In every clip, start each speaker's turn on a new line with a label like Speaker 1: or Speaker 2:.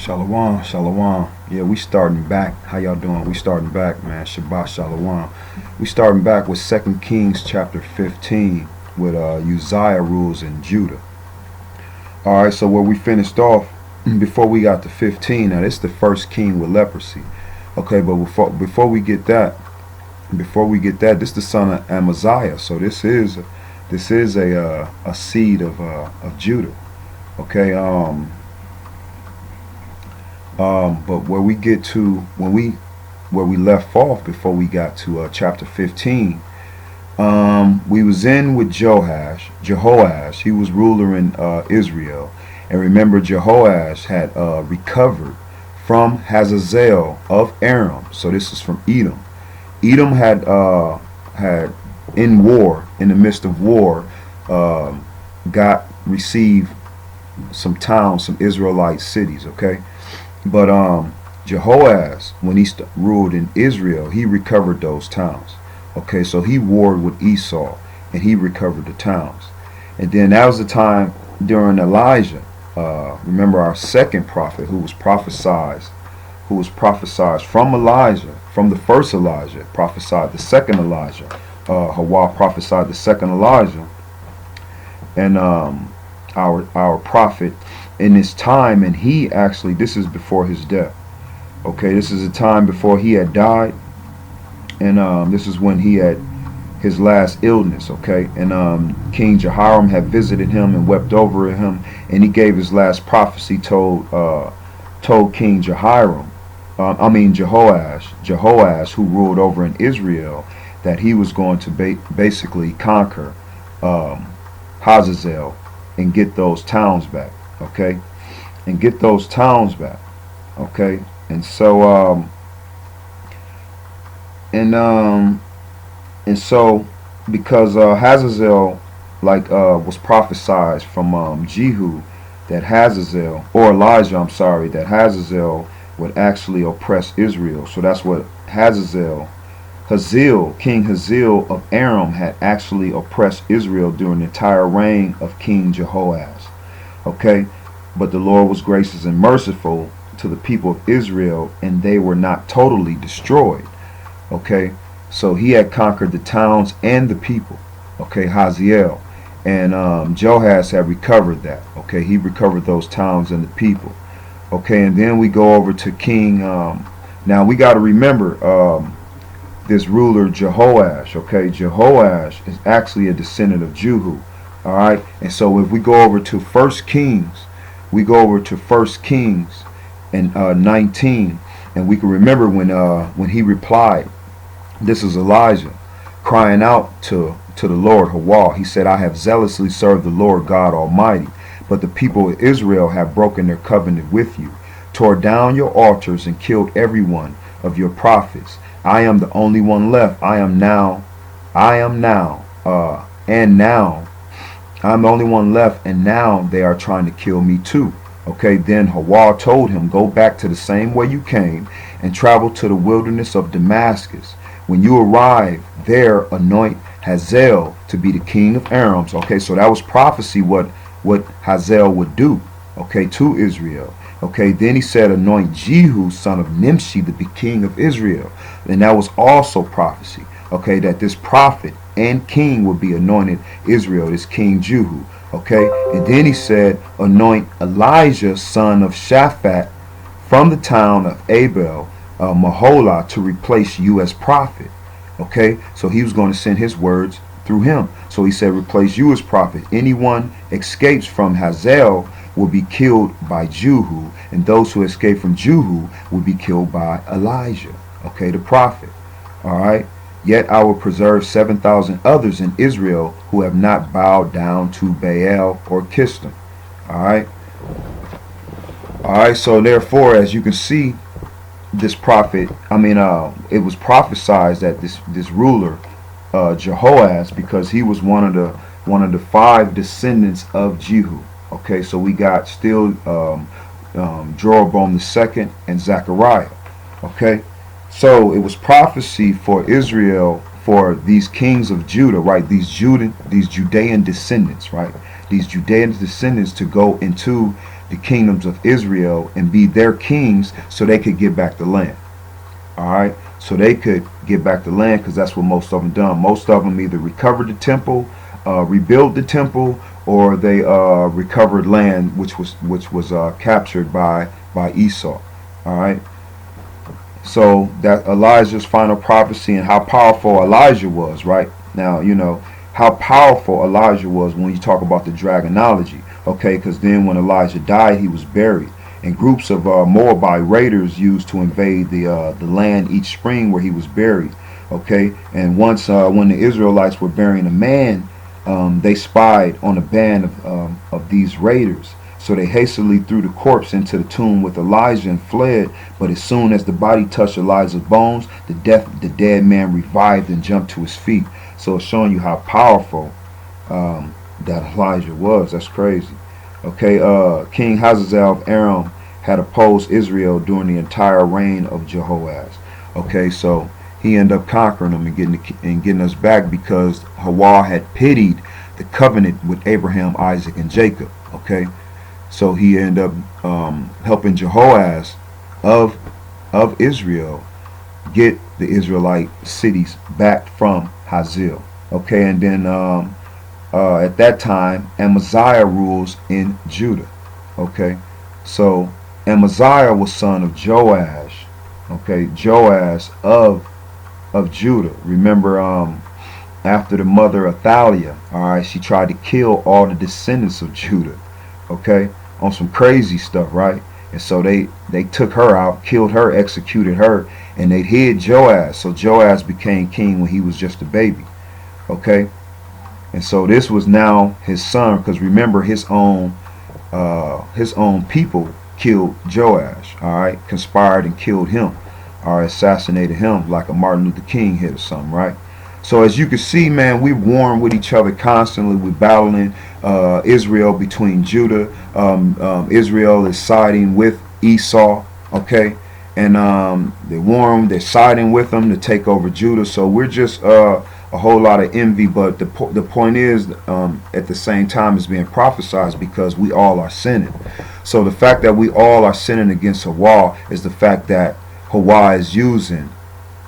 Speaker 1: Shalom, shalom. Yeah, we starting back. How y'all doing? We starting back, man. Shabbat shalom. We starting back with 2 Kings chapter 15 with Uzziah rules in Judah. All right, so where we finished off before we got to 15. Now this is the first king with leprosy. Okay, but before we get that, this is the son of Amaziah. So this is a seed of Judah. Okay, but where we get to where we left off before we got to chapter 15, we was in with Jehoash. He was ruler in Israel, and remember Jehoash had recovered from Hazazel of Aram. So this is from Edom. Edom had in the midst of war, received some towns, some Israelite cities. Okay. But Jehoash, when he ruled in Israel, he recovered those towns. Okay, so he warred with Esau, and he recovered the towns. And then that was the time during Elijah. Remember our second prophet who was prophesied from Elijah, from the first Elijah, prophesied the second Elijah. Ahchwa prophesied the second Elijah. And our prophet in this time, and he actually, this is before his death. Okay, this is a time before he had died, and this is when he had his last illness. Okay, and King Jehoram had visited him and wept over him, and he gave his last prophecy. Told King Jehoash, who ruled over in Israel, that he was going to basically conquer Hazazel and get those towns back. Okay, and get those towns back. Okay, and so because Hazazel was prophesied from Jehu that Hazazel, or Elijah, I'm sorry, that Hazazel would actually oppress Israel. So that's what King Hazael of Aram had actually oppressed Israel during the entire reign of King Jehoash. Okay, but the Lord was gracious and merciful to the people of Israel, and they were not totally destroyed. Okay, so he had conquered the towns and the people. Okay, Hazael, and Jehoash had recovered that. Okay, he recovered those towns and the people. Okay, and then we go over to King. Now we got to remember this ruler Jehoash. Okay, Jehoash is actually a descendant of Jehu. All right, and so if we go over to 1 Kings, and 19, and we can remember when he replied, this is Elijah crying out to the Lord Ahchwa. He said, "I have zealously served the Lord God Almighty, but the people of Israel have broken their covenant with you, tore down your altars, and killed every one of your prophets. I am the only one left. I'm the only one left, and now they are trying to kill me too." Okay, then Ahchwa told him, "Go back to the same way you came and travel to the wilderness of Damascus. When you arrive there, anoint Hazael to be the king of Aram." Okay, so that was prophecy what Hazael would do, okay, to Israel. Okay, then he said, "Anoint Jehu, son of Nimshi, to be king of Israel." And that was also prophecy, okay, that this prophet and king would be anointed Israel, this King Jehu. Okay, and then he said, "Anoint Elijah, son of Shaphat, from the town of Abel Maholah, to replace you as prophet." Okay, so he was going to send his words through him. So he said, "Replace you as prophet. Anyone escapes from Hazael will be killed by Jehu, and those who escape from Jehu will be killed by Elijah." Okay, the prophet. All right. "Yet I will preserve 7,000 others in Israel who have not bowed down to Baal or kissed him." All right. All right. So therefore, as you can see, this prophet, it was prophesied that this ruler, Jehoash, because he was one of the 5 descendants of Jehu. Okay. So we got still Jeroboam II and Zechariah. Okay. So it was prophecy for Israel, for these kings of Judah, right? These Judean descendants, right? These Judean descendants to go into the kingdoms of Israel and be their kings so they could get back the land. Alright, so they could get back the land, because that's what most of them done. Most of them either recovered the temple, rebuilt the temple, or they recovered land which was captured by Esau. Alright, so that Elijah's final prophecy and how powerful Elijah was. Right now, you know how powerful Elijah was when you talk about the dragonology. Okay, because then when Elijah died, he was buried. And groups of Moabite raiders used to invade the land each spring where he was buried. Okay, and once when the Israelites were burying a man, they spied on a band of these raiders. So they hastily threw the corpse into the tomb with Elijah and fled. But as soon as the body touched Elijah's bones, the dead man revived and jumped to his feet. So it's showing you how powerful that Elijah was. That's crazy. Okay, King Hazazel of Aram had opposed Israel during the entire reign of Jehoahaz. Okay, so he ended up conquering them and getting us back, because Hawa had pitied the covenant with Abraham, Isaac, and Jacob. Okay, so he ended up helping Jehoahaz of Israel get the Israelite cities back from Hazael. Okay, and then at that time, Amaziah rules in Judah. Okay, so Amaziah was son of Joash. Okay, Joash of Judah. Remember, after the mother Athaliah, all right, she tried to kill all the descendants of Judah. Okay, on some crazy stuff, right? And so they took her out, killed her, executed her, and they hid Joash. So Joash became king when he was just a baby. Okay. And so this was now his son, because remember, his own people killed Joash. All right, conspired and killed him, or assassinated him like a Martin Luther King hit or something, right? So as you can see, man, we're warring with each other constantly. We're battling Israel between Judah. Israel is siding with Esau. Okay, and they're warring. They're siding with them to take over Judah. So we're just a whole lot of envy, but the point is, at the same time, it's being prophesied, because we all are sinning. So the fact that we all are sinning against Hawa is the fact that Hawa is using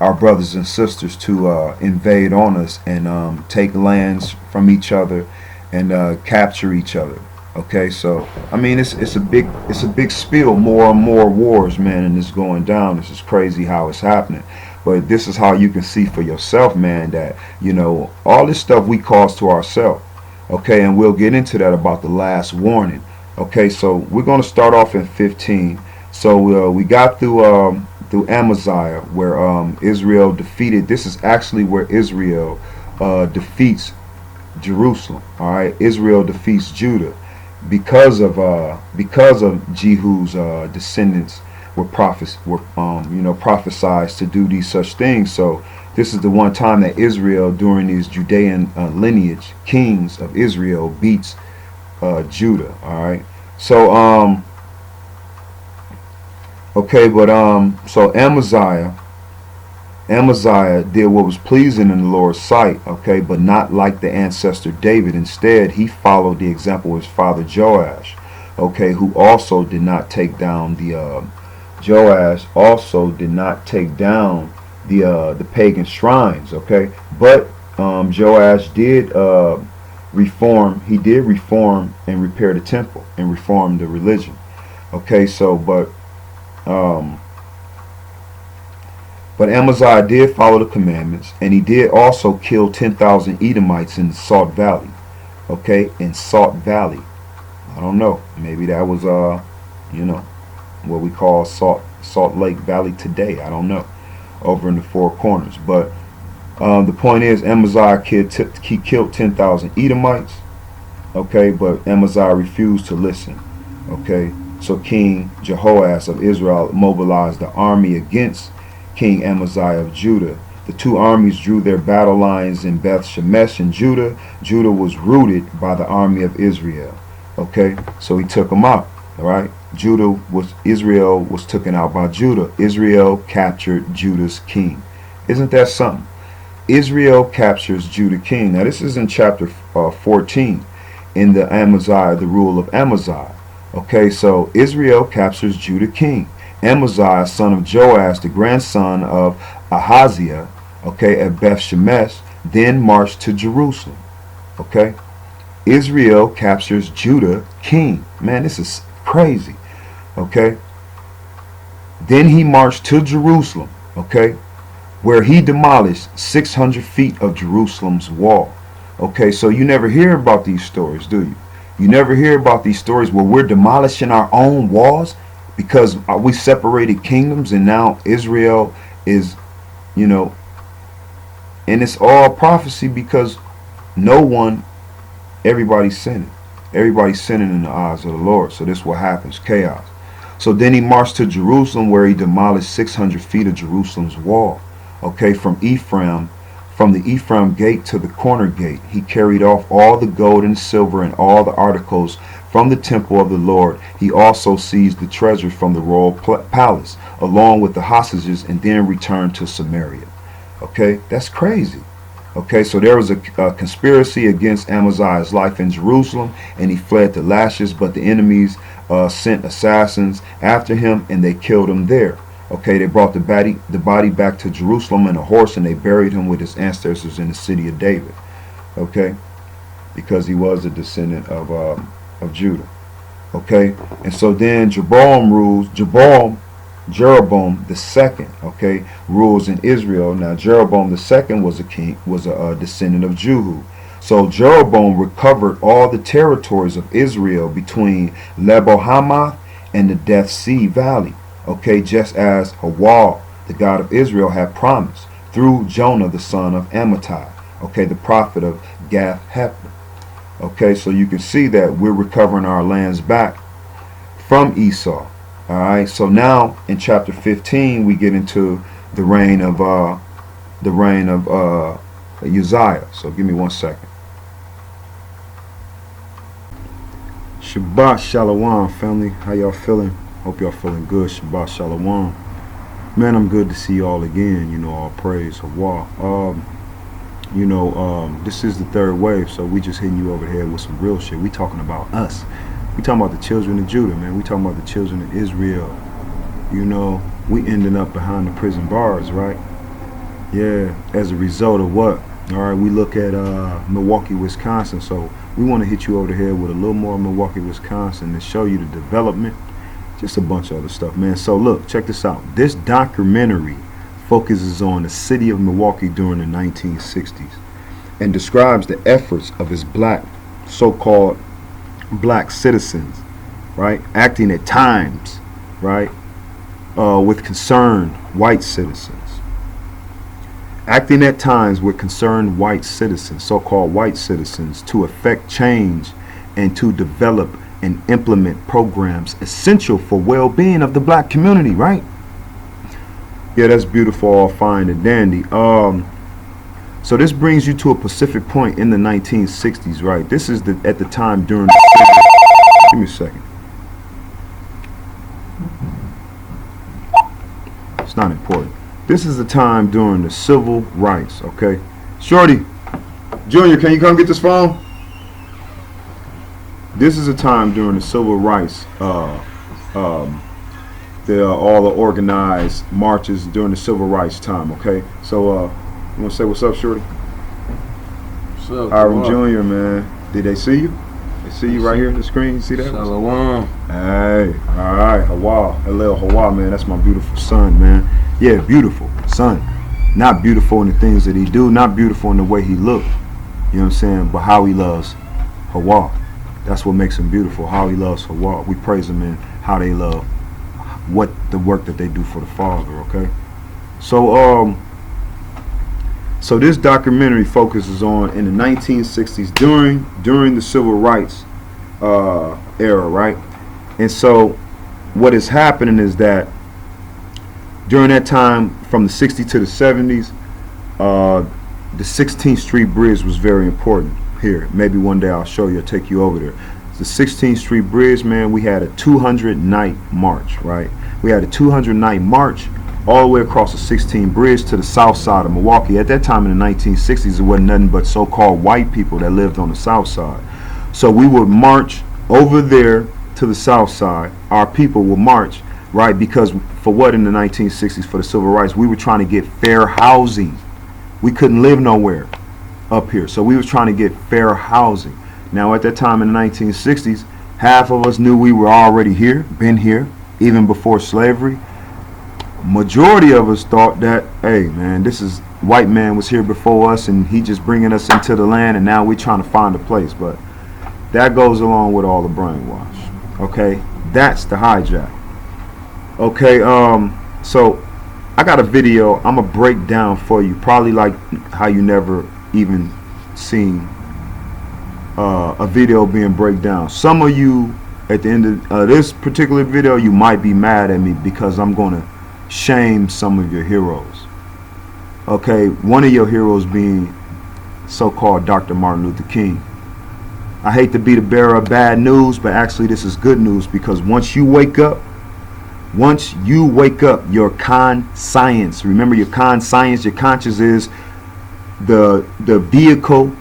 Speaker 1: our brothers and sisters to invade on us and take lands from each other and capture each other. Okay, so I mean, it's a big spill. More and more wars, man, and it's going down. This is crazy how it's happening. But this is how you can see for yourself, man, that, you know, all this stuff we cause to ourselves. Okay, and we'll get into that about the last warning. Okay, so we're going to start off in 15. So we got through Amaziah, where Israel defeated. This is actually where Israel defeats Jerusalem. All right, Israel defeats Judah because of Jehu's descendants were prophesied to do these such things. So this is the one time that Israel, during these Judean lineage kings of Israel, beats Judah. All right, so okay, but so Amaziah did what was pleasing in the Lord's sight. Okay, but not like the ancestor David. Instead, he followed the example of his father Joash. Okay, who also did not take down the Joash also did not take down the pagan shrines. Okay, but Joash did reform. He did reform and repair the temple and reform the religion. Okay, so but Amaziah did follow the commandments, and he did also kill 10,000 Edomites in the Salt Valley. Okay, in Salt Valley. I don't know. Maybe that was you know, what we call Salt Lake Valley today. I don't know, over in the Four Corners. But the point is, Amaziah killed 10,000 Edomites. Okay, but Amaziah refused to listen. Okay, so King Jehoash of Israel mobilized the army against King Amaziah of Judah. The two armies drew their battle lines in Beth Shemesh in Judah. Judah was routed by the army of Israel. Okay, so he took them out. All right, Israel was taken out by Judah. Israel captured Judah's king. Isn't that something? Israel captures Judah king. Now this is in chapter 14 in the Amaziah, the rule of Amaziah. Okay, so Israel captures Judah king. Amaziah, son of Joash, the grandson of Ahaziah, okay, at Beth Shemesh, then marched to Jerusalem. Okay, Israel captures Judah king. Man, this is crazy. Okay, then he marched to Jerusalem. Okay, where he demolished 600 feet of Jerusalem's wall. Okay, so you never hear about these stories, do you? You never hear about these stories where we're demolishing our own walls because we separated kingdoms and now Israel is, you know, and it's all prophecy because everybody's sinning. Everybody's sinning in the eyes of the Lord. So this is what happens, chaos. So then he marched to Jerusalem where he demolished 600 feet of Jerusalem's wall. Okay, from the Ephraim gate to the corner gate, he carried off all the gold and silver and all the articles from the temple of the Lord. He also seized the treasures from the royal palace, along with the hostages, and then returned to Samaria. Okay, that's crazy. Okay, so there was a conspiracy against Amaziah's life in Jerusalem, and he fled to Lachish, but the enemies sent assassins after him, and they killed him there. Okay, they brought the body back to Jerusalem in a horse, and they buried him with his ancestors in the city of David. Okay, because he was a descendant of Judah. Okay, and so then Jeroboam the second, okay, rules in Israel. Now Jeroboam the second was a descendant of Jehu. So Jeroboam recovered all the territories of Israel between Lebo Hamath and the Dead Sea Valley. Okay, just as Ahchwa, the God of Israel, had promised through Jonah, the son of Amittai, okay, the prophet of Gath-hepher. Okay, so you can see that we're recovering our lands back from Esau. All right, so now in chapter 15 we get into the reign of Uzziah. So give me 1 second. Shabbat Shalom, family. How y'all feeling? Hope y'all feeling good. Shabbat Shalom. Man, I'm good to see y'all again. You know, all praise Ahchwa. This is the third wave, so we just hitting you over the head with some real shit. We talking about us. We talking about the children of Judah, man. We talking about the children of Israel. You know, we ending up behind the prison bars, right? Yeah, as a result of what? All right, we look at Milwaukee, Wisconsin. So we want to hit you over the head with a little more Milwaukee, Wisconsin and show you the development. Just a bunch of other stuff, man. So look, check this out. This documentary focuses on the city of Milwaukee during the 1960s and describes the efforts of its so-called black citizens, right, acting at times, right, with concerned white citizens. Acting at times with concerned white citizens, so-called white citizens, to effect change and to develop and implement programs essential for well-being of the black community, right? Yeah, that's beautiful, all fine and dandy. So this brings you to a specific point in the 1960s, right? This is at the time during the give me a second. It's not important. This is the time during the civil rights, okay? Shorty, Junior, can you come get this phone? This is a time during the civil rights, all the organized marches during the civil rights time, okay? So, you want to say what's up, Shorty?
Speaker 2: What's up?
Speaker 1: Hiram Jr., man. Did they see you? They see you right here on the screen? You see that?
Speaker 2: Shalom.
Speaker 1: Hey, all right, Ahchwa, Ahchwa, man. That's my beautiful son, man. Yeah, beautiful son. Not beautiful in the things that he do, not beautiful in the way he look. You know what I'm saying? But how he loves Ahchwa. That's what makes him beautiful. How he loves Ahchwa. We praise him in how they love what the work that they do for the Father. Okay. So so this documentary focuses on in the 1960s during the civil rights era, right? And so what is happening is that during that time, from the 60s to the 70s, the 16th Street Bridge was very important here. Maybe one day I'll show you, I'll take you over there. The 16th Street Bridge, man, we had a 200-night march, right? We had a 200-night march all the way across the 16th Bridge to the south side of Milwaukee. At that time in the 1960s, it wasn't nothing but so-called white people that lived on the south side. So we would march over there to the south side, our people will march, right? Because for what in the 1960s, for the civil rights, we were trying to get fair housing. We couldn't live nowhere up here, so we was trying to get fair housing. Now at that time in the 1960s, half of us knew we were already here, been here, even before slavery. Majority of us thought that, hey man, this is white man was here before us and he just bringing us into the land, and now we're trying to find a place. But that goes along with all the brainwash. Okay, that's the hijack. Okay, so I got a video I'm gonna break down for you, probably like how you never even seen a video being break down. Some of you at the end of this particular video, you might be mad at me because I'm gonna shame some of your heroes. Okay, one of your heroes being so-called Dr. Martin Luther King. I hate to be the bearer of bad news, but actually this is good news, because once you wake up, your conscience, remember your conscience, your conscience is the vehicle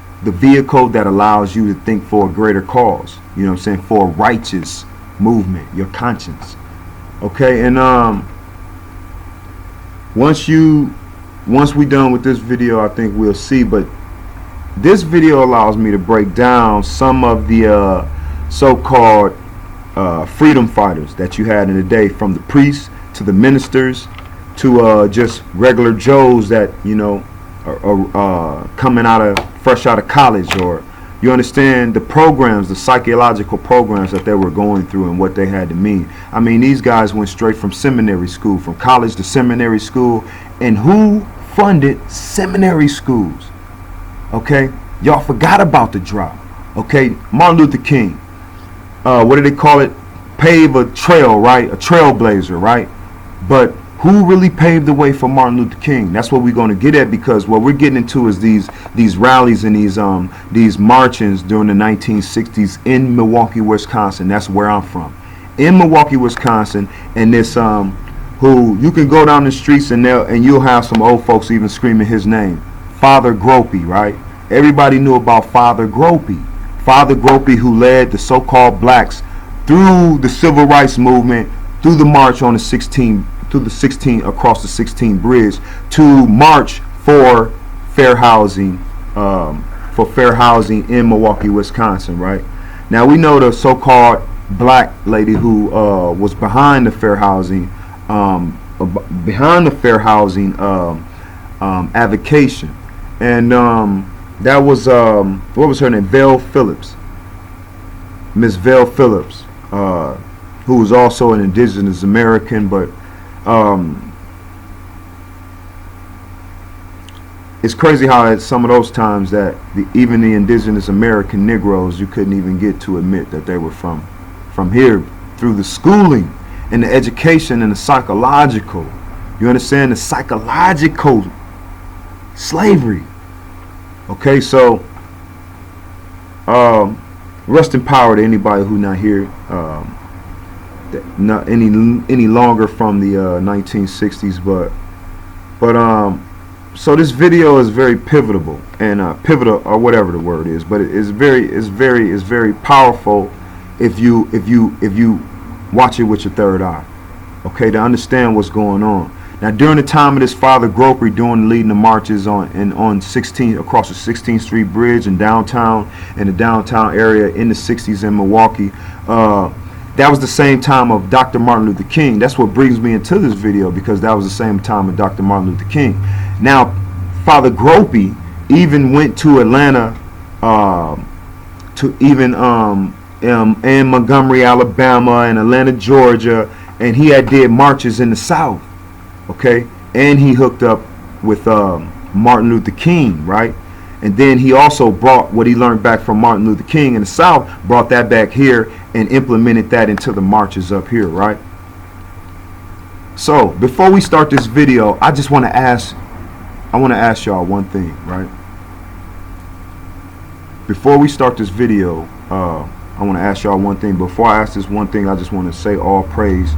Speaker 1: that allows you to think for a greater cause, you know what I'm saying, for a righteous movement, your conscience. Okay, and once we done with this video, I think we'll see. But this video allows me to break down some of the so-called freedom fighters that you had in the day, from the priests to the ministers to just regular Joes that, you know, are coming fresh out of college, or you understand the programs, the psychological programs that they were going through and what they had to mean. I mean, these guys went straight from seminary school, from college to seminary school. And who funded seminary schools? Okay, y'all forgot about the drop. Okay, Martin Luther King, what do they call it? Pave a trail, right? A trailblazer, right? But who really paved the way for Martin Luther King? That's what we're going to get at, because what we're getting into is these rallies and these marchings during the 1960s in Milwaukee, Wisconsin. That's where I'm from, in Milwaukee, Wisconsin. And this who you can go down the streets and you'll have some old folks even screaming his name, Father Gropey, right? Everybody knew about Father Gropey. Father Gropey, who led the so-called blacks through the civil rights movement, through the march on the 16, across the 16 bridge, to march for fair housing, in Milwaukee, Wisconsin, right? Now we know the so-called black lady who was behind the fair housing, avocation, and that was what was her name? Vale Phillips, Miss Vale Phillips, who was also an indigenous American, but it's crazy how at some of those times that even the indigenous American Negroes, you couldn't even get to admit that they were from here, through the schooling and the education and the psychological, you understand, the psychological slavery. Okay, so rest in power to anybody who not here not any longer from the 1960s, but so this video is very pivotal, and pivotal, or whatever the word is, but it's very powerful if you watch it with your third eye, okay, to understand what's going on. Now, during the time of this Father Gropey leading the marches on 16 across the 16th Street Bridge in the downtown area in the 60s in Milwaukee, that was the same time of Dr. Martin Luther King. That's what brings me into this video, because that was the same time of Dr. Martin Luther King. Now, Father Gropey even went to Atlanta, and Montgomery, Alabama, and Atlanta, Georgia, and he did marches in the South. Okay, and he hooked up with Martin Luther King, right? And then he also brought what he learned back from Martin Luther King in the South, brought that back here and implemented that into the marches up here, right? So before we start this video, I want to ask y'all one thing, right? Before we start this video, I want to ask y'all one thing. Before I ask this one thing, I just want to say all praise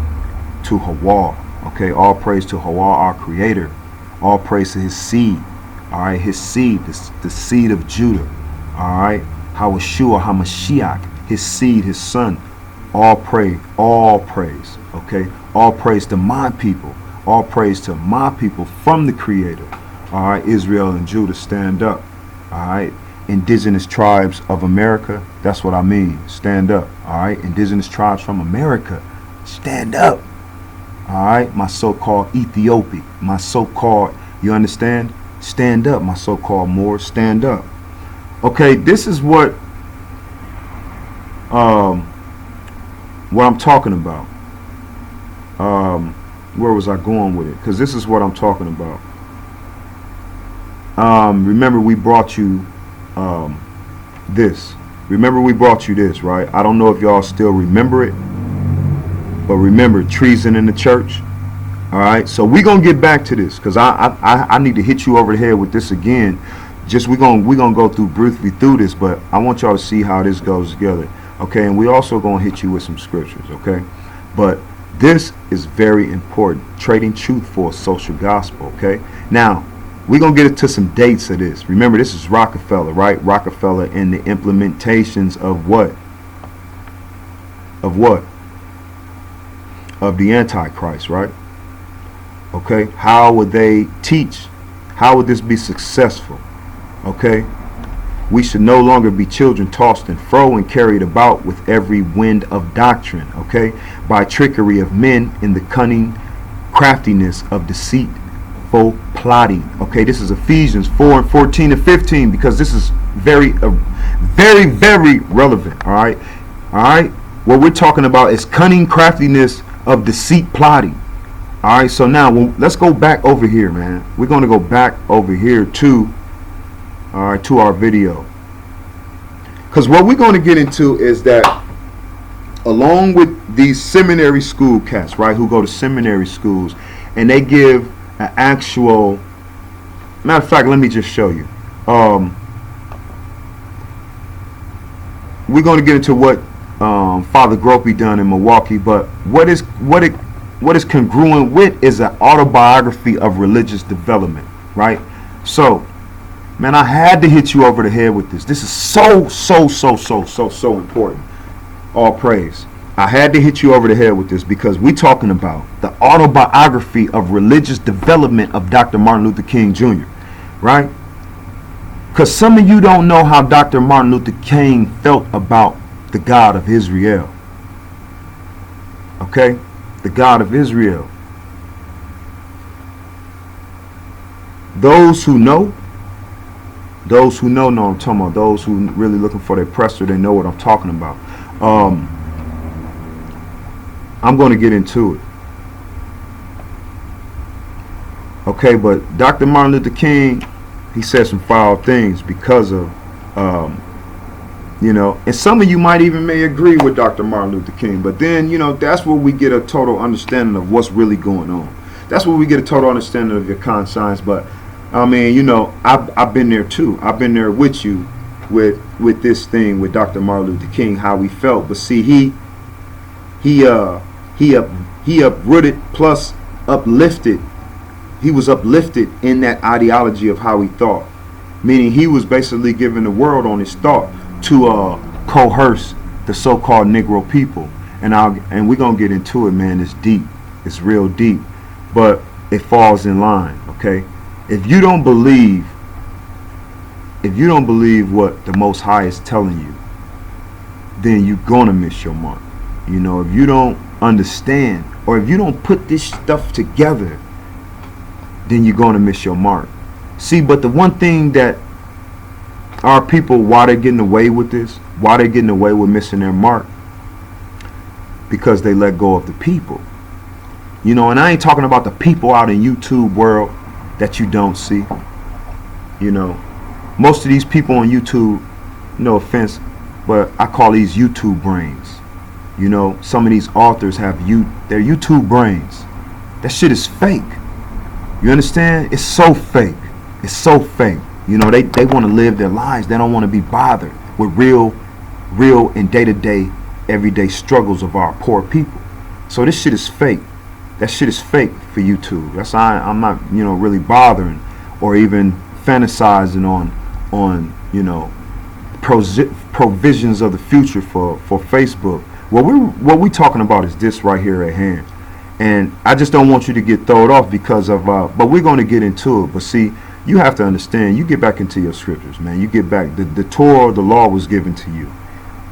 Speaker 1: to Hawa. Okay, all praise to Hawa, our creator. All praise to his seed. All right, his seed, the seed of Judah. All right, Hawashua, Hamashiach, his seed, his son. All praise, okay? All praise to my people. All praise to my people from the Creator. All right, Israel and Judah, stand up. All right, indigenous tribes of America, that's what I mean. Stand up. All right, indigenous tribes from America, stand up. All right, my so-called Ethiopia, my so-called, you understand? Stand up, my so-called Moors, stand up. Okay, this is what I'm talking about. Where was I going with it? Because this is what I'm talking about. Remember we brought you this. Remember we brought you this, right? I don't know if y'all still remember it, but remember treason in the church. All right, so we're gonna get back to this because I need to hit you over the head with this again. Just we're gonna go through briefly through this, but I want y'all to see how this goes together. Okay, and we also gonna hit you with some scriptures. Okay, but this is very important. Trading truth for a social gospel. Okay, now we're gonna get into some dates of this. Remember, this is Rockefeller, right? Rockefeller and the implementations of what? Of what? Of the Antichrist, right? Okay, how would they teach? How would this be successful? Okay, we should no longer be children tossed and fro and carried about with every wind of doctrine, okay, by trickery of men in the cunning craftiness of deceitful plotting. Okay, this is Ephesians 4 and 14 and 15 because this is very relevant. All right, what we're talking about is cunning craftiness of deceit plotting. All right, so now let's go back over here, man. We're going to go back over here to our video, because what we're going to get into is that along with these seminary school cats, right, who go to seminary schools and they give an actual, matter of fact, let me just show you. We're going to get into what Father Gropey done in Milwaukee, but what is congruent with is an autobiography of religious development, right? So, man, I had to hit you over the head with this. This is so important. All praise. I had to hit you over the head with this because we're talking about the autobiography of religious development of Dr. Martin Luther King Jr., right? Because some of you don't know how Dr. Martin Luther King felt about the God of Israel. Okay? The God of Israel. Those who know know what I'm talking about. Those who really looking for their presser, they know what I'm talking about. I'm going to get into it. Okay, but Dr. Martin Luther King, he said some foul things because of, and some of you might even may agree with Dr. Martin Luther King, but then, that's where we get a total understanding of what's really going on. That's where we get a total understanding of your conscience. But I mean, I've been there too. I've been there with you with this thing with Dr. Martin Luther King, how we felt. But see, he uprooted plus uplifted. He was uplifted in that ideology of how he thought, meaning he was basically giving the world on his thought to coerce the so-called Negro people. And we're gonna get into it, man. It's deep. It's real deep, but it falls in line. Okay, if you don't believe what the Most High is telling you, then you're gonna miss your mark. If you don't understand, or if you don't put this stuff together, then you're going to miss your mark. See, but the one thing that our people, why they're getting away with this, why they're getting away with missing their mark, because they let go of the people. And I ain't talking about the people out in YouTube world that you don't see. Most of these people on YouTube, no offense, but I call these YouTube brains. Some of these authors have their YouTube brains. That shit is fake. You understand? It's so fake. It's so fake. They want to live their lives. They don't want to be bothered with real and day-to-day, everyday struggles of our poor people. So this shit is fake. That shit is fake for YouTube. That's why I'm not, really bothering or even fantasizing on provisions of the future for Facebook. What we talking about is this right here at hand. And I just don't want you to get thrown off because of, but we're going to get into it. But see, you have to understand, you get back into your scriptures, man. You get back, the Torah, the law was given to you.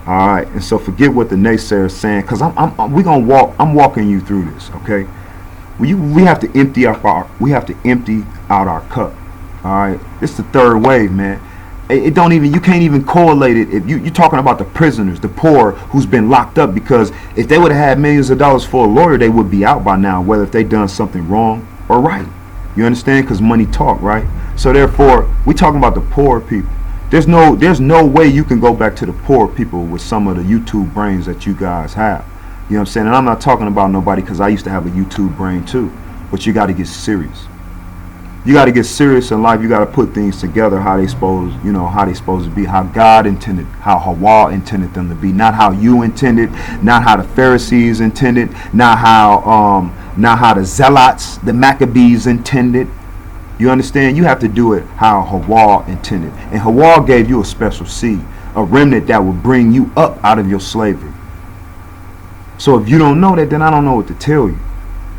Speaker 1: All right. And so forget what the naysayers saying, because I'm walking you through this. Okay. We have to empty out our cup. All right. It's the third wave, man. It don't even, you can't even correlate it. If you're talking about the prisoners, the poor who's been locked up, because if they would have had millions of dollars for a lawyer, they would be out by now, whether if they done something wrong or right. You understand? Because money talk, right? So therefore, we talking about the poor people. There's no way you can go back to the poor people with some of the YouTube brains that you guys have. You know what I'm saying? And I'm not talking about nobody, because I used to have a YouTube brain too. But you got to get serious. You got to get serious in life. You got to put things together how they supposed to be, how God intended, how Ahchwa intended them to be, not how you intended, not how the Pharisees intended, not how the Zealots, the Maccabees intended. You understand? You have to do it how Ahchwa intended. And Ahchwa gave you a special seed, a remnant that will bring you up out of your slavery. So if you don't know that, then I don't know what to tell you.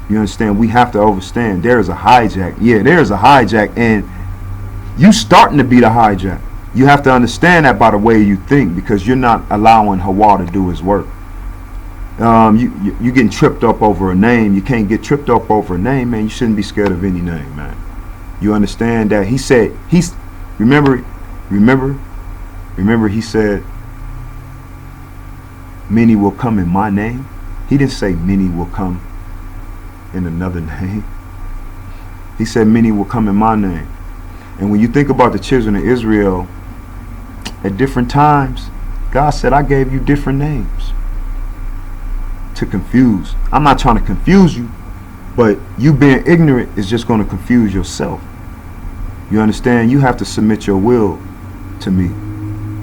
Speaker 1: You understand? We have to understand there is a hijack. Yeah, there is a hijack, and you starting to be the hijack. You have to understand that by the way you think, because you're not allowing Ahchwa to do his work. You getting tripped up over a name. You can't get tripped up over a name, man. You shouldn't be scared of any name, man. You understand that he said, remember he said, many will come in my name. He didn't say many will come in another name. He said many will come in my name. And when you think about the children of Israel, at different times, God said, I gave you different names to confuse. I'm not trying to confuse you, but you being ignorant is just going to confuse yourself. You understand? You have to submit your will to me.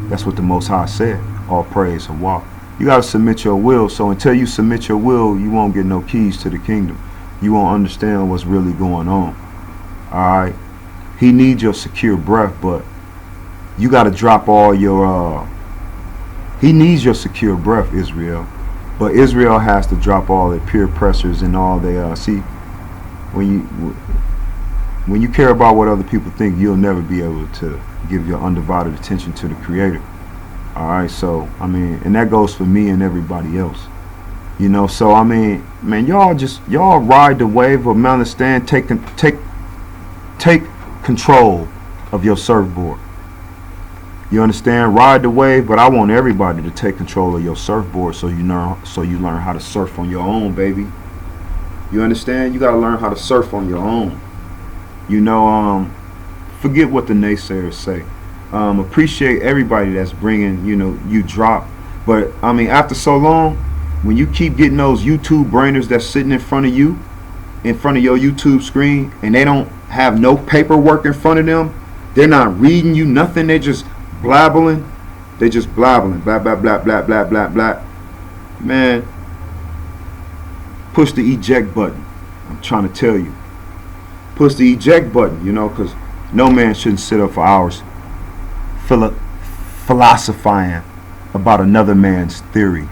Speaker 1: That's what the Most High said. All praise Ahchwa. You got to submit your will. So until you submit your will, you won't get no keys to the kingdom. You won't understand what's really going on. Alright? He needs your secure breath, but you got to drop all your he needs your secure breath, Israel. But Israel has to drop all their peer pressures and all their see, when you care about what other people think, you'll never be able to give your undivided attention to the Creator. Alright, so I mean, and that goes for me and everybody else. You know, so I mean, man, y'all ride the wave of understand, take control of your surfboard. You understand? Ride the wave, but I want everybody to take control of your surfboard so you learn how to surf on your own, baby. You understand? You gotta learn how to surf on your own. You know, forget what the naysayers say. Appreciate everybody that's bringing, you drop. But I mean, after so long, when you keep getting those YouTube brainers that's sitting in front of you, in front of your YouTube screen, and they don't have no paperwork in front of them, they're not reading you nothing, they just blabbling. They just blabbling. Blah, blah, blah, blah, blah, blah, blah. Man, push the eject button. I'm trying to tell you. Push the eject button, because no man shouldn't sit up for hours philosophizing about another man's theory.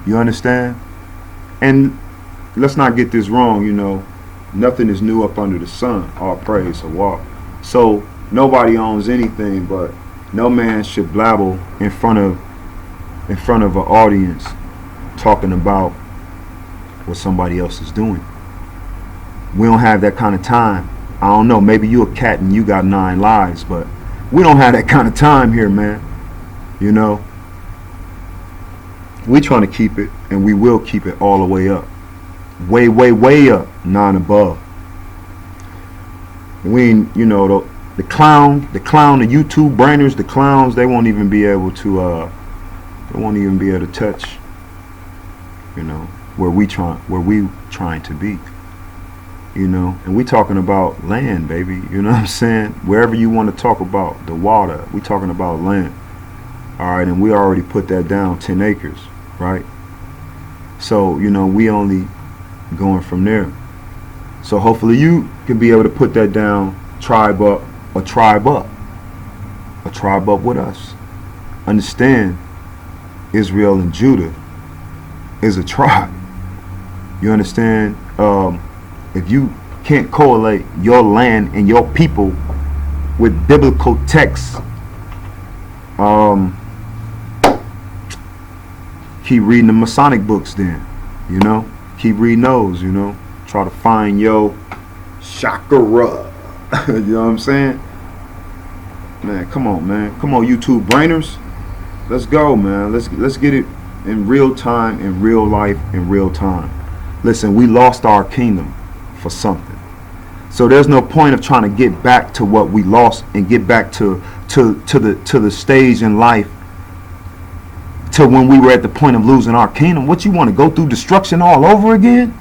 Speaker 1: You understand? And let's not get this wrong, nothing is new up under the sun. All praise Ahchwa. So nobody owns anything, but no man should blabble in front of an audience talking about what somebody else is doing. We don't have that kind of time. I don't know, maybe you a cat and you got 9 lives, but we don't have that kind of time here, man. We trying to keep it, and we will keep it all the way up. Way, way, way up, 9 above. We ain't, the clown, the YouTube brainers, the clowns, they won't even be able to touch, where we trying to be. And we talking about land, baby. You know what I'm saying? Wherever you want to talk about the water, we talking about land. All right, and we already put that down, 10 acres, right? So, we only going from there. So hopefully you can be able to put that down, tribe up with us. Understand, Israel and Judah is a tribe. You understand? If you can't correlate your land and your people with biblical texts, keep reading the Masonic books then, you know? Keep reading those, you know? Try to find your chakra. You know what I'm saying? Man, come on, man. Come on, YouTube brainers. Let's go, man. Let's get it in real time, in real life, in real time. Listen, we lost our kingdom for something. So there's no point of trying to get back to what we lost and get back to the stage in life to when we were at the point of losing our kingdom. What, you want to go through destruction all over again?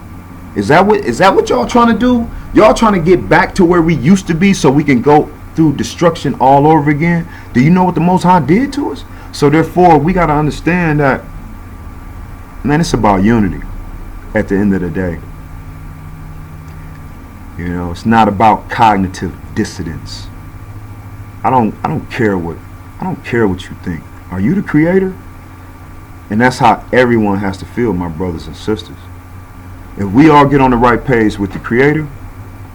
Speaker 1: Is that what y'all trying to do? Y'all trying to get back to where we used to be so we can go through destruction all over again? Do you know what the Most High did to us? So therefore, we got to understand that, man, it's about unity at the end of the day. You know, it's not about cognitive dissonance. I don't care what you think. Are you the creator? And that's how everyone has to feel, my brothers and sisters. If we all get on the right page with the creator,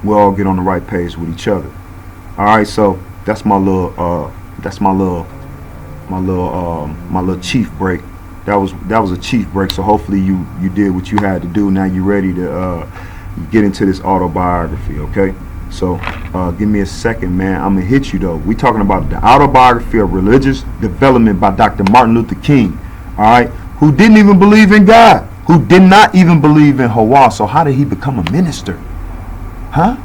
Speaker 1: we'll all get on the right page with each other. All right, so that's my little chief break. That was a chief break. So hopefully you did what you had to do. Now you're ready to get into this autobiography. Okay, so give me a second, man. I'm gonna hit you though. We talking about the autobiography of religious development by Dr. Martin Luther King. All right, who didn't even believe in God, who did not even believe in Ahchwa. So how did he become a minister? Huh?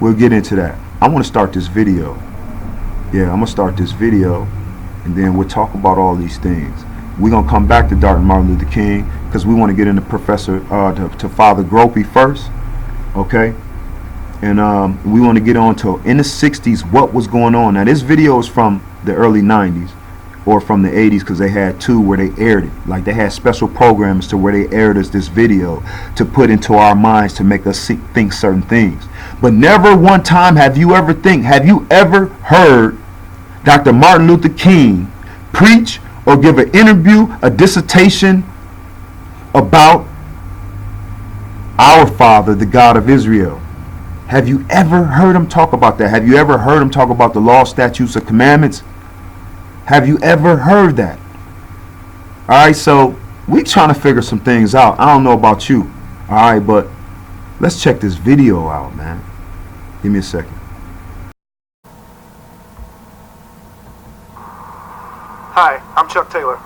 Speaker 1: We'll get into that. I want to start this video. Yeah, I'm gonna start this video, and then we'll talk about all these things. We're gonna come back to Dr. Martin Luther King because we want to get into Professor to Father Gropey first, okay? And we want to get on to in the '60s what was going on. Now this video is from the early '90s or from the '80s because they had two where they aired it. Like they had special programs to where they aired us this video to put into our minds to make us think certain things. But never one time have you ever heard Dr. Martin Luther King preach or give an interview, a dissertation about our Father, the God of Israel? Have you ever heard him talk about that? Have you ever heard him talk about the law, statutes, and commandments? Have you ever heard that? All right, so we trying to figure some things out. I don't know about you. All right, but let's check this video out, man. Give me a second.
Speaker 3: Hi, I'm Chuck Taylor.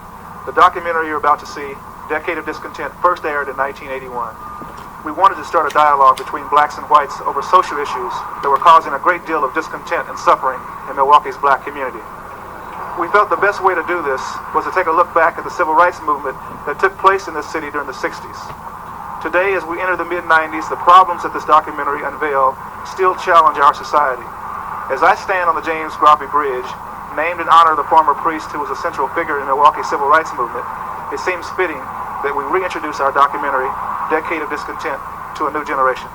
Speaker 3: The documentary you're about to see, Decade of Discontent, first aired in 1981. We wanted to start a dialogue between blacks and whites over social issues that were causing a great deal of discontent and suffering in Milwaukee's black community. We felt the best way to do this was to take a look back at the civil rights movement that took place in this city during the 60s. Today, as we enter the mid-90s, the problems that this documentary unveiled still challenge our society. As I stand on the James Gropey Bridge, named in honor of the former priest who was a central figure in Milwaukee's civil rights movement, it seems fitting that we reintroduce our documentary, Decade of Discontent, to a new generation.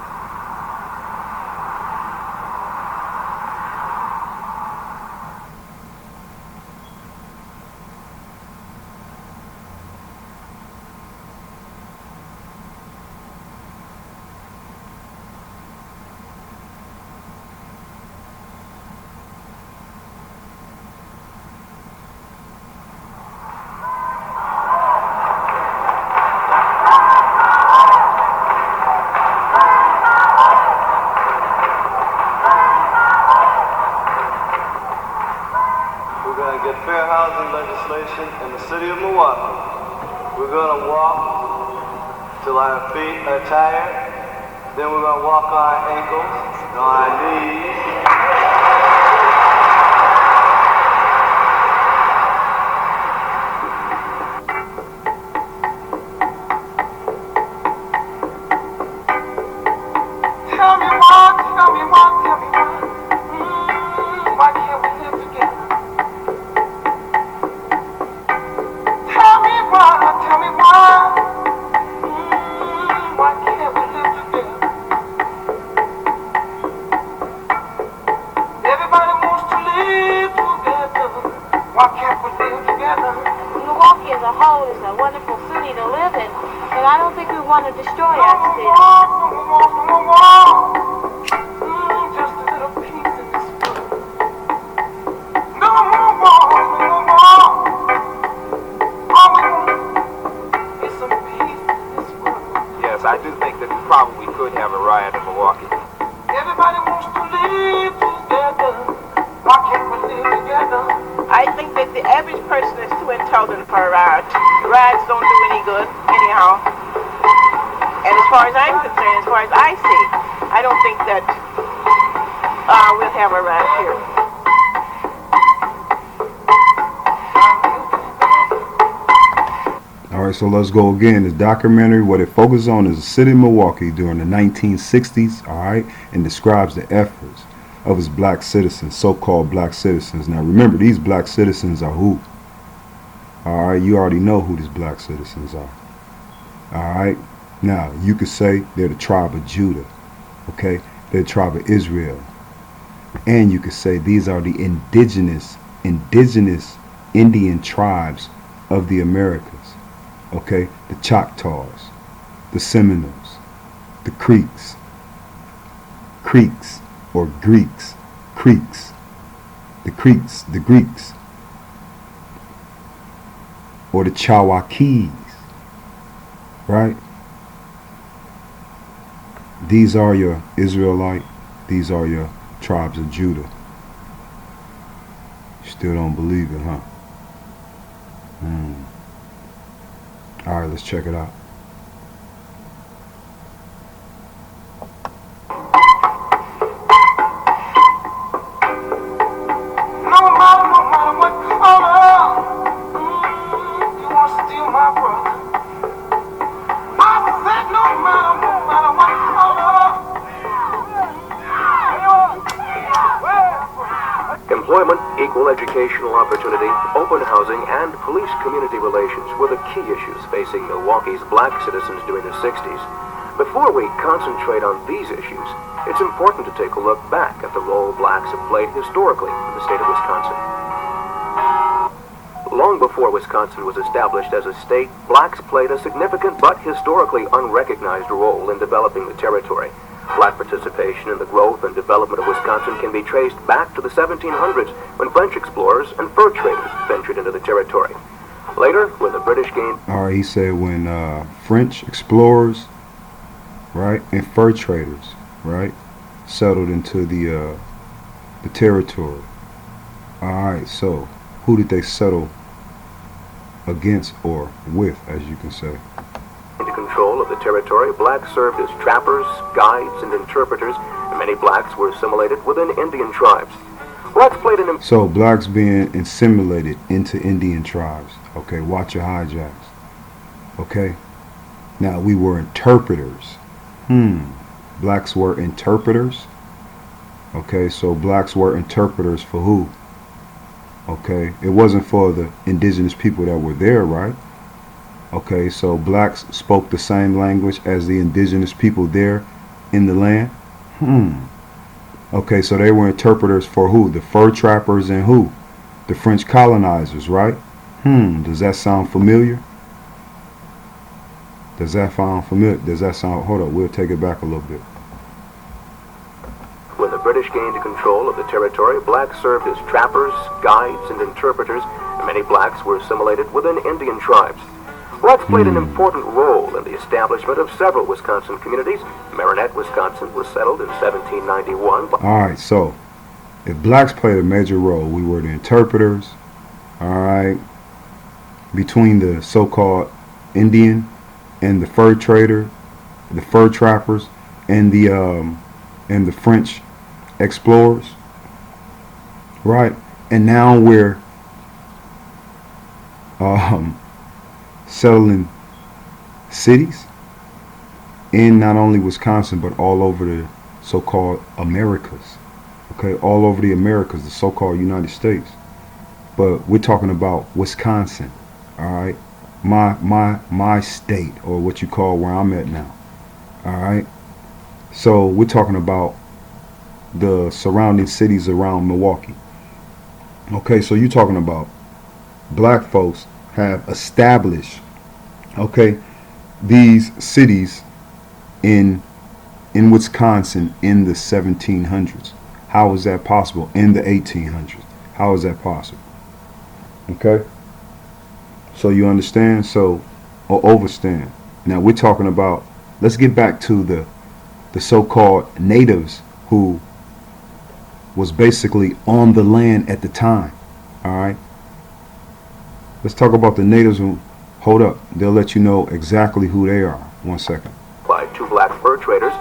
Speaker 4: In the city of Milwaukee. We're going to walk till our feet are tired. Then we're going to walk on our ankles and on our knees.
Speaker 5: Tell me why, why can't we live together? Tell me why, why can't we live together? Everybody wants to live together, why can't we
Speaker 6: a whole is a wonderful city to live in, but I don't think we want to destroy our city.
Speaker 5: Just a little peace in this world. No more wars, no more. All we want is some peace in this world.
Speaker 7: Yes, I do think that we probably could have a riot in Milwaukee.
Speaker 5: Everybody wants to live together. Why can't we live together?
Speaker 8: I think that the average person is too intelligent for a riot. Riots don't do any good, anyhow. And as far as I'm concerned, as far as I see, I don't think that we'll have a riot here.
Speaker 1: Alright, so let's go again. This documentary, what it focuses on is the city of Milwaukee during the 1960s, alright, and describes the efforts of its black citizens, so-called black citizens. Now remember, these black citizens are who? Alright, you already know who these black citizens are. Alright, now you could say they're the tribe of Judah, okay? They're the tribe of Israel. And you could say these are the indigenous Indian tribes of the Americas. Okay, the Choctaws, the Seminoles, the Creeks, or Greeks, the Greeks, or the Chawakees, right? These are your Israelite, these are your tribes of Judah. You still don't believe it, huh? Alright, let's check it out.
Speaker 5: No matter what color, you want to steal my brother. I said no matter what color.
Speaker 9: Employment, equal educational opportunity, open housing, and police-community relations were the key issues facing Milwaukee's black citizens during the 60s. Before we concentrate on these issues, it's important to take a look back at the role blacks have played historically in the state of Wisconsin. Long before Wisconsin was established as a state, blacks played a significant but historically unrecognized role in developing the territory. Black participation in the growth and development of Wisconsin can be traced back to the 1700s when French explorers and fur traders ventured into the territory. Later, when the British gained...
Speaker 1: Alright, he said when French explorers, right, and fur traders, right, settled into the territory. Alright, so who did they settle against or with, as you can say?
Speaker 9: Into control of the territory, blacks served as trappers, guides, and interpreters, and many blacks were assimilated within Indian tribes. Blacks played an...
Speaker 1: So blacks being assimilated into Indian tribes. Okay, watch your hijacks. Okay, now we were interpreters. Blacks were interpreters. Okay, so blacks were interpreters for who? Okay, it wasn't for the indigenous people that were there, right? Okay, so blacks spoke the same language as the indigenous people there in the land. Okay, so they were interpreters for who? The fur trappers and who? The French colonizers, right? Does that sound familiar? Does that sound familiar? Does that sound... Hold up, we'll take it back a little bit.
Speaker 9: When the British gained control of the territory, blacks served as trappers, guides, and interpreters, and many blacks were assimilated within Indian tribes. Blacks played an important role in the establishment of several Wisconsin communities. Marinette, Wisconsin was settled in 1791.
Speaker 1: Alright, so if blacks played a major role, we were the interpreters, alright, between the so-called Indian and the fur trader, the fur trappers, and the French explorers, right? And now we're settling cities in not only Wisconsin but all over the so-called Americas. Okay, all over the Americas, the so-called United States. But we're talking about Wisconsin, all right? My state, or what you call where I'm at now. All right. So we're talking about the surrounding cities around Milwaukee. Okay, so you're talking about black folks have established, okay, these cities in Wisconsin in the 1700s. How is that possible? In the 1800s. How is that possible? Okay? So you understand? So, or overstand. Now we're talking about, let's get back to the so-called natives who was basically on the land at the time. Alright? Let's talk about the natives who, hold up, they'll let you know exactly who they are. 1 second.
Speaker 9: By 2 black fur traders.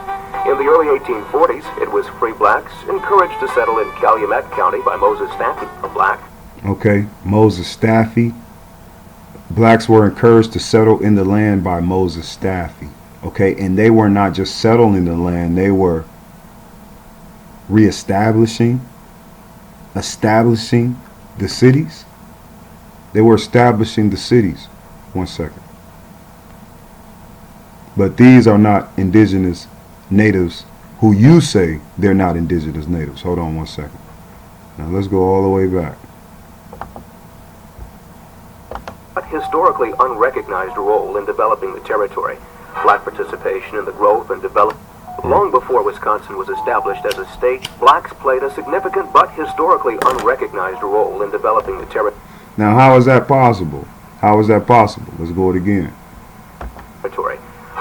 Speaker 9: In the early 1840s, it was free blacks encouraged to settle in Calumet County by Moses Staffy, a black.
Speaker 1: Okay, Moses Staffy. Blacks were encouraged to settle in the land by Moses Staffy. Okay, and they were not just settling the land, they were establishing the cities. They were establishing the cities. 1 second. But these are not indigenous natives who you say they're not indigenous natives. Hold on 1 second. Now let's go all the way back.
Speaker 9: A historically unrecognized role in developing the territory. Black participation in the growth and development. Long before Wisconsin was established as a state, blacks played a significant but historically unrecognized role in developing the territory.
Speaker 1: Now how is that possible? How is that possible? Let's go it again.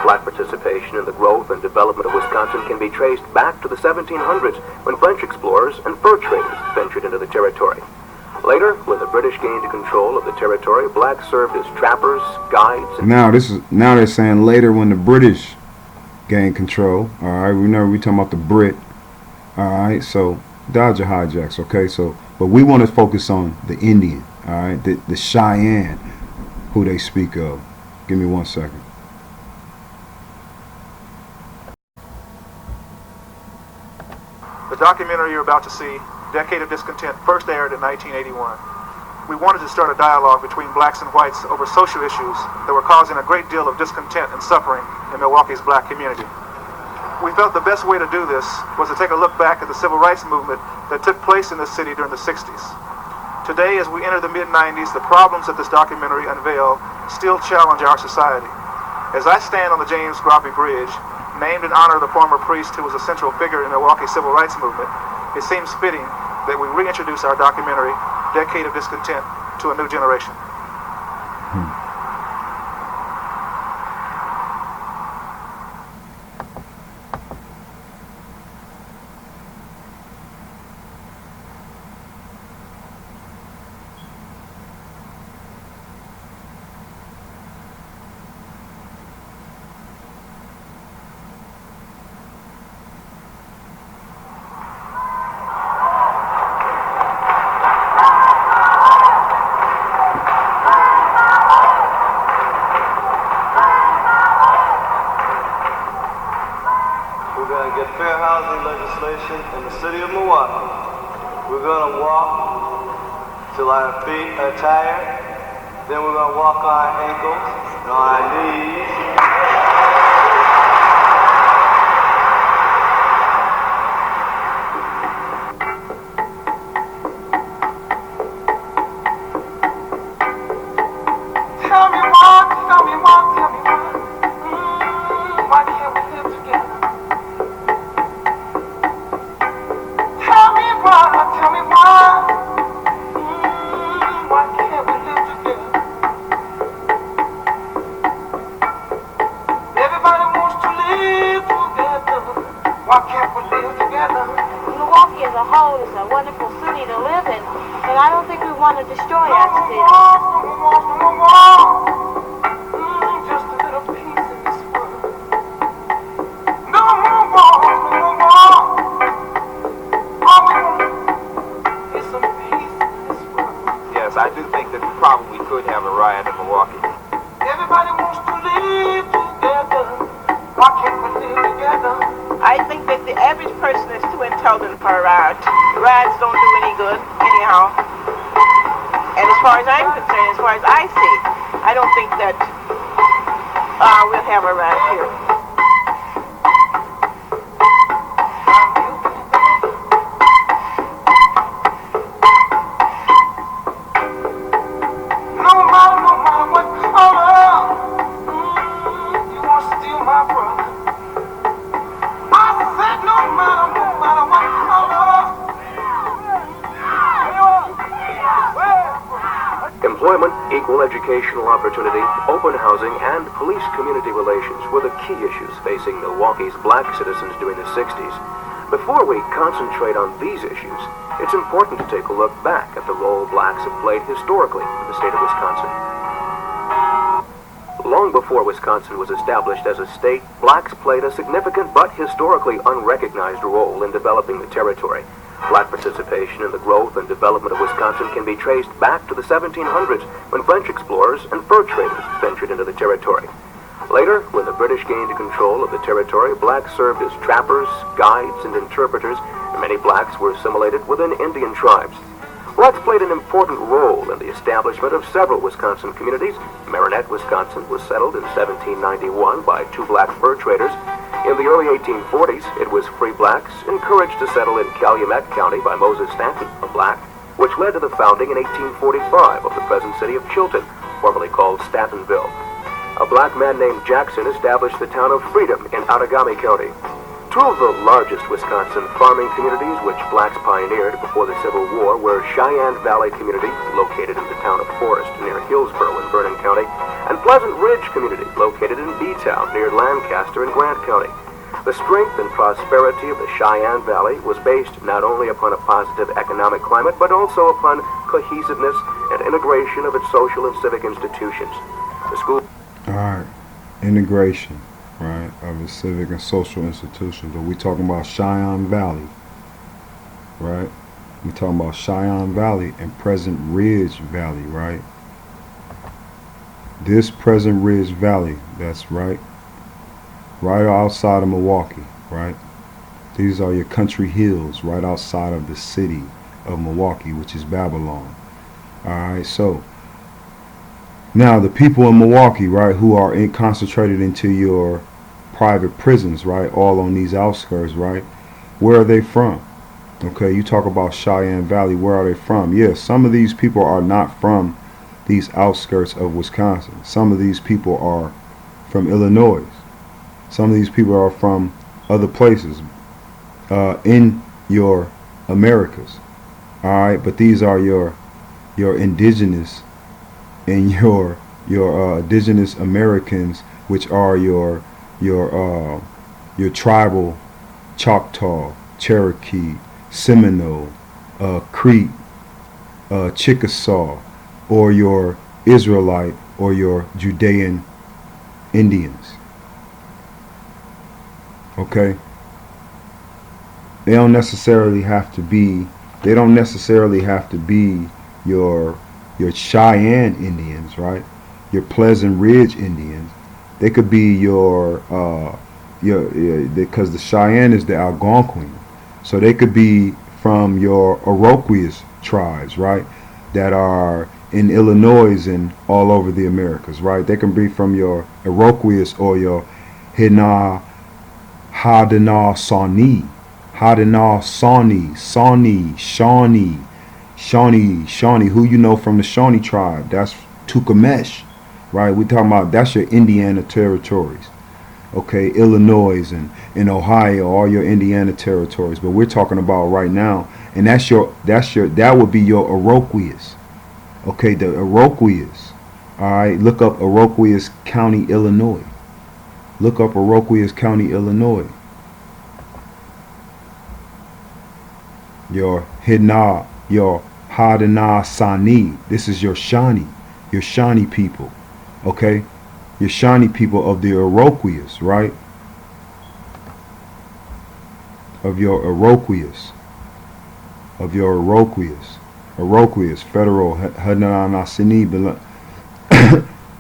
Speaker 9: Black participation in the growth and development of Wisconsin can be traced back to the 1700s when French explorers and fur traders ventured into the territory. Later, when the British gained control of the territory, blacks served as trappers, guides, and
Speaker 1: now they're saying later when the British gained control. All right, we're talking about the Brit. All right, so dodge your hijacks. Okay, so but we want to focus on the Indian. All right, the Cheyenne, who they speak of. Give me 1 second.
Speaker 3: The documentary you're about to see, Decade of Discontent, first aired in 1981. We wanted to start a dialogue between blacks and whites over social issues that were causing a great deal of discontent and suffering in Milwaukee's black community. We felt the best way to do this was to take a look back at the civil rights movement that took place in this city during the 60s. Today, as we enter the mid-90s, the problems that this documentary unveiled still challenge our society. As I stand on the James Groppy Bridge, named in honor of the former priest who was a central figure in Milwaukee's civil rights movement, it seems fitting that we reintroduce our documentary, Decade of Discontent, to a new generation.
Speaker 4: fair housing legislation in the city of Milwaukee. We're going to walk till our feet are tired. Then we're going to walk on our ankles and on our knees.
Speaker 5: Tell me why, why can't we live together? Tell me why, why can't we live together? Everybody wants to live together. Why can't we live together?
Speaker 6: Milwaukee as a whole is a wonderful city to live in, and I don't think we want to destroy our city.
Speaker 5: Just a little peace in this world. No more wars, no more. All we want is some peace in this world.
Speaker 7: Yes, I do think that we probably could have a riot in Milwaukee.
Speaker 5: Everybody wants to live together. Why can't we live together?
Speaker 8: I think that the average person is too intelligent for a riot. Riots don't do any good, anyhow. And as far as I'm concerned, as far as I see, I don't think that we'll have a riot here.
Speaker 5: No matter
Speaker 9: Equal educational opportunity, open housing, and police-community relations were the key issues facing Milwaukee's black citizens during the 60s. Before we concentrate on these issues, it's important to take a look back at the role blacks have played historically in the state of Wisconsin. Long before Wisconsin was established as a state, blacks played a significant but historically unrecognized role in developing the territory. Black participation in the growth and development of Wisconsin can be traced back to the 1700s when French explorers and fur traders ventured into the territory. Later, when the British gained control of the territory, blacks served as trappers, guides, and interpreters, and many blacks were assimilated within Indian tribes. Blacks played an important role in the establishment of several Wisconsin communities. Marinette, Wisconsin was settled in 1791 by two black fur traders. In the early 1840s, it was free blacks encouraged to settle in Calumet County by Moses Stanton, a black, which led to the founding in 1845 of the present city of Chilton, formerly called Stantonville. A black man named Jackson established the town of Freedom in Outagamie County. Two of the largest Wisconsin farming communities which blacks pioneered before the Civil War were Cheyenne Valley Community, located in the town of Forest near Hillsborough in Vernon County, and Pleasant Ridge Community, located in B-Town near Lancaster in Grant County. The strength and prosperity of the Cheyenne Valley was based not only upon a positive economic climate, but also upon cohesiveness and integration of its social and civic institutions. The school...
Speaker 1: All right, integration, right, of its civic and social institutions. But we're talking about Cheyenne Valley, right? We're talking about Cheyenne Valley and Pleasant Ridge Valley, right? This Pleasant Ridge Valley, that's right outside of Milwaukee, right? These are your country hills right outside of the city of Milwaukee, which is Babylon. All right, so now the people in Milwaukee, right, who are concentrated into your private prisons, right, all on these outskirts, right, where are they from? Okay, you talk about Cheyenne Valley, where are they from? Yes, some of these people are not from these outskirts of Wisconsin. Some of these people are from Illinois. Some of these people are from other places in your Americas. All right, but these are your indigenous and your indigenous Americans, which are your tribal Choctaw, Cherokee, Seminole, Creek, Chickasaw, or your Israelite or your Judean Indians. Okay? They don't necessarily have to be your Cheyenne Indians, right? Your Pleasant Ridge Indians. They could be because the Cheyenne is the Algonquin. So they could be from your Iroquois tribes, right? That are in Illinois and all over the Americas, right? They can be from your Iroquois or your Haudenosaunee, Shawnee, who you know from the Shawnee tribe. That's Tukamesh, right? We're talking about, that's your Indiana territories. Okay, Illinois and Ohio, all your Indiana territories. But we're talking about right now, and that would be your Iroquois. Okay, the Iroquois. All right, look up Iroquois County, Illinois. Look up Iroquois County, Illinois. Your Haudenosaunee. This is your Shawnee people. Okay, your Shawnee people of the Iroquois, right? Of your Iroquois, federal Haudenosaunee.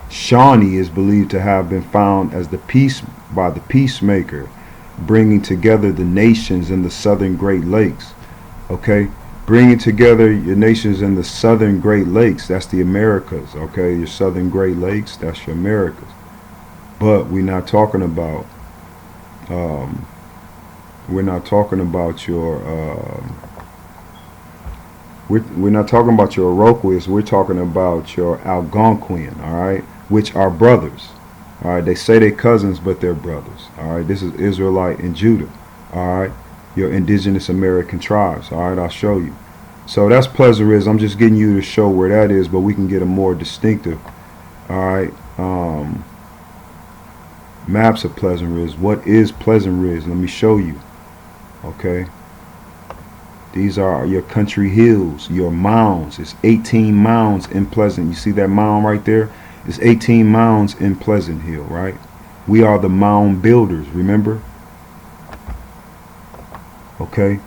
Speaker 1: Shawnee is believed to have been found as the peacemaker, bringing together the nations in the southern Great Lakes. Okay, bringing together your nations in the southern Great Lakes. That's the Americas. Okay, your southern Great Lakes. That's your Americas. But we're not talking about. We're not talking about your. We're not talking about your Iroquois. We're talking about your Algonquin. All right, which are brothers. All right, they say they're cousins, but they're brothers. All right, this is Israelite and Judah. All right, your indigenous American tribes. All right, I'll show you. So that's Pleasant Ridge. I'm just getting you to show where that is, but we can get a more distinctive. All right. Maps of Pleasant Ridge. What is Pleasant Ridge? Let me show you. Okay. These are your country hills, your mounds. It's 18 mounds in Pleasant. You see that mound right there? It's 18 mounds in Pleasant Hill, right? We are the mound builders, remember? Okay.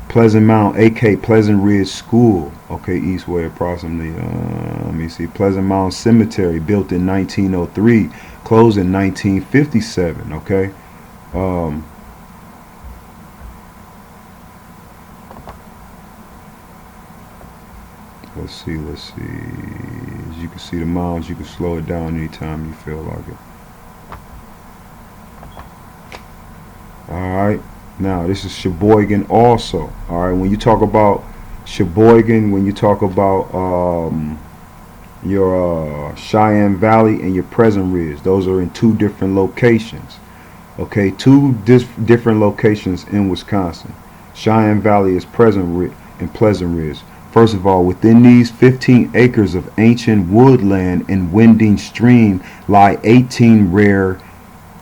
Speaker 1: Pleasant Mound, AK Pleasant Ridge School. Okay, Eastway approximately. Let me see. Pleasant Mound Cemetery, built in 1903, closed in 1957. Okay. Let's see. As you can see the mounds, you can slow it down anytime you feel like it. Alright. Now this is Sheboygan also. Alright, when you talk about Sheboygan, when you talk about your Cheyenne Valley and your Pleasant Ridge, those are in two different locations. Okay, two different locations in Wisconsin. Cheyenne Valley is Pleasant Ridge. First of all, within these 15 acres of ancient woodland and winding stream lie 18 rare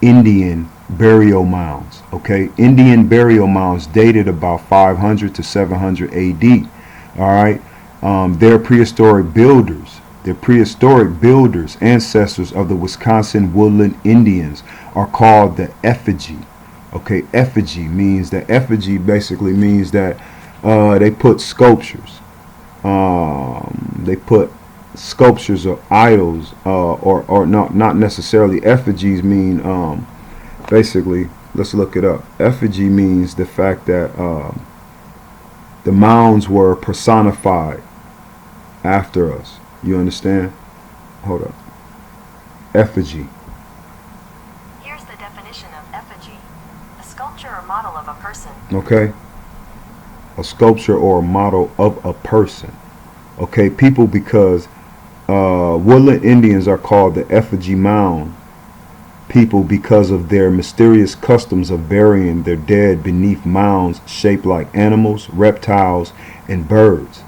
Speaker 1: Indian burial mounds. Okay, Indian burial mounds dated about 500 to 700 AD. All right, they're prehistoric builders. Ancestors of the Wisconsin woodland Indians are called the effigy. Okay, effigy basically means that they put sculptures. They put sculptures of idols, or not necessarily. Effigies mean basically, let's look it up. Effigy means the fact that the mounds were personified after us. You understand? Hold up. Effigy.
Speaker 10: Here's the definition of effigy: a sculpture or model of a person.
Speaker 1: Okay. A sculpture or a model of a person. Okay, people, because woodland Indians are called the effigy mound people because of their mysterious customs of burying their dead beneath mounds shaped like animals, reptiles, and birds.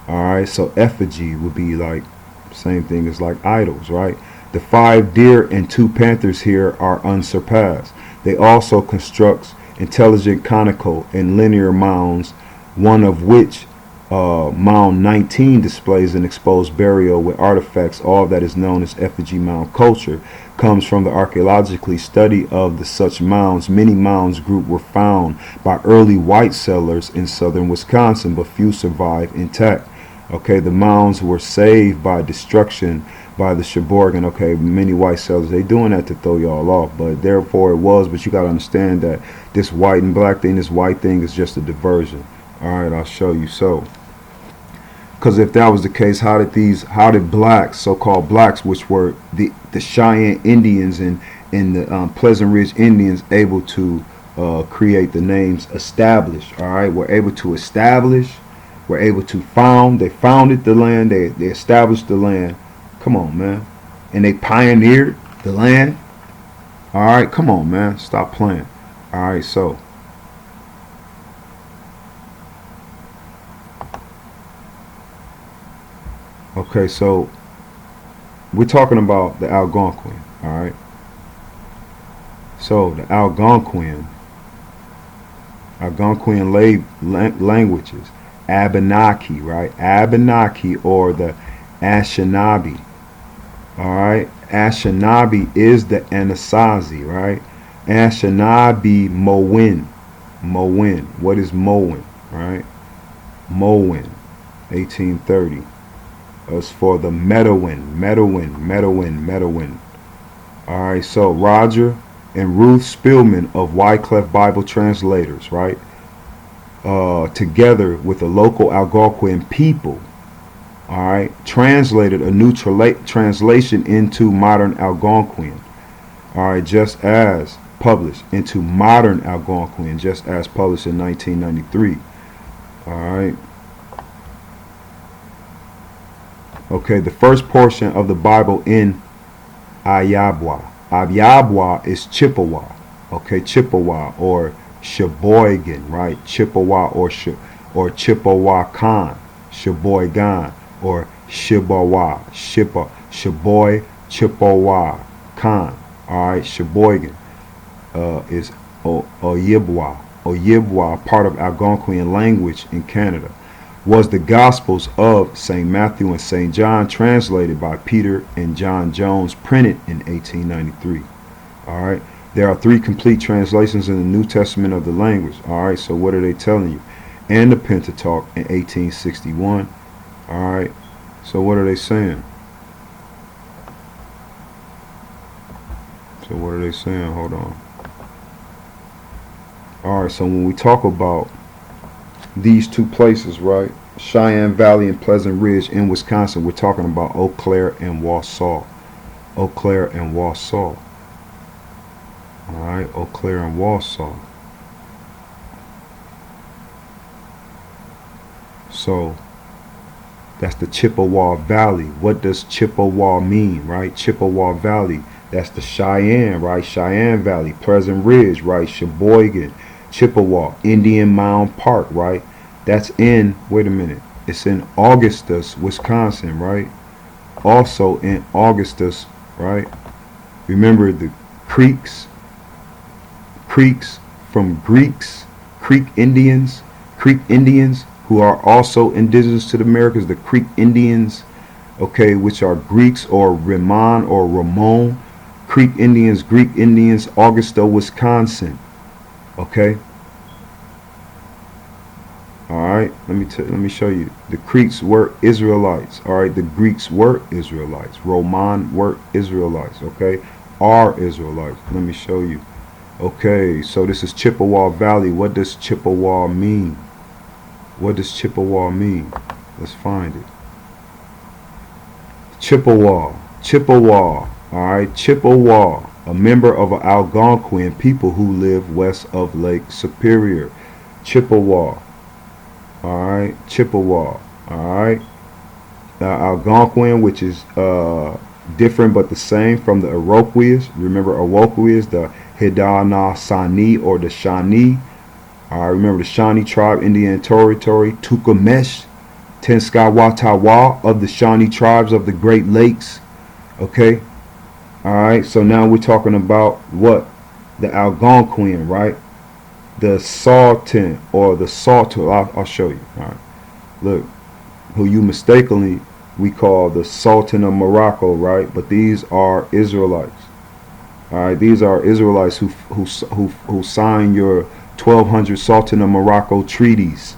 Speaker 1: Alright, so effigy would be like same thing as like idols, right? The 5 deer and 2 panthers here are unsurpassed. They also construct intelligent conical and linear mounds, one of which mound 19 displays an exposed burial with artifacts. All that is known as effigy mound culture comes from the archaeologically study of the such mounds. Many mounds group were found by early white settlers in southern Wisconsin, but few survive intact. Okay, the mounds were saved by destruction by the Sheboygan. Okay, many white settlers, they doing that to throw y'all off, but therefore it was. But you got to understand that this white and black thing, this white thing is just a diversion. Alright, I'll show you. So, because if that was the case, how did blacks, so-called blacks, which were the Cheyenne Indians and the Pleasant Ridge Indians, able to create the names establish? Alright, we're able to establish, we're able to found, they founded the land, they established the land. Come on, man. And they pioneered the land. Alright, come on, man. Stop playing. Alright, so okay, so we're talking about the Algonquin, all right? So the Algonquin languages, Abenaki, right? Abenaki, or the Anishinaabe, all right? Anishinaabe is the Anasazi, right? Anishinaabe Mowin. What is Mowin, right? Mowin, 1830. As for the Medowin. Alright, so Roger and Ruth Spillman of Wycliffe Bible Translators, right? Together with the local Algonquin people, alright, translated a new translation into modern Algonquin. Alright, just as published into modern Algonquin, just as published in 1993. Alright. Okay, the first portion of the Bible in Ayabwa. Ayabwa is Chippewa. Okay, Chippewa or Sheboygan, right? Chippewa or or Chippewa Khan, Sheboygan, or Chippewa, Sheboy, Chippewa Khan. Alright, Sheboygan is Ojibwa. Ojibwa, part of Algonquian language in Canada. Was the Gospels of St. Matthew and St. John, translated by Peter and John Jones, printed in 1893. Alright, there are 3 complete translations in the New Testament of the language. Alright, so what are they telling you? And the Pentateuch in 1861. Alright, so what are they saying? So what are they saying? Hold on. Alright, so when we talk about these 2 places, right, Cheyenne Valley and Pleasant Ridge in Wisconsin, we're talking about Eau Claire and Wausau. Eau Claire and Wausau. Alright, Eau Claire and Wausau. So that's the Chippewa Valley. What does Chippewa mean, right? Chippewa Valley, that's the Cheyenne, right? Cheyenne Valley, Pleasant Ridge, right? Sheboygan, Chippewa, Indian Mound Park, right? That's in, wait a minute, it's in Augustus, Wisconsin, right? Also in Augustus, right? Remember the creeks from Greeks, Creek Indians who are also indigenous to the Americas, the Creek Indians, okay, which are Greeks, or Ramon or Ramon, Creek Indians, Greek Indians, Augusta, Wisconsin. Okay. All right. Let me show you. The Creeks were Israelites. All right. The Greeks were Israelites. Roman were Israelites. Okay. Are Israelites. Let me show you. Okay. So this is Chippewa Valley. What does Chippewa mean? What does Chippewa mean? Let's find it. Chippewa. Chippewa. All right. Chippewa, a member of an Algonquian people who live west of Lake Superior. Chippewa. All right. Chippewa. All right. Now Algonquian, which is different but the same from the Iroquois. Remember, Iroquois, the Haudenosaunee or the Shawnee. I remember the Shawnee tribe, Indian Territory, Tukamesh, Tenskawatawa of the Shawnee tribes of the Great Lakes. Okay. All right. So now we're talking about what? The Algonquian, right? The Sultan or the Sultan. I'll show you. All right. Look, who you mistakenly we call the Sultan of Morocco, right? But these are Israelites. All right. These are Israelites who signed your 1200 Sultan of Morocco treaties.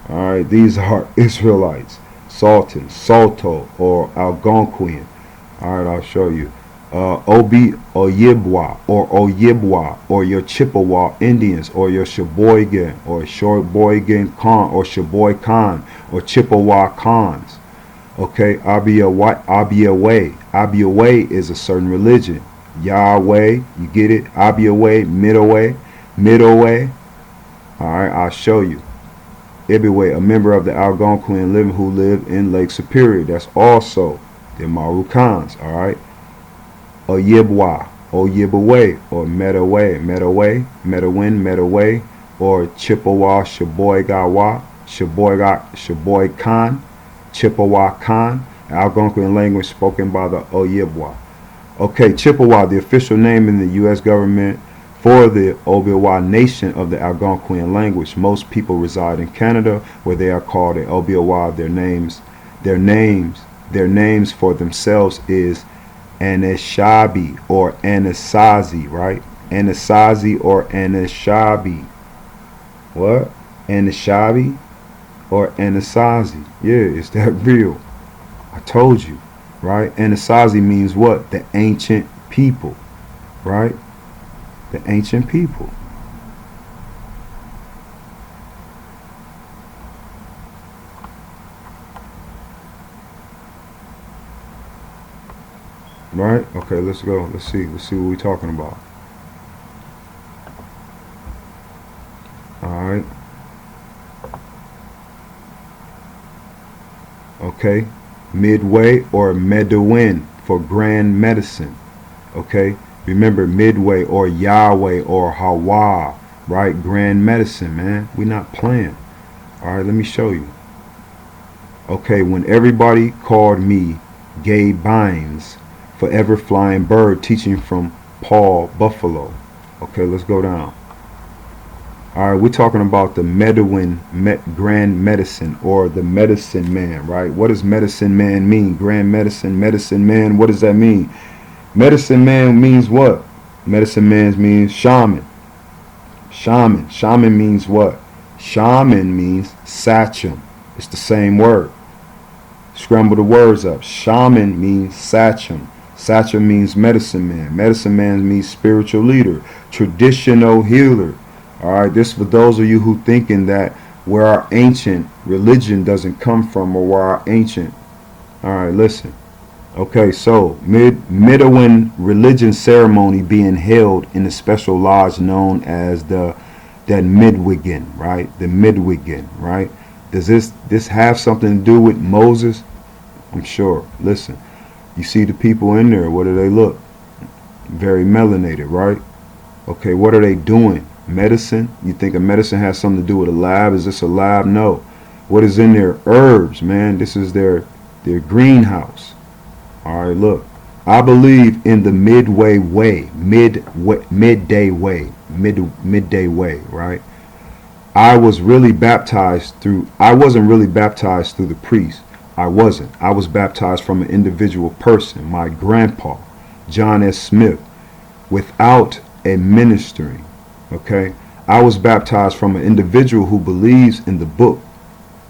Speaker 1: Alright, these are Israelites. Sultan, Sulto, or Algonquian. Alright, I'll show you. Ojibwa, or your Chippewa Indians, or your Sheboygan, or Sheboygan Khan, or Sheboy Khan, or Chippewa Khans. Okay, Abiaway. Abiaway is a certain religion. Yahweh, you get it? Abiaway, Middleway. Alright, I'll show you. Ibaway, a member of the Algonquian living who live in Lake Superior. That's also the Maroocans. Alright. Ojibwa, Ojibway, or Medaway, or Chippewa, Sheboygan, Chippewa Khan, Algonquian language spoken by the Ojibwa. Okay, Chippewa, the official name in the U.S. government for the Ojibwa nation of the Algonquian language. Most people reside in Canada, where they are called the Ojibwa. Their names for themselves is Anishabi or Anasazi, right? Anasazi or Anishabi. What? Anishabi or Anasazi? Yeah, is that real? I told you, right? Anasazi means what? The ancient people, right? The ancient people. Right? Okay, let's go. Let's see what we're talking about. Alright. Okay. Midway or Medowin for grand medicine. Okay. Remember Midway or Yahweh or Hawa, right? Grand medicine, man. We're not playing. All right, let me show you. Okay, when everybody called me Gay Bynes, forever flying bird, teaching from Paul Buffalo. Okay, let's go down. All right, we're talking about the Grand Medicine, or the Medicine Man, right? What does Medicine Man mean? Grand Medicine, Medicine Man, what does that mean? Medicine Man means what? Medicine Man means shaman. Shaman. Shaman means what? Shaman means sachem. It's the same word. Scramble the words up. Shaman means sachem. Sachem means medicine man. Medicine man means spiritual leader. Traditional healer. Alright, this for those of you who thinking that where our ancient religion doesn't come from, or where our ancient. Alright, listen. Okay, so Midowin religion ceremony being held in a special lodge known as that Midwigan, right? The Midwigan, right? Does this have something to do with Moses? I'm sure. Listen, you see the people in there. What do they look? Very melanated, right? Okay, what are they doing? Medicine? You think a medicine has something to do with a lab? Is this a lab? No. What is in there? Herbs, man. This is their greenhouse. All right, look. I believe in the midday way, right? I wasn't really baptized through the priest. I wasn't. I was baptized from an individual person, my grandpa, John S. Smith, without administering. Okay? I was baptized from an individual who believes in the book.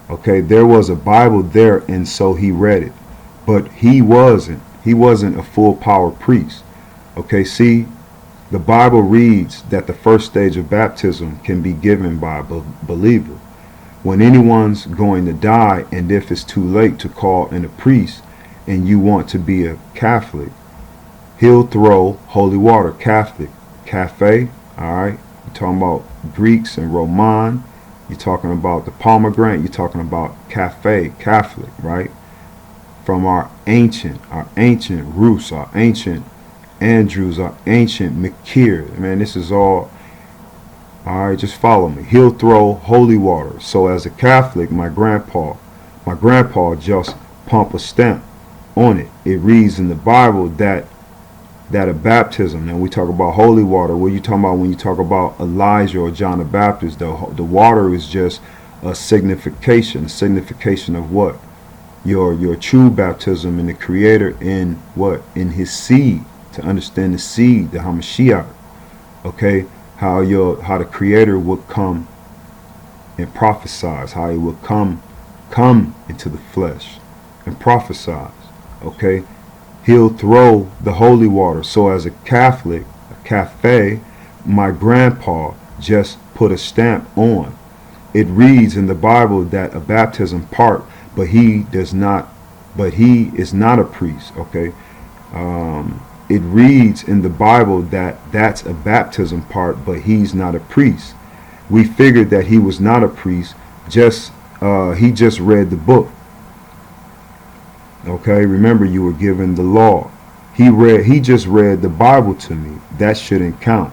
Speaker 1: Okay? There was a Bible there, and so he read it. But he wasn't a full power priest. Okay? See, the Bible reads that the first stage of baptism can be given by a believer. When anyone's going to die, and if it's too late to call in a priest and you want to be a Catholic, he'll throw holy water. Catholic, cafe, all right? You're talking about Greeks and Roman. You're talking about the pomegranate. You're talking about cafe, Catholic, right? From our ancient roots, our ancient Andrews, our ancient Makir. Man, this is all right, just follow me. He'll throw holy water. So as a Catholic, my grandpa just pump a stamp on it. It reads in the Bible that a baptism, and we talk about holy water. What are you talking about when you talk about Elijah or John the Baptist? The water is just a signification of what? Your true baptism in the Creator, in what? In his seed. To understand the seed, the Hamashiach. Okay? How the Creator would come and prophesize, how he would come into the flesh and prophesize. Okay? He'll throw the holy water. So as a Catholic, a cafe, my grandpa just put a stamp on. It reads in the Bible that a baptism part, but he is not a priest. Okay? It reads in the Bible that that's a baptism part, but he's not a priest. We figured that he was not a priest. He just read the book. Okay, remember you were given the law. He just read the Bible to me. That shouldn't count.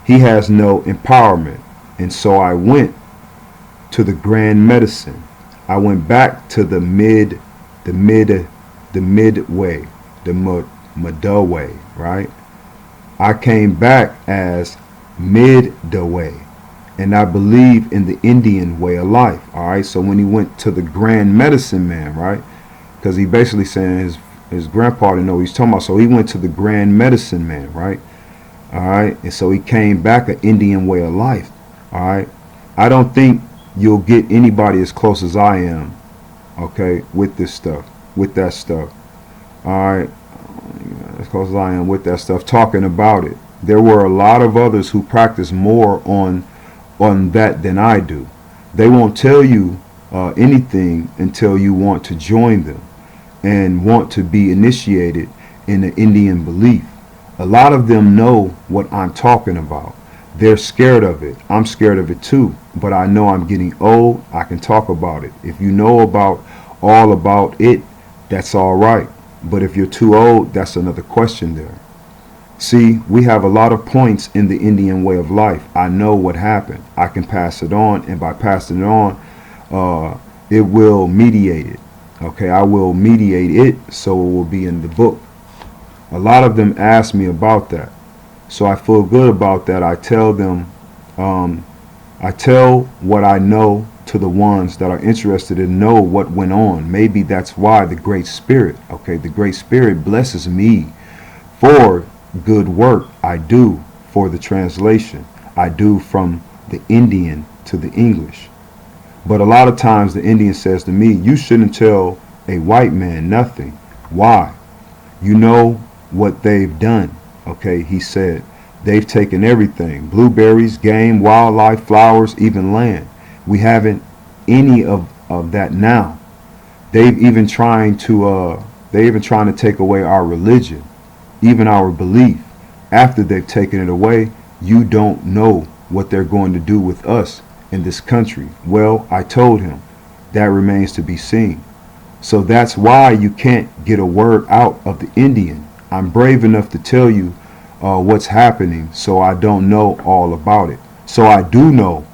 Speaker 1: He has no empowerment. And so I went to the grand medicine. I went back to the midway, the Midway, right? I came back as Midway, and I believe in the Indian way of life. All right, so when he went to the grand medicine man, right, because he basically saying his grandpa didn't know what he's talking about, so he went to the grand medicine man, right? All right, and so he came back an Indian way of life. All right, I don't think you'll get anybody as close as I am, okay, with this stuff, with that stuff. All right, as close as I am with that stuff, talking about it. There were a lot of others who practice more on that than I do. They won't tell you anything until you want to join them and want to be initiated in the Indian belief. A lot of them know what I'm talking about. They're scared of it. I'm scared of it too, but I know I'm getting old. I can talk about it. If you know all about it, that's all right. But if you're too old, that's another question there. See, we have a lot of points in the Indian way of life. I know what happened. I can pass it on, and by passing it on, it will mediate it. Okay, I will mediate it so it will be in the book. A lot of them ask me about that, so I feel good about that. I tell them, I tell what I know to the ones that are interested in know what went on. Maybe that's why the Great Spirit, okay, the Great Spirit blesses me for good work I do for the translation. I do from the Indian to the English. But a lot of times the Indian says to me, you shouldn't tell a white man nothing. Why? You know what they've done. Okay, he said, they've taken everything. Blueberries, game, wildlife, flowers, even land. We haven't any of that now. They've even trying to take away our religion, even our belief. After they've taken it away, you don't know what they're going to do with us in this country. Well, I told him that remains to be seen. So that's why you can't get a word out of the Indian. I'm brave enough to tell you what's happening, so I don't know all about it. So I do know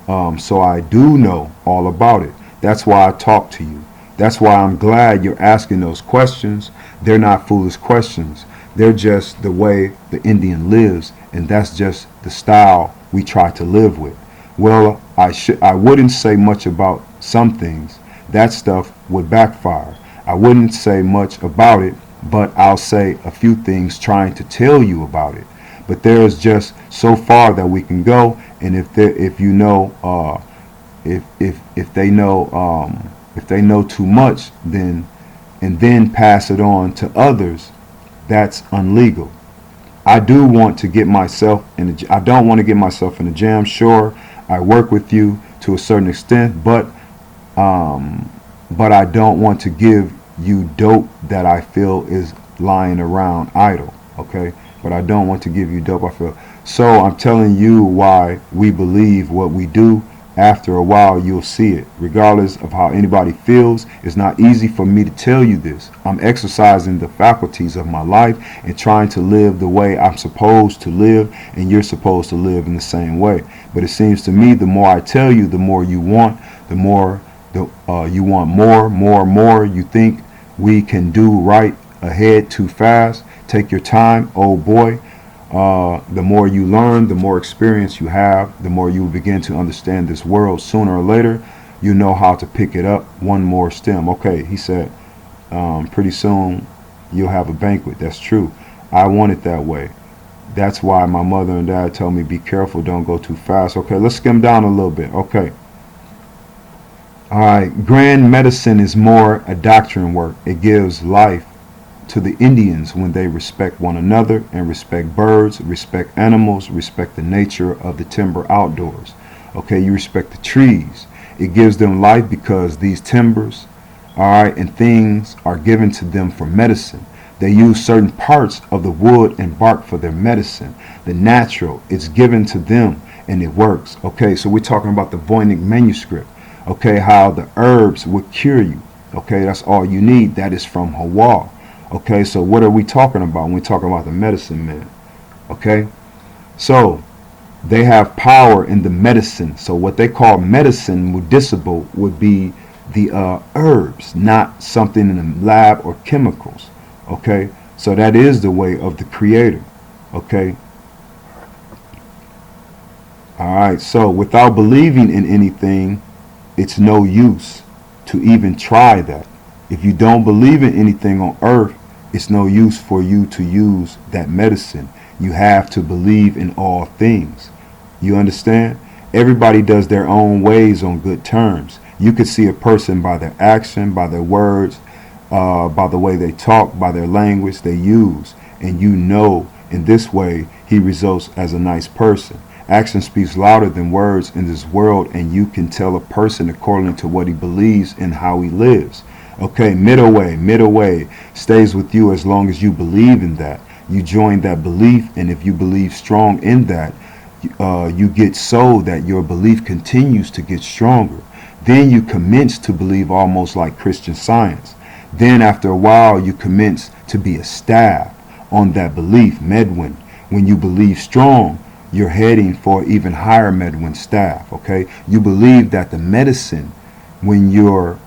Speaker 1: all about it. That's why I talk to you. That's why I'm glad you're asking those questions. They're not foolish questions. They're just the way the Indian lives, and that's just the style we try to live with. Well, I wouldn't say much about some things. That stuff would backfire. I wouldn't say much about it, but I'll say a few things trying to tell you about it. But there is just so far that we can go, and if they know too much, then pass it on to others, that's unlegal. I don't want to get myself in a jam. Sure, I work with you to a certain extent, but I don't want to give you dope that I feel is lying around idle. Okay, but I don't want to give you dope I feel. So I'm telling you why we believe what we do. After a while, you'll see it. Regardless of how anybody feels, it's not easy for me to tell you this. I'm exercising the faculties of my life and trying to live the way I'm supposed to live, and you're supposed to live in the same way. But it seems to me the more I tell you, the more you want, you want more. You think we can do right ahead too fast. Take your time, old boy. The more you learn, the more experience you have, the more you begin to understand this world. Sooner or later, you know how to pick it up one more stem. Okay, he said, pretty soon you'll have a banquet. That's true. I want it that way. That's why my mother and dad tell me, be careful, don't go too fast. Okay, let's skim down a little bit. Okay. All right, grand medicine is more a doctrine work. It gives life to the Indians when they respect one another and respect birds, respect animals, respect the nature of the timber outdoors. Okay, you respect the trees. It gives them life because these timbers, all right, and things are given to them for medicine. They use certain parts of the wood and bark for their medicine. The natural, it's given to them and it works. Okay, so we're talking about the Voynich manuscript. Okay, how the herbs would cure you. Okay, that's all you need. That is from Hawa. Okay, so what are we talking about when we talk about the medicine man? Okay, so they have power in the medicine. So what they call medicine, medicinal, would be the herbs, not something in the lab or chemicals. Okay, so that is the way of the Creator. Okay, all right, so without believing in anything, it's no use to even try that. If you don't believe in anything on earth, it's no use for you to use that medicine. You have to believe in all things. You understand? Everybody does their own ways on good terms. You could see a person by their action, by their words, by the way they talk, by their language they use. And you know in this way he results as a nice person. Action speaks louder than words in this world, and you can tell a person according to what he believes and how he lives. Okay, middle way stays with you as long as you believe in that. You join that belief, and if you believe strong in that, you get so that your belief continues to get stronger. Then you commence to believe almost like Christian Science. Then after a while, you commence to be a staff on that belief, Medwin. When you believe strong, you're heading for even higher Medwin staff. Okay, you believe that the medicine when you're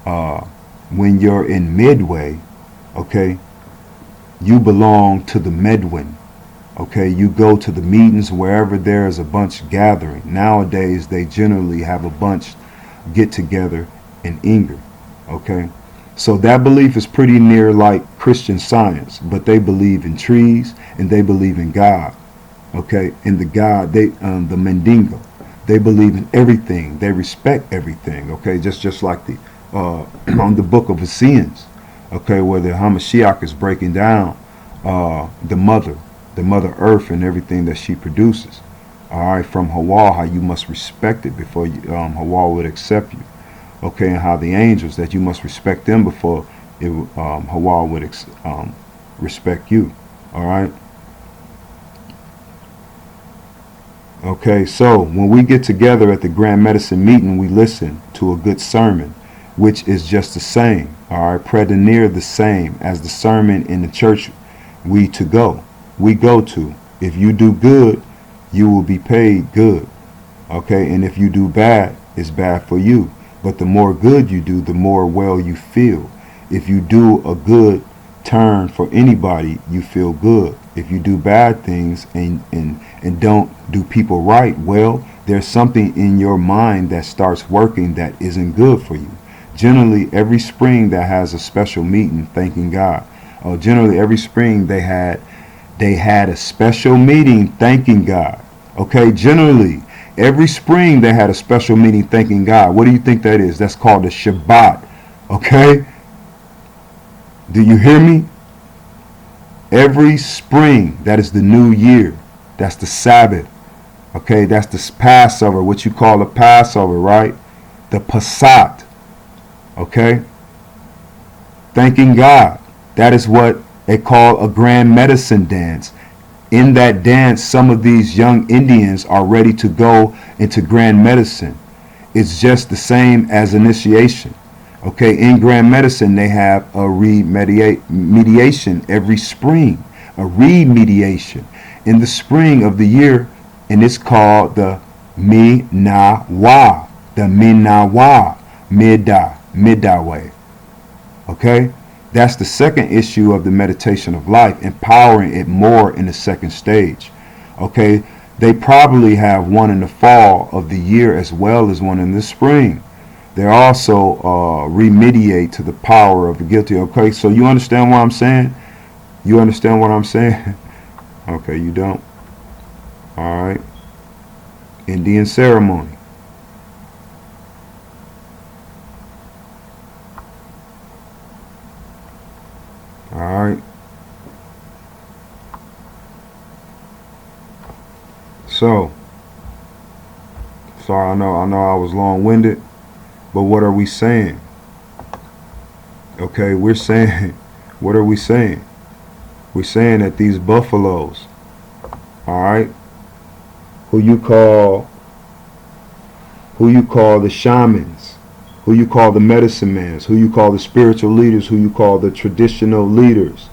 Speaker 1: in Midway, okay, you belong to the Medwin. Okay, you go to the meetings wherever there's a bunch gathering. Nowadays, they generally have a bunch get together in Inger. Okay, so that belief is pretty near like Christian Science, but they believe in trees and they believe in God. Okay, in the God, the Mendingo, they believe in everything. They respect everything. Okay, just like the on the Book of Prophesies. Okay, where the Hamashiach is breaking down the mother earth and everything that she produces. All right, from Hawa, how you must respect it before Hawa would accept you. Okay, and how the angels, that you must respect them before Hawa would respect you. All right. Okay, so when we get together at the Grand Medicine meeting, we listen to a good sermon, which is just the same. All right, pretty near the same as the sermon in the church we go to. If you do good, you will be paid good. Okay, and if you do bad, it's bad for you. But the more good you do, the more well you feel. If you do a good turn for anybody, you feel good. If you do bad things and don't do people right, well, there's something in your mind that starts working that isn't good for you. Generally, every spring that has a special meeting thanking God. Generally, every spring they had a special meeting thanking God. Okay, generally, every spring they had a special meeting thanking God. What do you think that is? That's called a Shabbat. Okay? Do you hear me? Every spring, that is the new year. That's the Sabbath. Okay, that's the Passover, what you call a Passover, right? The Passat. Okay? Thanking God. That is what they call a grand medicine dance. In that dance, some of these young Indians are ready to go into grand medicine. It's just the same as initiation. Okay, in grand medicine, they have a remediation every spring. A remediation in the spring of the year, and it's called the Minawa. The Minawa. Midaway. Okay? That's the second issue of the meditation of life, empowering it more in the second stage. Okay? They probably have one in the fall of the year as well as one in the spring. They also remediate to the power of the guilty. Okay, so you understand what I'm saying? You understand what I'm saying? Okay, you don't? All right. Indian ceremony. All right. So, sorry, I know I was long-winded. But what are we saying? Okay, we're saying, what are we saying? We're saying that these buffaloes, all right, who you call the shamans, who you call the medicine mans, who you call the spiritual leaders, who you call the traditional leaders,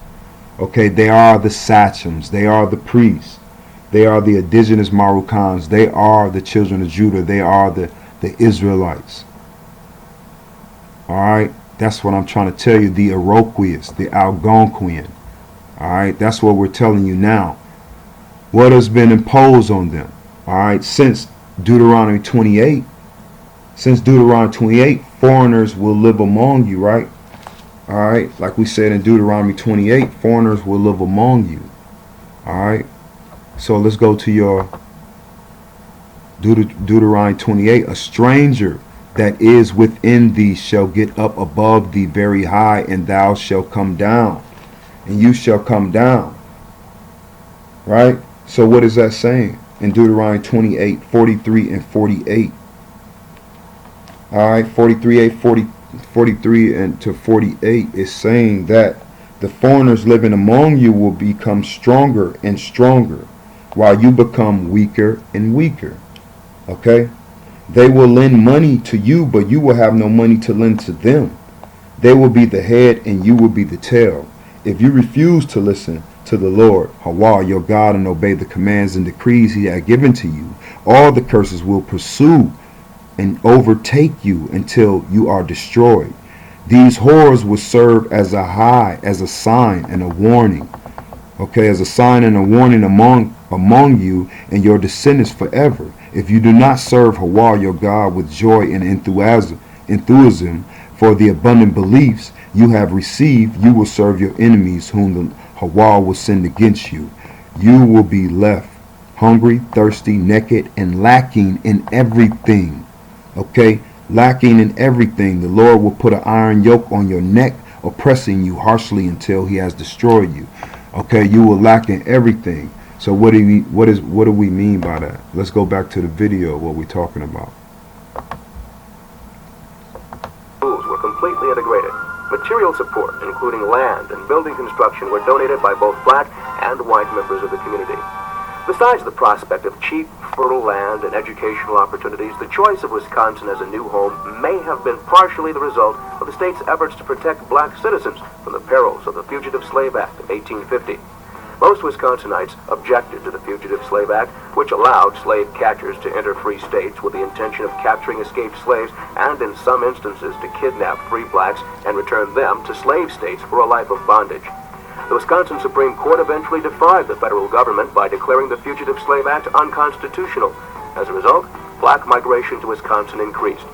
Speaker 1: okay, they are the sachems, they are the priests, they are the indigenous Marucans, they are the children of Judah, they are the Israelites. Alright, that's what I'm trying to tell you. The Iroquois, the Algonquian. Alright, that's what we're telling you now. What has been imposed on them? Alright, since Deuteronomy 28. Since Deuteronomy 28, foreigners will live among you, right? Alright, like we said in Deuteronomy 28, foreigners will live among you. Alright, so let's go to your Deuteronomy 28. A stranger that is within thee shall get up above thee very high, and thou shalt come down, and you shall come down. Right? So what is that saying in Deuteronomy 28, 43 and 48? Alright, 43 and to 48 is saying that the foreigners living among you will become stronger and stronger, while you become weaker and weaker. Okay? They will lend money to you, but you will have no money to lend to them. They will be the head and you will be the tail. If you refuse to listen to the Lord, Hawa, your God, and obey the commands and decrees he has given to you, all the curses will pursue and overtake you until you are destroyed. These horrors will serve as a sign and a warning. Okay, as a sign and a warning among you and your descendants forever. If you do not serve Hawa, your God, with joy and enthusiasm for the abundant beliefs you have received, you will serve your enemies whom the Hawa will send against you. You will be left hungry, thirsty, naked, and lacking in everything. Okay, lacking in everything. The Lord will put an iron yoke on your neck, oppressing you harshly until he has destroyed you. Okay, you will lack in everything. So what do we mean by that? Let's go back to the video, what we're talking about.
Speaker 9: Schools were completely integrated. Material support, including land and building construction, were donated by both black and white members of the community. Besides the prospect of cheap, fertile land and educational opportunities, the choice of Wisconsin as a new home may have been partially the result of the state's efforts to protect black citizens from the perils of the Fugitive Slave Act of 1850. Most Wisconsinites objected to the Fugitive Slave Act, which allowed slave catchers to enter free states with the intention of capturing escaped slaves and, in some instances, to kidnap free blacks and return them to slave states for a life of bondage. The Wisconsin Supreme Court eventually defied the federal government by declaring the Fugitive Slave Act unconstitutional. As a result, black migration to Wisconsin increased.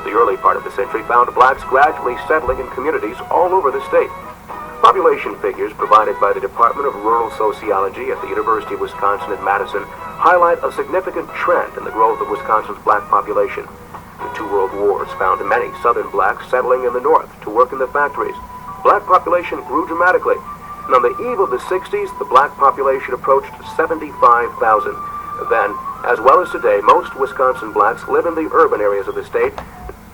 Speaker 9: The early part of the century found blacks gradually settling in communities all over the state. Population figures provided by the Department of Rural Sociology at the University of Wisconsin at Madison highlight a significant trend in the growth of Wisconsin's black population. The two world wars found many southern blacks settling in the north to work in the factories. Black population grew dramatically, and on the eve of the 60s, the black population approached 75,000. Then, as well as today, most Wisconsin blacks live in the urban areas of the state.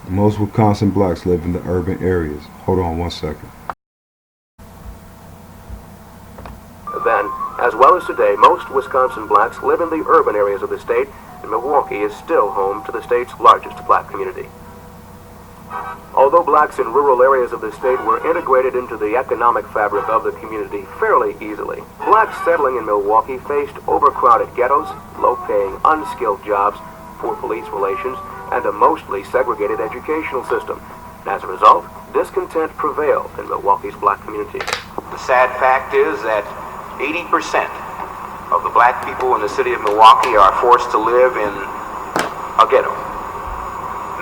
Speaker 1: Most Wisconsin blacks live in the urban areas. Hold on one second.
Speaker 9: Then, as well as today, most Wisconsin blacks live in the urban areas of the state, and Milwaukee is still home to the state's largest black community. Although blacks in rural areas of the state were integrated into the economic fabric of the community fairly easily, blacks settling in Milwaukee faced overcrowded ghettos, low-paying, unskilled jobs, poor police relations, and a mostly segregated educational system. As a result, discontent prevailed in Milwaukee's black community.
Speaker 7: The sad fact is that 80% of the black people in the city of Milwaukee are forced to live in a ghetto,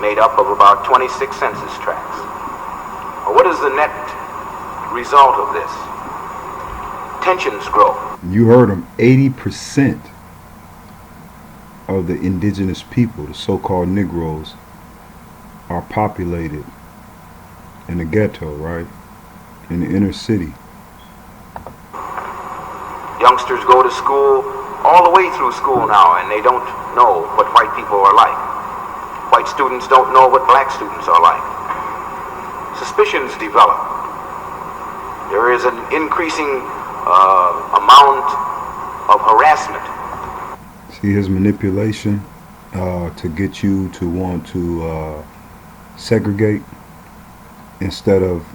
Speaker 7: made up of about 26 census tracts. What is the net result of this? Tensions grow.
Speaker 1: You heard them. 80% of the indigenous people, the so-called Negroes, are populated in the ghetto, right? In the inner city.
Speaker 7: Youngsters go to school all the way through school now, and they don't know what white people are like. White students don't know what black students are like. Suspicions develop. There is an increasing amount of harassment.
Speaker 1: See his manipulation to get you to want to segregate instead of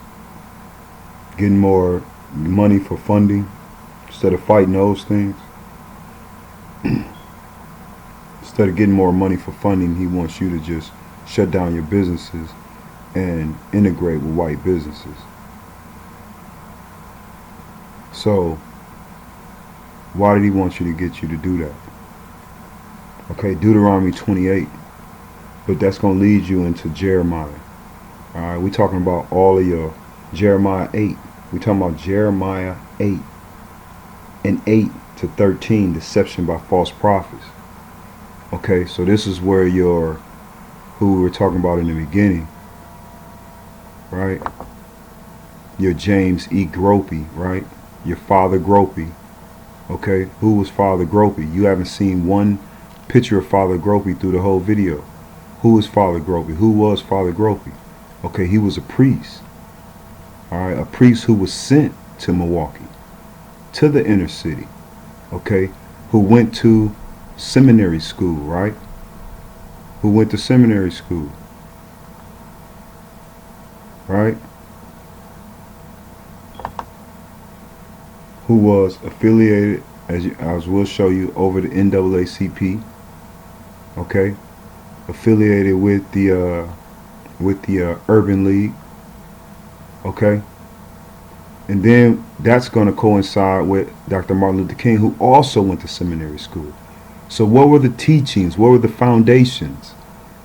Speaker 1: getting more money for funding, instead of fighting those things. Instead of getting more money for funding, he wants you to just shut down your businesses and integrate with white businesses. So why did he want you to get you to do that? Okay, Deuteronomy 28, but that's going to lead you into Jeremiah. All right, we're talking about all of your Jeremiah 8. We're talking about Jeremiah 8 and 8 to 13, deception by false prophets. Okay, so this is where who we were talking about in the beginning, right? Your James E. Gropey, right? Your Father Gropey. Okay, who was Father Gropey? You haven't seen one picture of Father Gropey through the whole video. Who is Father Gropey? Who was Father Gropey? Okay, he was a priest. All right, a priest who was sent to Milwaukee, to the inner city. Okay, who went to seminary school, right? Who went to seminary school, right? Who was affiliated, as will show you, over the NAACP, okay? affiliated with the Urban League. Okay, and then that's going to coincide with Dr. Martin Luther King, who also went to seminary school. So what were the teachings? What were the foundations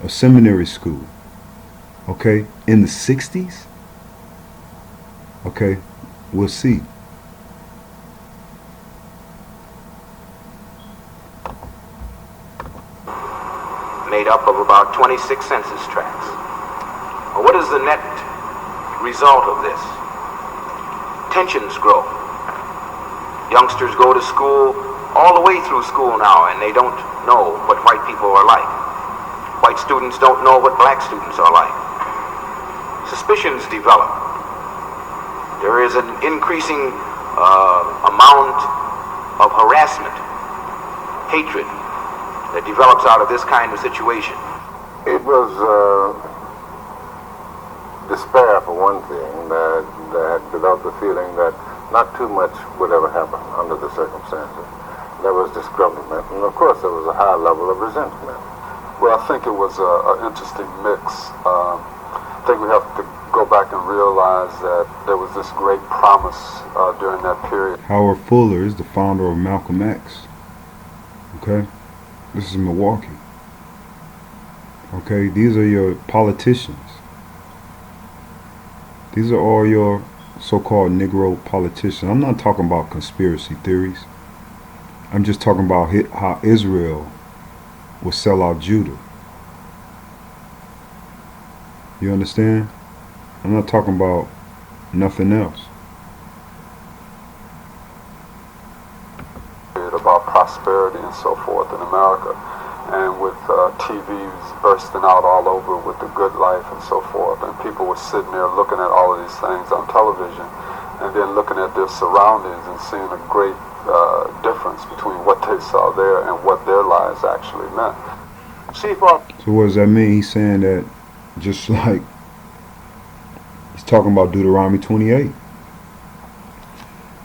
Speaker 1: of seminary school? Okay, in the 60s? Okay, we'll see.
Speaker 7: Made up of about 26 census tracts. Well, what is the net result of this? Tensions grow. Youngsters go to school all the way through school now, and they don't know what white people are like. White students don't know what black students are like. Suspicions develop. There is an increasing amount of harassment, hatred that develops out of this kind of situation.
Speaker 2: It was despair, for one thing, that had developed the feeling that not too much would ever happen under the circumstances. There was disgruntlement, and of course there was a high level of resentment.
Speaker 11: Well, I think it was an interesting mix. I think we have to go back and realize that there was this great promise during that period.
Speaker 1: Howard Fuller is the founder of Malcolm X. Okay? This is Milwaukee. Okay? These are your politicians. These are all your so-called Negro politicians. I'm not talking about conspiracy theories. I'm just talking about how Israel will sell out Judah. You understand? I'm not talking about nothing else.
Speaker 11: About prosperity and so forth in America, and with TVs bursting out all over with the good life and so forth, and people were sitting there looking at all of these things on television, and then looking at their surroundings and seeing a great difference between what they saw there and what their lives actually meant.
Speaker 1: So what does that mean? He's saying that just like he's talking about Deuteronomy 28.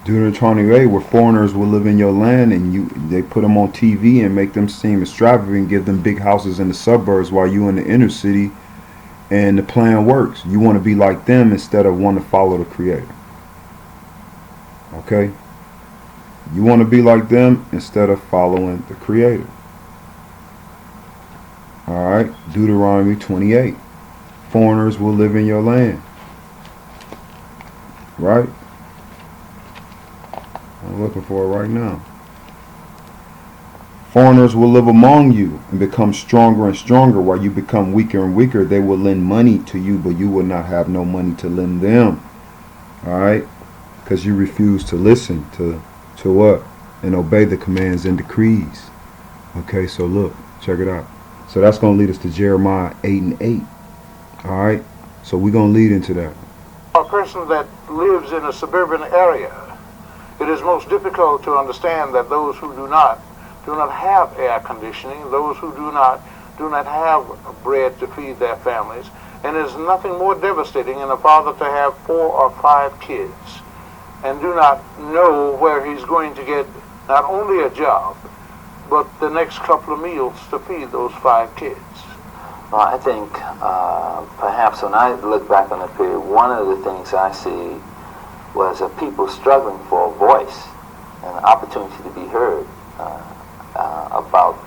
Speaker 1: Deuteronomy 28, where foreigners will live in your land, and they put them on TV and make them seem extravagant, give them big houses in the suburbs while you in the inner city, and the plan works. You want to be like them instead of want to follow the Creator. Okay? You want to be like them instead of following the Creator. Alright? Deuteronomy 28. Foreigners will live in your land. Right? I'm looking for it right now. Foreigners will live among you and become stronger and stronger. While you become weaker and weaker, they will lend money to you, but you will not have no money to lend them. Alright? Because you refuse to listen to what? And obey the commands and decrees. Okay, so look, check it out. So that's going to lead us to Jeremiah 8 and 8. Alright? So we're going to lead into that.
Speaker 12: A person that lives in a suburban area, it is most difficult to understand that those who do not have air conditioning, those who do not have bread to feed their families, and there's nothing more devastating in a father to have 4 or 5 kids and do not know where he's going to get not only a job, but the next couple of meals to feed those 5 kids.
Speaker 13: Well, I think perhaps when I look back on the period, one of the things I see was people struggling for a voice and an opportunity to be heard about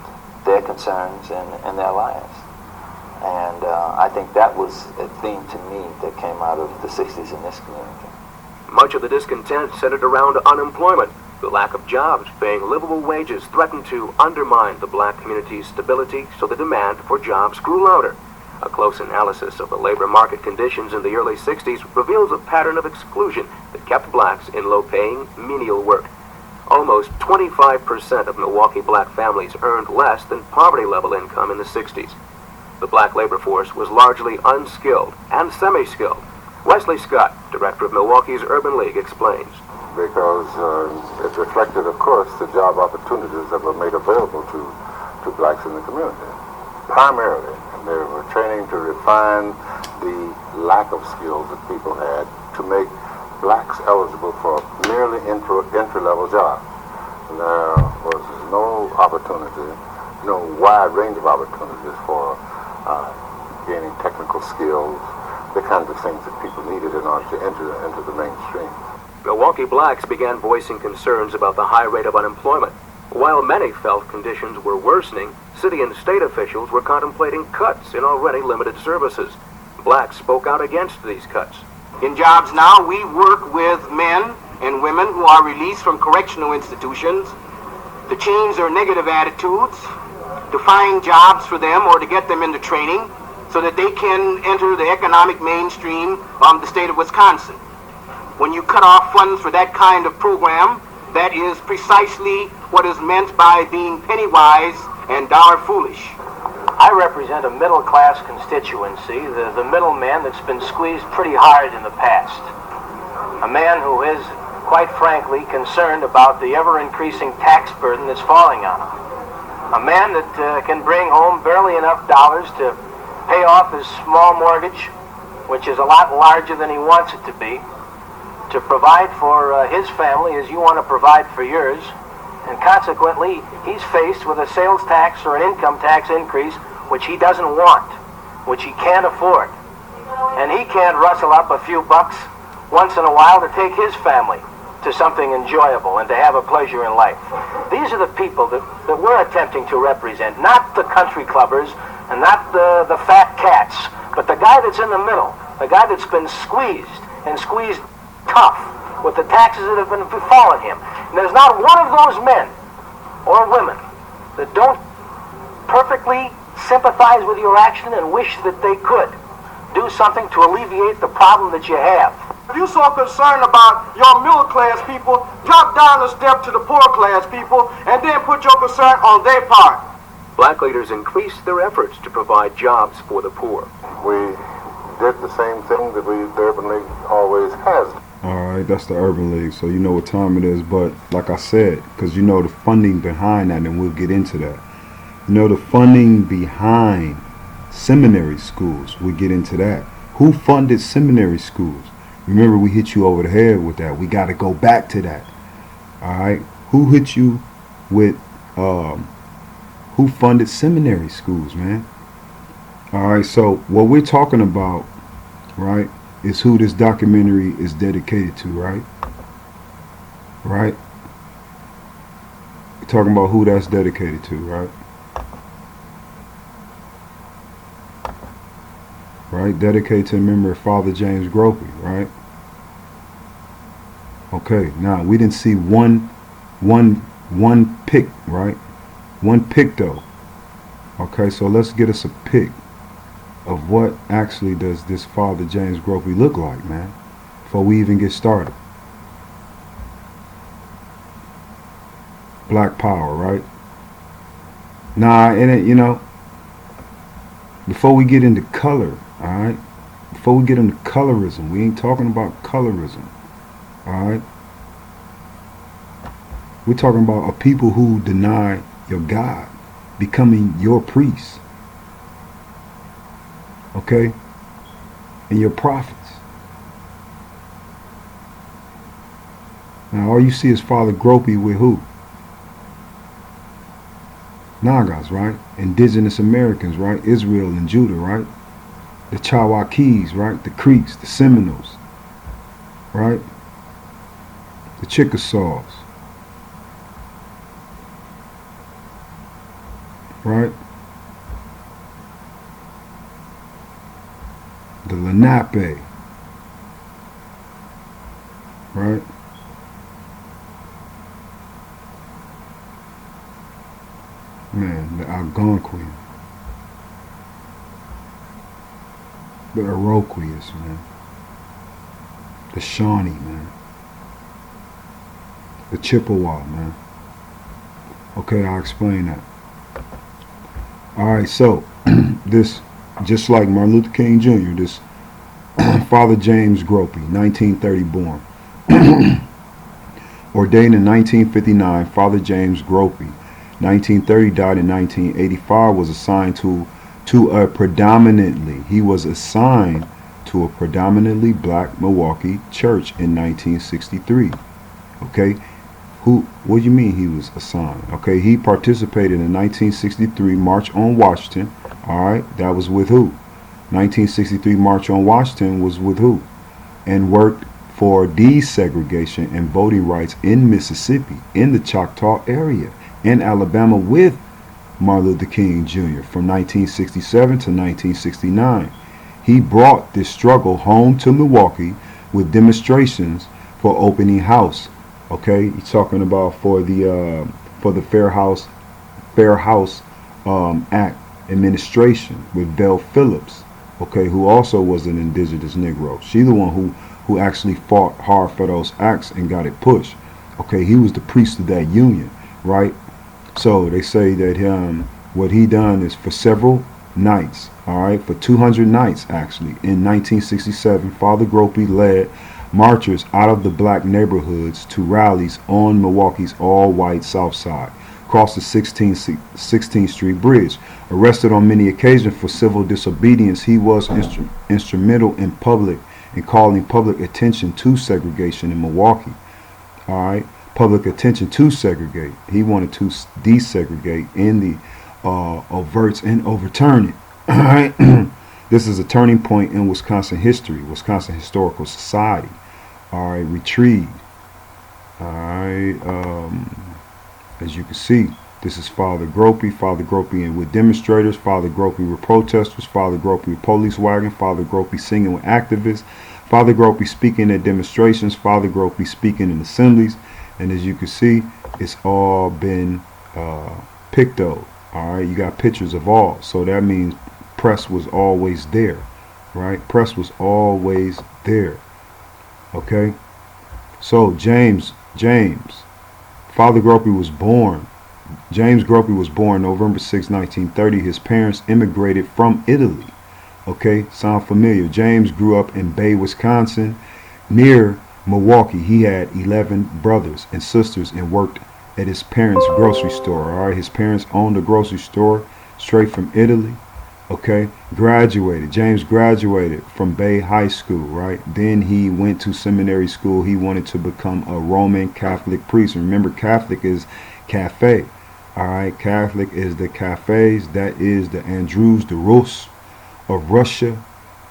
Speaker 13: their concerns and their lives. And I think that was a theme to me that came out of the 60s in this community.
Speaker 9: Much of the discontent centered around unemployment. The lack of jobs paying livable wages threatened to undermine the black community's stability, so the demand for jobs grew louder. A close analysis of the labor market conditions in the early 60s reveals a pattern of exclusion that kept blacks in low-paying, menial work. Almost 25% of Milwaukee black families earned less than poverty-level income in the 60s. The black labor force was largely unskilled and semi-skilled. Wesley Scott, director of Milwaukee's Urban League, explains.
Speaker 2: Because it reflected, of course, the job opportunities that were made available to blacks in the community. Primarily, they were training to refine the lack of skills that people had to make blacks eligible for merely entry-level jobs. There was no opportunity, no wide range of opportunities for gaining technical skills, the kinds of things that people needed in order to enter into the mainstream.
Speaker 9: Milwaukee blacks began voicing concerns about the high rate of unemployment. While many felt conditions were worsening, city and state officials were contemplating cuts in already limited services. Blacks spoke out against these cuts.
Speaker 7: In jobs now, we work with men and women who are released from correctional institutions to change their negative attitudes, to find jobs for them or to get them into training so that they can enter the economic mainstream of the state of Wisconsin. When you cut off funds for that kind of program, that is precisely what is meant by being penny-wise and dollar-foolish.
Speaker 14: I represent a middle-class constituency, the middleman that's been squeezed pretty hard in the past. A man who is, quite frankly, concerned about the ever-increasing tax burden that's falling on him. A man that can bring home barely enough dollars to pay off his small mortgage, which is a lot larger than he wants it to be, to provide for his family as you want to provide for yours, and consequently he's faced with a sales tax or an income tax increase which he doesn't want, which he can't afford, and he can't rustle up a few bucks once in a while to take his family to something enjoyable and to have a pleasure in life. These are the people that we're attempting to represent, not the country clubbers and not the fat cats, but the guy that's in the middle, the guy that's been squeezed and squeezed tough with the taxes that have been befallen him. And there's not one of those men or women that don't perfectly sympathize with your action and wish that they could do something to alleviate the problem that you have.
Speaker 5: If you're so concerned about your middle class people, drop down a step to the poor class people and then put your concern on their part.
Speaker 9: Black leaders increased their efforts to provide jobs for the poor.
Speaker 2: We did the same thing that the Urban League always has.
Speaker 1: Alright, that's the Urban League, so you know what time it is, but like I said, because you know the funding behind that, and we'll get into that. You know the funding behind seminary schools, we'll get into that. Who funded seminary schools? Remember, we hit you over the head with that. We got to go back to that. Alright, who hit you with, who funded seminary schools, man? Alright, so what we're talking about, right, is who this documentary is dedicated to, right? Right? We're talking about who that's dedicated to, right? Right? Dedicated to the memory of Father James Gropey, right? Okay, now we didn't see one pic, right? One pic though. Okay, so let's get us a pic of what actually does this Father James Gropey look like, man, before we even get started. Black power, right? Nah, it ain't, you know, before we get into color, alright? Before we get into colorism, we ain't talking about colorism, alright? We're talking about a people who deny your God becoming your priest. Okay? And your prophets. Now all you see is Father Gropey with who? Nagas, right? Indigenous Americans, right? Israel and Judah, right? The Chawakees, right? The Creeks, the Seminoles, right? The Chickasaws, right? The Lenape, right? Man, the Algonquin, the Iroquois, man, the Shawnee, man, the Chippewa, man. Okay, I'll explain that. Alright, so this, just like Martin Luther King Jr., this Father James Gropey, 1930 born, ordained in 1959, Father James Gropey, 1930 died in 1985, was assigned to a predominantly black Milwaukee church in 1963. Okay, what do you mean he was assigned? Okay, he participated in the 1963 March on Washington, All right, that was with who? 1963 March on Washington was with who? And worked for desegregation and voting rights in Mississippi, in the Choctaw area, in Alabama with Martin Luther King Jr. from 1967 to 1969. He brought this struggle home to Milwaukee with demonstrations for opening house. Okay, he's talking about for the Fair House Act administration with Belle Phillips, okay, who also was an indigenous Negro. She's the one who actually fought hard for those acts and got it pushed. Okay, he was the priest of that union, right? So they say that what he done is for several nights, all right, for 200 nights actually. In 1967, Father Gropey led marchers out of the black neighborhoods to rallies on Milwaukee's all-white South Side, crossed the 16th Street Bridge. Arrested on many occasions for civil disobedience, he was instrumental in calling public attention to segregation in Milwaukee. All right, public attention to segregate. He wanted to desegregate in the overts and overturn it. All right, this is a turning point in Wisconsin history, Wisconsin Historical Society. All right, retrieved. All right, as you can see, this is Father Gropey and with demonstrators, Father Gropey with protesters, Father Gropey with police wagon, Father Gropey singing with activists, Father Gropey speaking at demonstrations, Father Gropey speaking in assemblies, and as you can see, it's all been pictoed. All right, you got pictures of all, so that means press was always there, right? Press was always there. Okay, so James, Father Gropey was born. James Gropey was born November 6, 1930. His parents immigrated from Italy. Okay, sound familiar? James grew up in Bay, Wisconsin, near Milwaukee. He had 11 brothers and sisters and worked at his parents' grocery store. All right, his parents owned a grocery store straight from Italy. Okay, James graduated from Bay High School, right? Then he went to seminary school. He wanted to become a Roman Catholic priest. Remember, Catholic is cafe. All right, Catholic is the cafes. That is the Andrews, the Rus of Russia,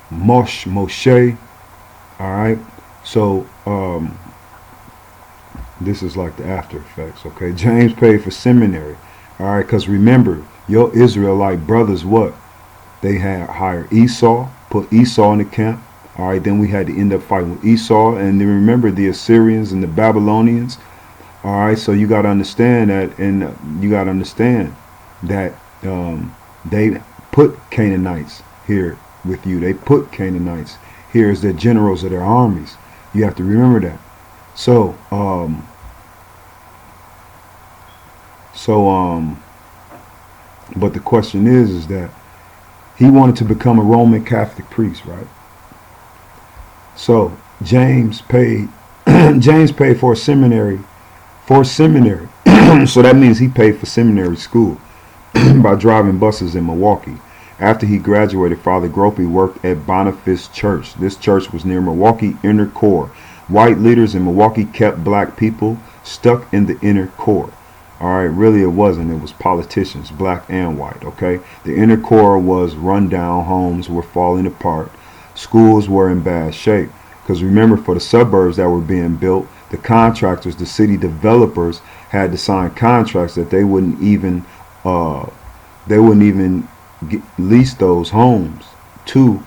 Speaker 1: Moshe. All right, so this is like the after effects. Okay, James paid for seminary. All right, because remember, your Israelite brothers, what? They had hired Esau, put Esau in the camp. All right, then we had to end up fighting with Esau. And then remember the Assyrians and the Babylonians. All right, so you got to understand that, and you got to understand that they put Canaanites here with you. They put Canaanites here as the generals of their armies. You have to remember that. So, but the question is that he wanted to become a Roman Catholic priest, right? So James paid for a seminary. So that means he paid for seminary school by driving buses in Milwaukee. After he graduated, Father Gropey worked at Boniface Church. This church was near Milwaukee inner core. White leaders in Milwaukee kept black people stuck in the inner core. All right, really it wasn't. It was politicians, black and white, okay? The inner core was run down, homes were falling apart, schools were in bad shape. Because remember, for the suburbs that were being built, the contractors, the city developers had to sign contracts that they wouldn't even lease those homes to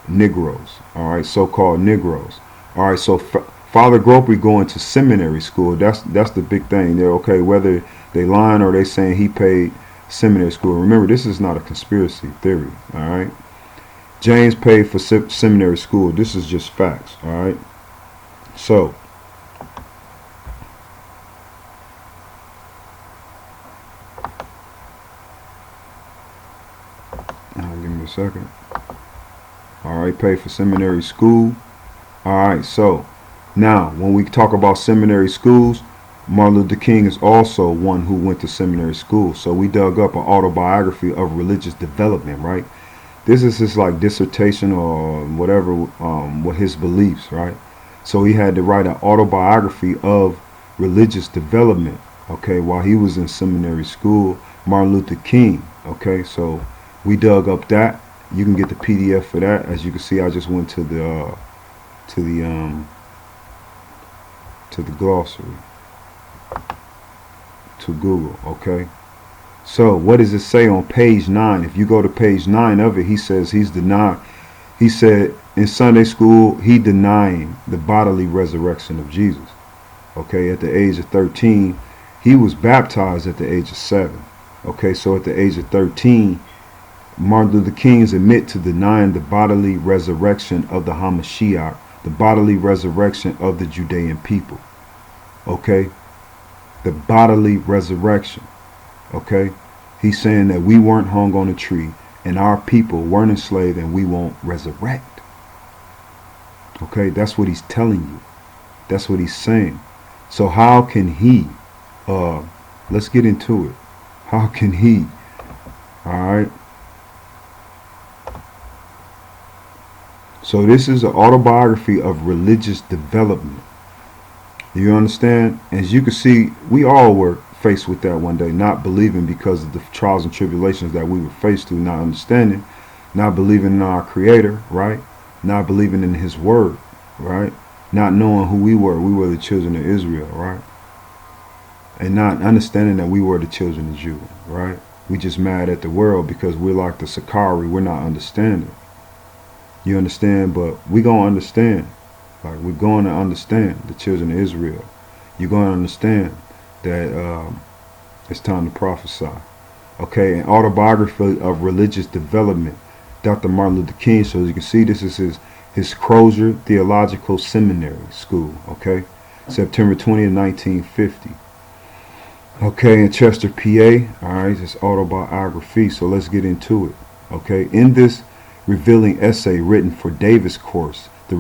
Speaker 1: Negroes, all right, so-called Negroes. All right, so Father Gropey going to seminary school, that's the big thing there, okay, whether they lying or they saying he paid seminary school. Remember, this is not a conspiracy theory, all right? James paid for seminary school. This is just facts, all right? So, give me a second. All right, paid for seminary school. All right, so now when we talk about seminary schools, Martin Luther King is also one who went to seminary school. So we dug up an autobiography of religious development, right? This is his like dissertation or whatever, what his beliefs, right? So he had to write an autobiography of religious development, okay, while he was in seminary school. Martin Luther King, okay, so We dug up that. You can get the PDF for that. As you can see, I just went to the glossary, to Google. Okay. So what does it say on page 9? If you go to page 9 of it, he says he's denied. He said in Sunday school he denying the bodily resurrection of Jesus. Okay, at the age of 13, he was baptized at the age of 7. Okay, so at the age of 13, Martin Luther King's admit to denying the bodily resurrection of the Hamashiach, the bodily resurrection of the Judean people. Okay, the bodily resurrection. Okay, he's saying that we weren't hung on a tree and our people weren't enslaved and we won't resurrect. Okay, that's what he's telling you. That's what he's saying. So how can he, let's get into it. How can he, all right? So this is an autobiography of religious development. You understand? As you can see, we all were faced with that one day, not believing because of the trials and tribulations that we were faced through, not understanding, not believing in our Creator, right? Not believing in His Word, right? Not knowing who we were the children of Israel, right? And not understanding that we were the children of Judah, right? We just mad at the world because we're like the Sakari, we're not understanding. You understand? But we gonna understand. Like, we're going to understand, the children of Israel. You're going to understand that it's time to prophesy. Okay, an autobiography of religious development, Dr. Martin Luther King. So as you can see, this is his Crozier Theological Seminary School. Okay, September 20th, 1950. Okay, in Chester, PA. All right, it's autobiography. So let's get into it. Okay, in this revealing essay written for Davis course, The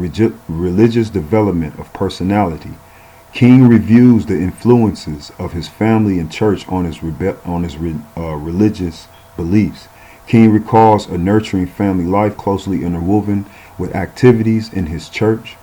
Speaker 1: Religious Development of Personality, King reviews the influences of his family and church on his religious beliefs. King recalls a nurturing family life closely interwoven with activities in his church,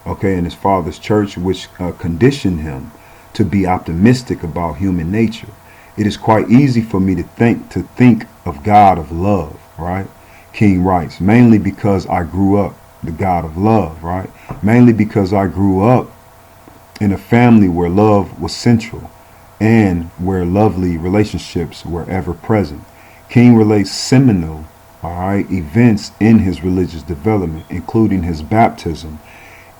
Speaker 1: okay, in his father's church, which conditioned him to be optimistic about human nature. It is quite easy for me to think of God of love, right? King writes, mainly because I grew up the God of love, right? Mainly because I grew up in a family where love was central and where lovely relationships were ever present. King relates seminal, all right, events in his religious development, including his baptism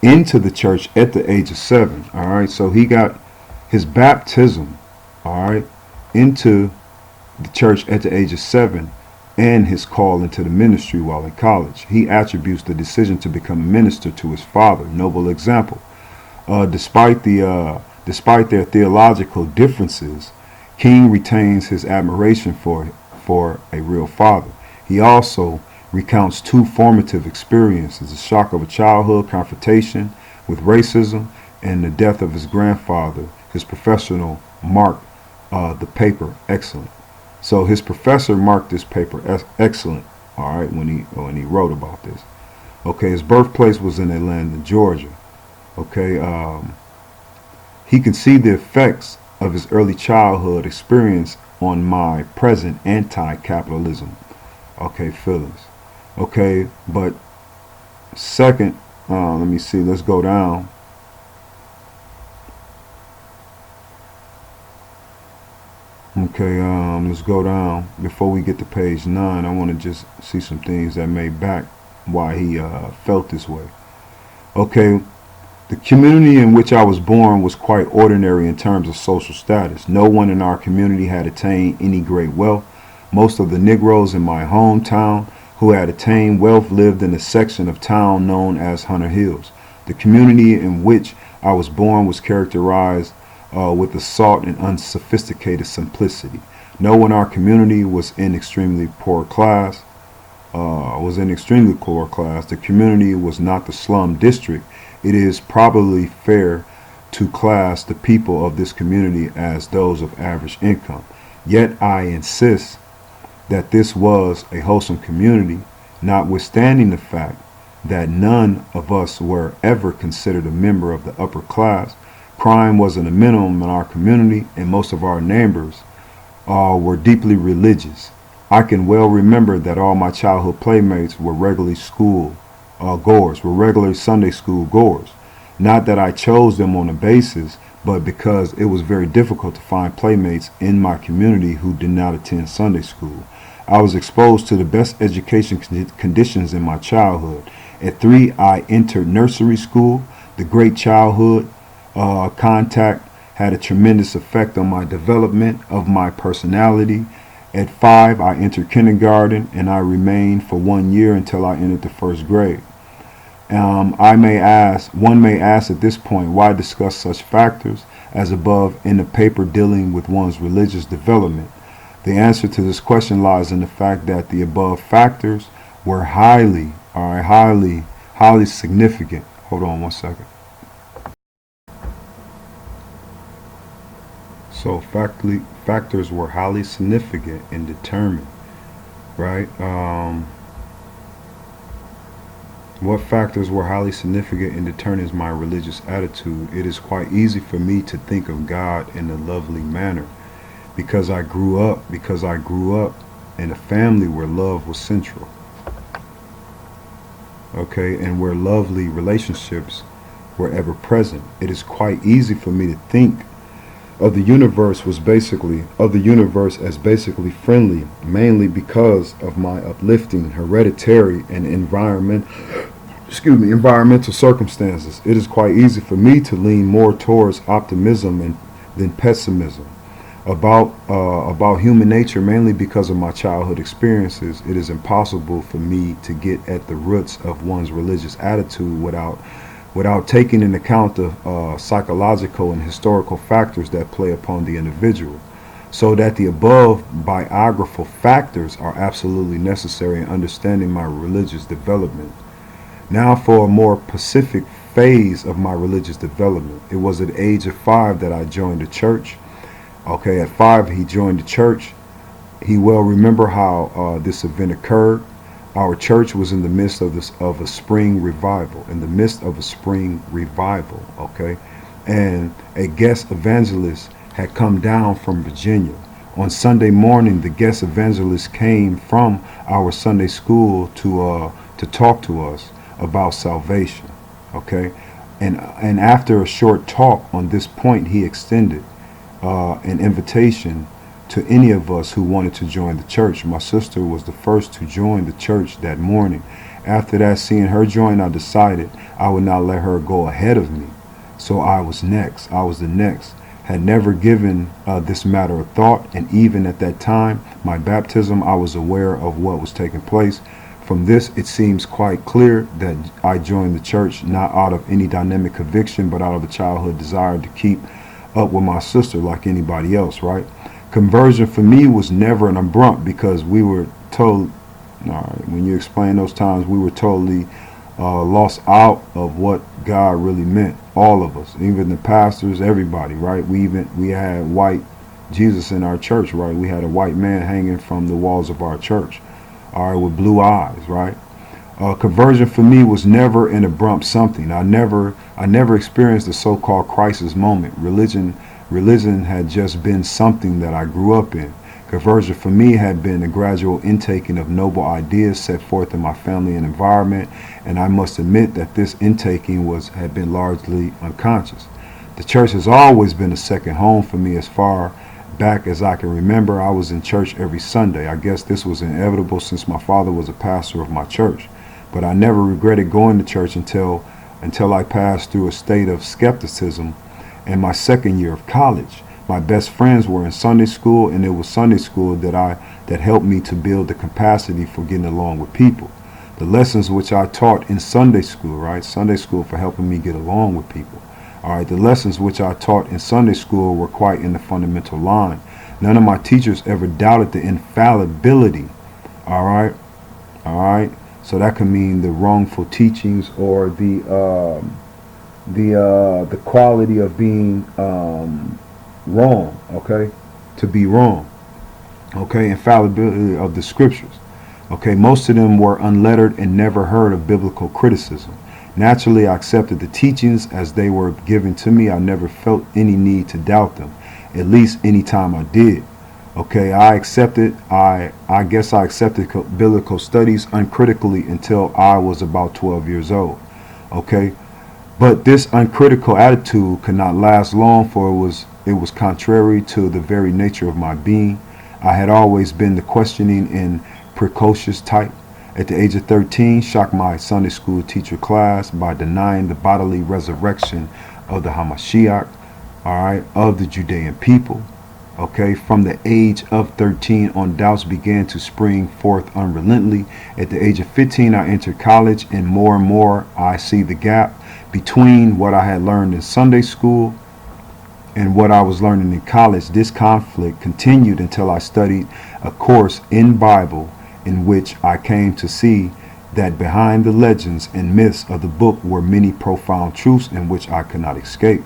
Speaker 1: into the church at the age of 7. All right, so he got his baptism, all right, into the church at the age of 7. And his call into the ministry while in college. He attributes the decision to become a minister to his father. Noble example. Despite their theological differences, King retains his admiration for a real father. He also recounts 2 formative experiences: the shock of a childhood confrontation with racism and the death of his grandfather. His professional marked the paper excellent. So his professor marked this paper as excellent, all right, when he wrote about this. Okay, his birthplace was in Atlanta, Georgia. Okay, he can see the effects of his early childhood experience on my present anti-capitalism, okay, feelings. Okay, but second, let me see, let's go down. Okay, let's go down. Before we get to page 9, I want to just see some things that may back why he felt this way. Okay, the community in which I was born was quite ordinary in terms of social status. No one in our community had attained any great wealth. Most of the Negroes in my hometown who had attained wealth lived in a section of town known as Hunter Hills. The community in which I was born was characterized with a sought and unsophisticated simplicity. No one in our community was in extremely poor class. The community was not the slum district. It is probably fair to class the people of this community as those of average income. Yet I insist that this was a wholesome community, notwithstanding the fact that none of us were ever considered a member of the upper class. Crime wasn't a minimum in our community, and most of our neighbors were deeply religious. I can well remember that all my childhood playmates were regular school goers, were regular Sunday school goers. Not that I chose them on a basis, but because it was very difficult to find playmates in my community who did not attend Sunday school. I was exposed to the best education conditions in my childhood. At 3, I entered nursery school. The great childhood contact had a tremendous effect on my development of my personality. At 5, I entered kindergarten, and I remained for 1 year until I entered the 1st grade. One may ask at this point, why discuss such factors as above in a paper dealing with one's religious development? The answer to this question lies in the fact that the above factors were highly significant. Hold on one second. So factors were highly significant and determined, right? What factors were highly significant and determines my religious attitude? It is quite easy for me to think of God in a lovely manner because I grew up in a family where love was central. Okay, and where lovely relationships were ever present. It is quite easy for me to think of the universe as basically friendly, mainly because of my uplifting hereditary and environmental circumstances. It is quite easy for me to lean more towards optimism than pessimism about human nature, mainly because of my childhood experiences. It is impossible for me to get at the roots of one's religious attitude without taking into account the psychological and historical factors that play upon the individual, so that the above biographical factors are absolutely necessary in understanding my religious development. Now for a more specific phase of my religious development. It was at the age of 5 that I joined the church. Okay, at 5 he joined the church. He well remember how this event occurred. Our church was in the midst of a spring revival. Okay, and a guest evangelist had come down from Virginia. On Sunday morning, the guest evangelist came from our Sunday school to talk to us about salvation. Okay, and after a short talk on this point, he extended an invitation to any of us who wanted to join the church. My sister was the first to join the church that morning. After that, seeing her join, I decided I would not let her go ahead of me. So I was the next. Had never given this matter a thought, and even at that time, my baptism, I was aware of what was taking place. From this, it seems quite clear that I joined the church not out of any dynamic conviction, but out of a childhood desire to keep up with my sister like anybody else, right? Conversion for me was never an abrupt, because we were told, when you explain those times, we were totally lost out of what God really meant. All of us, even the pastors, everybody, right? We had white Jesus in our church, right? We had a white man hanging from the walls of our church, all right, with blue eyes, right? Conversion for me was never an abrupt something. I never experienced the so-called crisis moment. Religion had just been something that I grew up in. Conversion for me had been a gradual intaking of noble ideas set forth in my family and environment, and I must admit that this intaking had been largely unconscious. The church has always been a second home for me. As far back as I can remember, I was in church every Sunday. I guess this was inevitable since my father was a pastor of my church. But I never regretted going to church until I passed through a state of skepticism in my second year of college. My best friends were in Sunday school, and it was Sunday school that helped me to build the capacity for getting along with people. The lessons which I taught in Sunday school, right? Sunday school for helping me get along with people. All right, the lessons which I taught in Sunday school were quite in the fundamental line. None of my teachers ever doubted the infallibility. All right. So that could mean the wrongful teachings or the quality of being wrong. Okay, to be wrong. Okay, infallibility of the scriptures. Okay, most of them were unlettered and never heard of biblical criticism. Naturally, I accepted the teachings as they were given to me. I never felt any need to doubt them, at least any time I did. Okay, I guess I accepted biblical studies uncritically until I was about 12 years old. Okay, but this uncritical attitude could not last long, for it was contrary to the very nature of my being. I had always been the questioning and precocious type. At the age of 13, shocked my Sunday school teacher class by denying the bodily resurrection of the Hamashiach, all right, of the Judean people. Okay, from the age of 13 on, doubts began to spring forth unrelentingly. At the age of 15, I entered college, and more I see the gap between what I had learned in Sunday school and what I was learning in college. This conflict continued until I studied a course in Bible, in which I came to see that behind the legends and myths of the book were many profound truths in which I could not escape.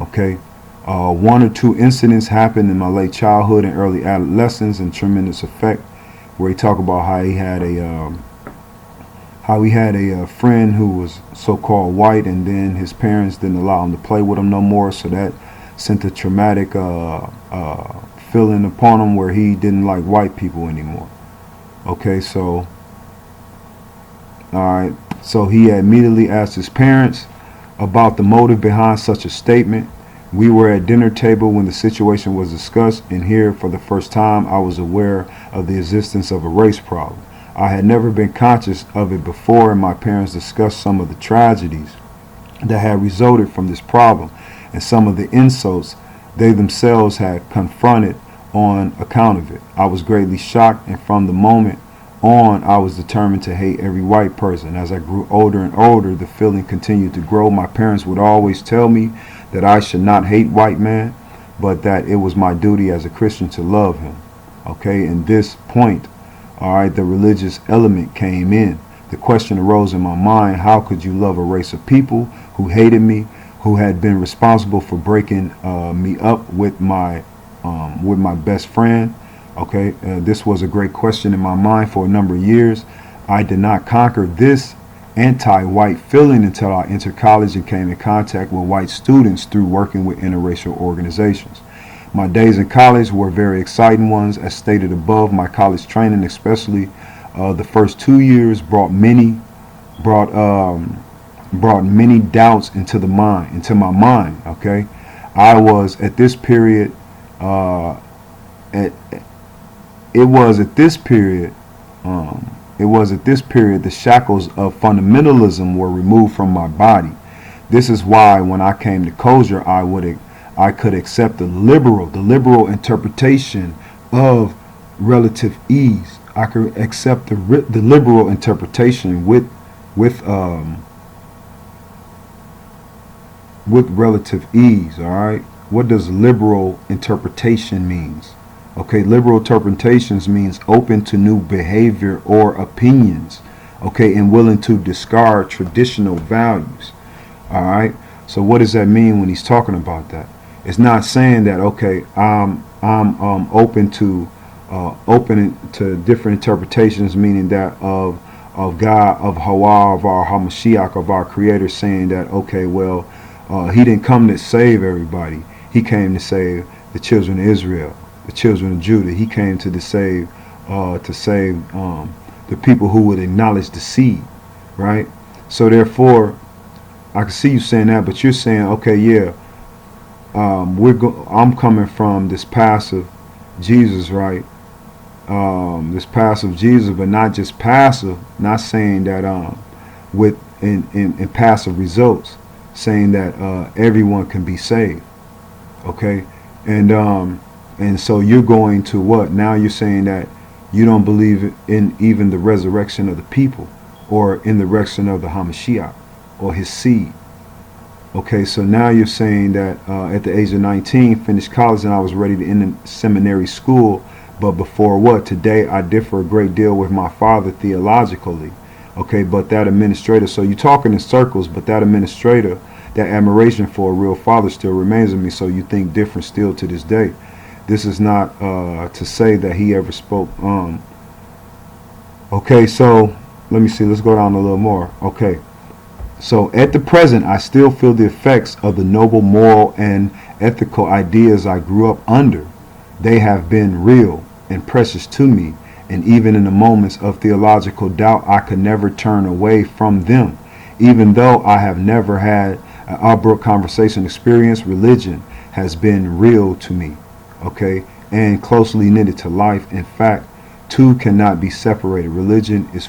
Speaker 1: Okay. One or two incidents happened in my late childhood and early adolescence and tremendous effect, where he talked about how he had a friend who was so-called white, and then his parents didn't allow him to play with him no more, so that sent a traumatic feeling upon him where he didn't like white people anymore. Okay, so alright, so he immediately asked his parents about the motive behind such a statement. We were at dinner table when the situation was discussed, and here for the first time I was aware of the existence of a race problem. I had never been conscious of it before, and my parents discussed some of the tragedies that had resulted from this problem and some of the insults they themselves had confronted on account of it. I was greatly shocked, and from the moment on I was determined to hate every white person. As I grew older and older, the feeling continued to grow. My parents would always tell me that I should not hate white man, but that it was my duty as a Christian to love him. Okay, in this point, all right, the religious element came in. The question arose in my mind: how could you love a race of people who hated me, who had been responsible for breaking me up with my best friend? Okay, this was a great question in my mind for a number of years. I did not conquer this anti-white feeling until I entered college and came in contact with white students through working with interracial organizations. My days in college were very exciting ones. As stated above, my college training, especially the first 2 years, brought many doubts into my mind. Okay, I was at this period. It was at this period the shackles of fundamentalism were removed from my body. This is why when I came to Kosher, I could accept the liberal interpretation of relative ease. I could accept the liberal interpretation with relative ease. All right, what does liberal interpretation means? Okay, liberal interpretations means open to new behavior or opinions, okay, and willing to discard traditional values. All right, so what does that mean when he's talking about that? It's not saying that, okay, I'm open to different interpretations, meaning that of God, of Hawa, of our Hamashiach, of our Creator, saying that, okay, well, he didn't come to save everybody. He came to save the children of Israel, the children of Judah. He came to save the people who would acknowledge the seed, right? So therefore, I can see you saying that, but you're saying, okay, yeah, I'm coming from this passive Jesus, right? This passive Jesus, but not just passive. Not saying that in passive results, saying that everyone can be saved, okay? And so you're going to what? Now you're saying that you don't believe in even the resurrection of the people, or in the resurrection of the Hamashiach or his seed. Okay, so now you're saying that at the age of 19, finished college, and I was ready to end seminary school. But before what? Today I differ a great deal with my father theologically. Okay, but that administrator, so you're talking in circles, but that administrator, that admiration for a real father still remains in me. So you think different still to this day. This is not to say that he ever spoke. Okay, so let me see. Let's go down a little more. Okay. So at the present, I still feel the effects of the noble moral and ethical ideas I grew up under. They have been real and precious to me, and even in the moments of theological doubt, I could never turn away from them. Even though I have never had an outbrook conversation experience, religion has been real to me, okay, and closely knitted to life. In fact, two cannot be separated. Religion is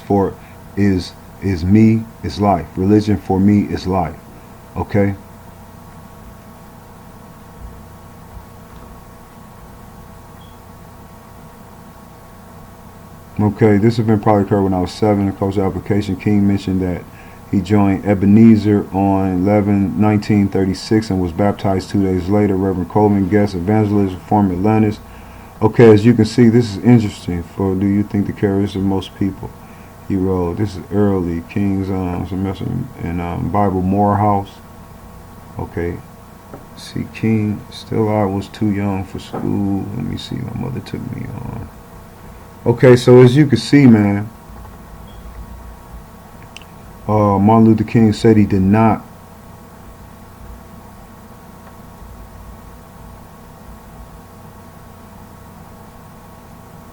Speaker 1: me, is life. Religion for me is life, okay. Okay, this event probably occurred when I was 7. The cultural application, King mentioned that he joined Ebenezer on 1936 and was baptized 2 days later. Reverend Coleman, guest evangelist, former Atlantis. Okay, as you can see, this is interesting. For do you think the characteristics of most people? He wrote, this is early, King's semester in Bible Morehouse. Okay, see, King, still I was too young for school. Let me see, my mother took me on. Okay, so as you can see, man, Martin Luther King said he did not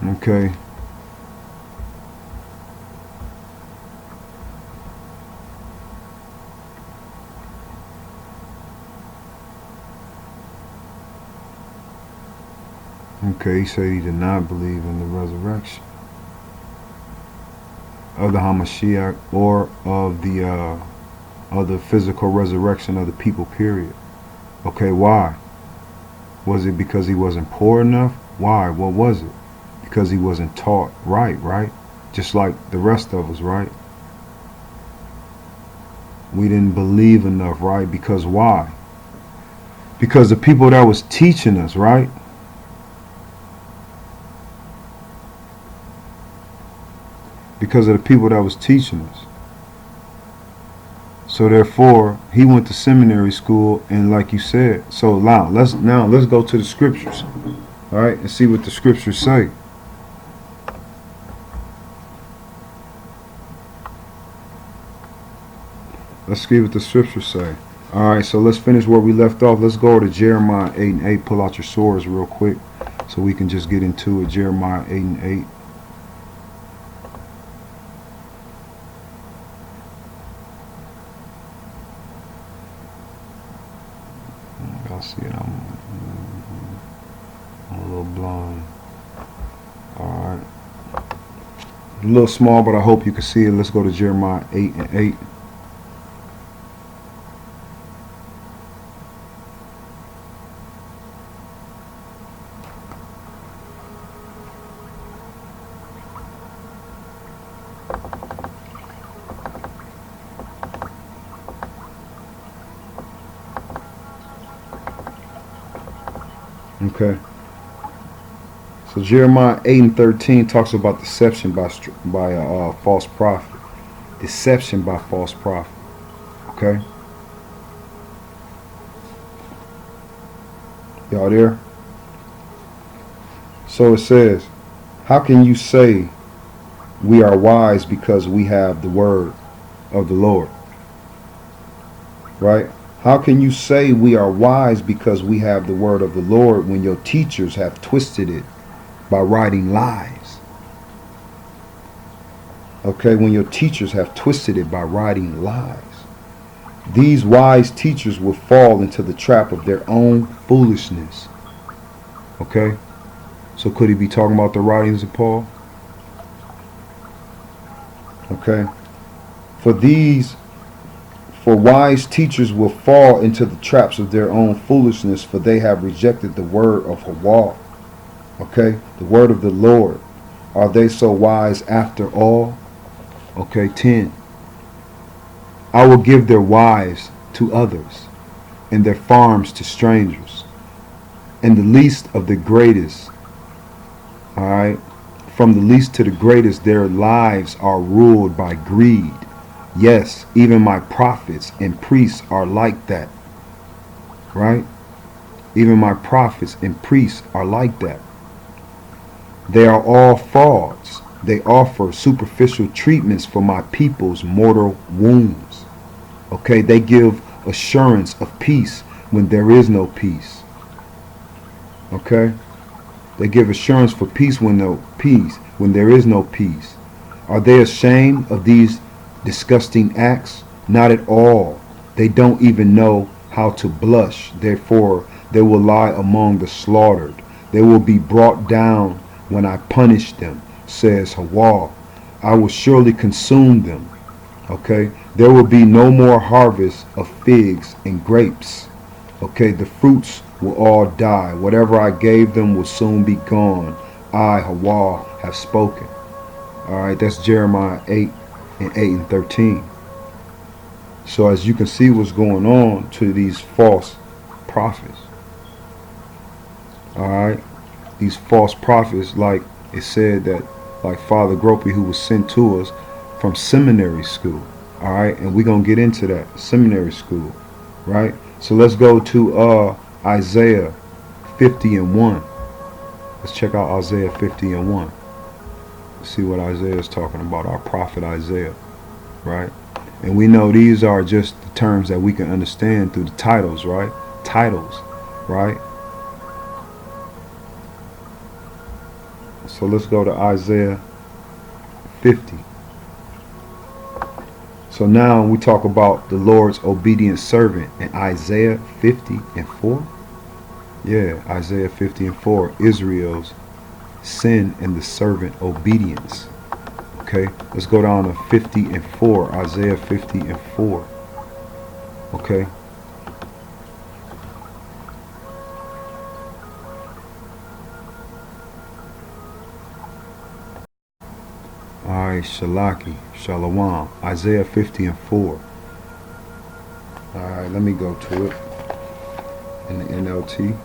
Speaker 1: okay. Okay, he said he did not believe in the resurrection of the Hamashiach or of the physical resurrection of the people, period. Okay, why? Was it because he wasn't poor enough? Why? What was it? Because he wasn't taught right? Just like the rest of us, right? We didn't believe enough, right? Because why? Because the people that was teaching us, right? Because of the people that was teaching us. So therefore, he went to seminary school, and like you said, so now let's go to the scriptures, all right, and see what the scriptures say. Let's see what the scriptures say. All right, so let's finish where we left off. Let's go to Jeremiah 8:8. Pull out your swords real quick, so we can just get into it. Jeremiah 8:8. I see it. I'm a little blind. Alright. A little small, but I hope you can see it. Let's go to Jeremiah 8:8. Okay. So Jeremiah 8:13 talks about deception by false prophet. Deception by false prophet. Okay. Y'all there? So it says, how can you say we are wise because we have the word of the Lord? Right? How can you say we are wise because we have the word of the Lord when your teachers have twisted it by writing lies? Okay, when your teachers have twisted it by writing lies. These wise teachers will fall into the trap of their own foolishness. Okay? So could he be talking about the writings of Paul? Okay? For wise teachers will fall into the traps of their own foolishness, for they have rejected the word of Ahchwa. Okay? The word of the Lord. Are they so wise after all? Okay, 10. I will give their wives to others, and their farms to strangers, and the least of the greatest. Alright? From the least to the greatest, their lives are ruled by greed. Yes, even my prophets and priests are like that. Right? Even my prophets and priests are like that. They are all frauds. They offer superficial treatments for my people's mortal wounds. Okay, they give assurance of peace when there is no peace. Okay? They give assurance for peace when there is no peace. Are they ashamed of these disgusting acts? Not at all. They don't even know how to blush. Therefore, they will lie among the slaughtered. They will be brought down when I punish them, says Ahchwa. I will surely consume them. Okay, there will be no more harvest of figs and grapes. Okay, the fruits will all die. Whatever I gave them will soon be gone. I, Ahchwa, have spoken. All right, that's Jeremiah 8 and 13. So as you can see what's going on to these false prophets. All right, these false prophets, like it said that, like Father Gropey, who was sent to us from seminary school. All right, and we're going to get into that, seminary school, right? So let's go to Isaiah 50 and 1. Let's check out Isaiah 50 and 1. Let's see what Isaiah is talking about, our prophet Isaiah, right? And we know these are just the terms that we can understand through the titles, right? Titles, right? So let's go to Isaiah 50. So now we talk about the Lord's obedient servant in Isaiah 50 and 4. Yeah, Isaiah 50 and 4. Israel's sin and the servant obedience. Okay, let's go down to 50 and 4. Isaiah 50 and 4. Okay. Alright, Shalaki, Shalom. Isaiah 50 and 4. Alright, let me go to it in the NLT.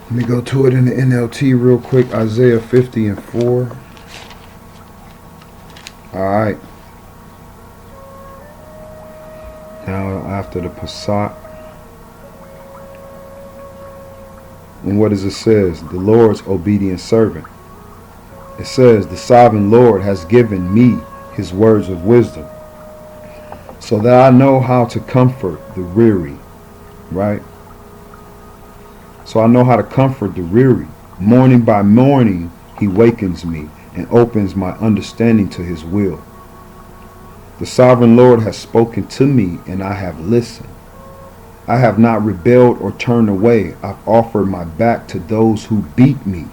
Speaker 1: Let me go to it in the NLT real quick. Isaiah 50 and 4. Alright. Now after the Passat. And what does it says? The Lord's obedient servant. It says, the sovereign Lord has given me his words of wisdom, so that I know how to comfort the weary. Right? So I know how to comfort the weary. Morning by morning he wakens me and opens my understanding to his will. The sovereign Lord has spoken to me, and I have listened. I have not rebelled or turned away. I've offered my back to those who beat me,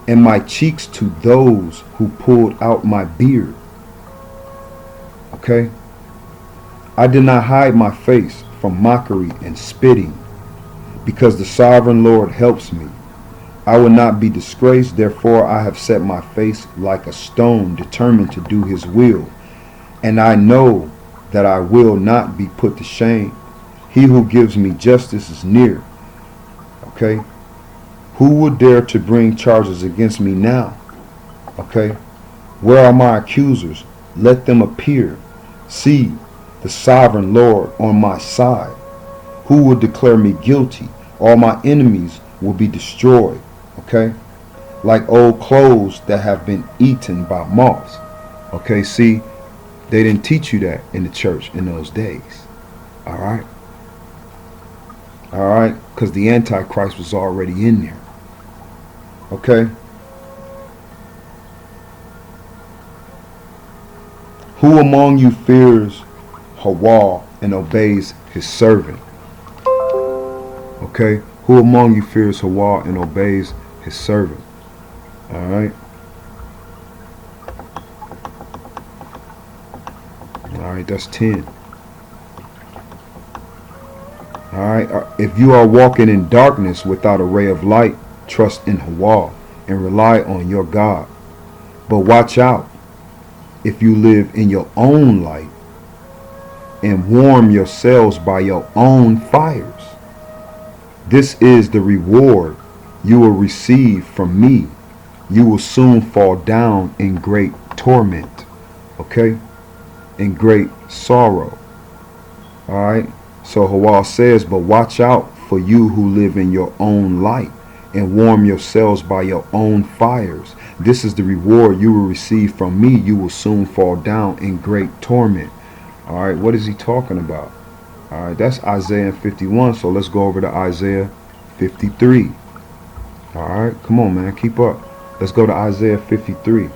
Speaker 1: and my cheeks to those who pulled out my beard. Okay? I did not hide my face from mockery and spitting, because the sovereign Lord helps me. I will not be disgraced. Therefore I have set my face like a stone, determined to do his will. And I know that I will not be put to shame. He who gives me justice is near. Okay? Who would dare to bring charges against me now? Okay? Where are my accusers? Let them appear. See, the sovereign Lord on my side. Who will declare me guilty? All my enemies will be destroyed. Okay? Like old clothes that have been eaten by moths. Okay, see, they didn't teach you that in the church in those days. Alright? Alright? Because the Antichrist was already in there. Okay? Who among you fears Ahchwa and obeys his servant? Okay? Who among you fears Ahchwa and obeys his servant? Alright? Alright, that's 10. Alright, if you are walking in darkness without a ray of light, trust in Ahchwa and rely on your God. But watch out if you live in your own light and warm yourselves by your own fires. This is the reward you will receive from me. You will soon fall down in great torment. Okay? In great sorrow. Alright? So Ahchwa says, but watch out for you who live in your own light and warm yourselves by your own fires. This is the reward you will receive from me. You will soon fall down in great torment. Alright, what is he talking about? All right, that's Isaiah 51. So let's go over to Isaiah 53. All right, come on, man, keep up. Let's go to Isaiah 53.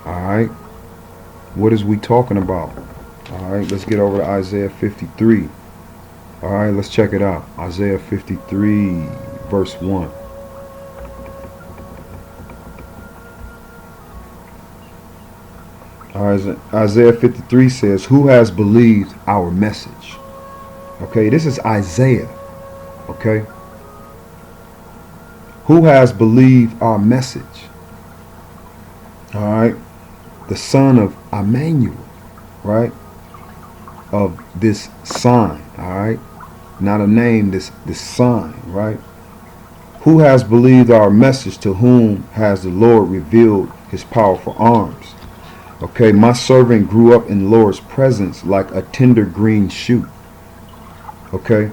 Speaker 1: All right, what is we talking about? All right, let's get over to Isaiah 53. All right, let's check it out. Isaiah 53, verse 1. All right, Isaiah 53 says, "Who has believed our message?" Okay, this is Isaiah. Okay, who has believed our message? All right, the son of Emmanuel, right? Of this sign, all right? Not a name, this sign, right? Who has believed our message? To whom has the Lord revealed his powerful arms? Okay, my servant grew up in the Lord's presence like a tender green shoot. Okay,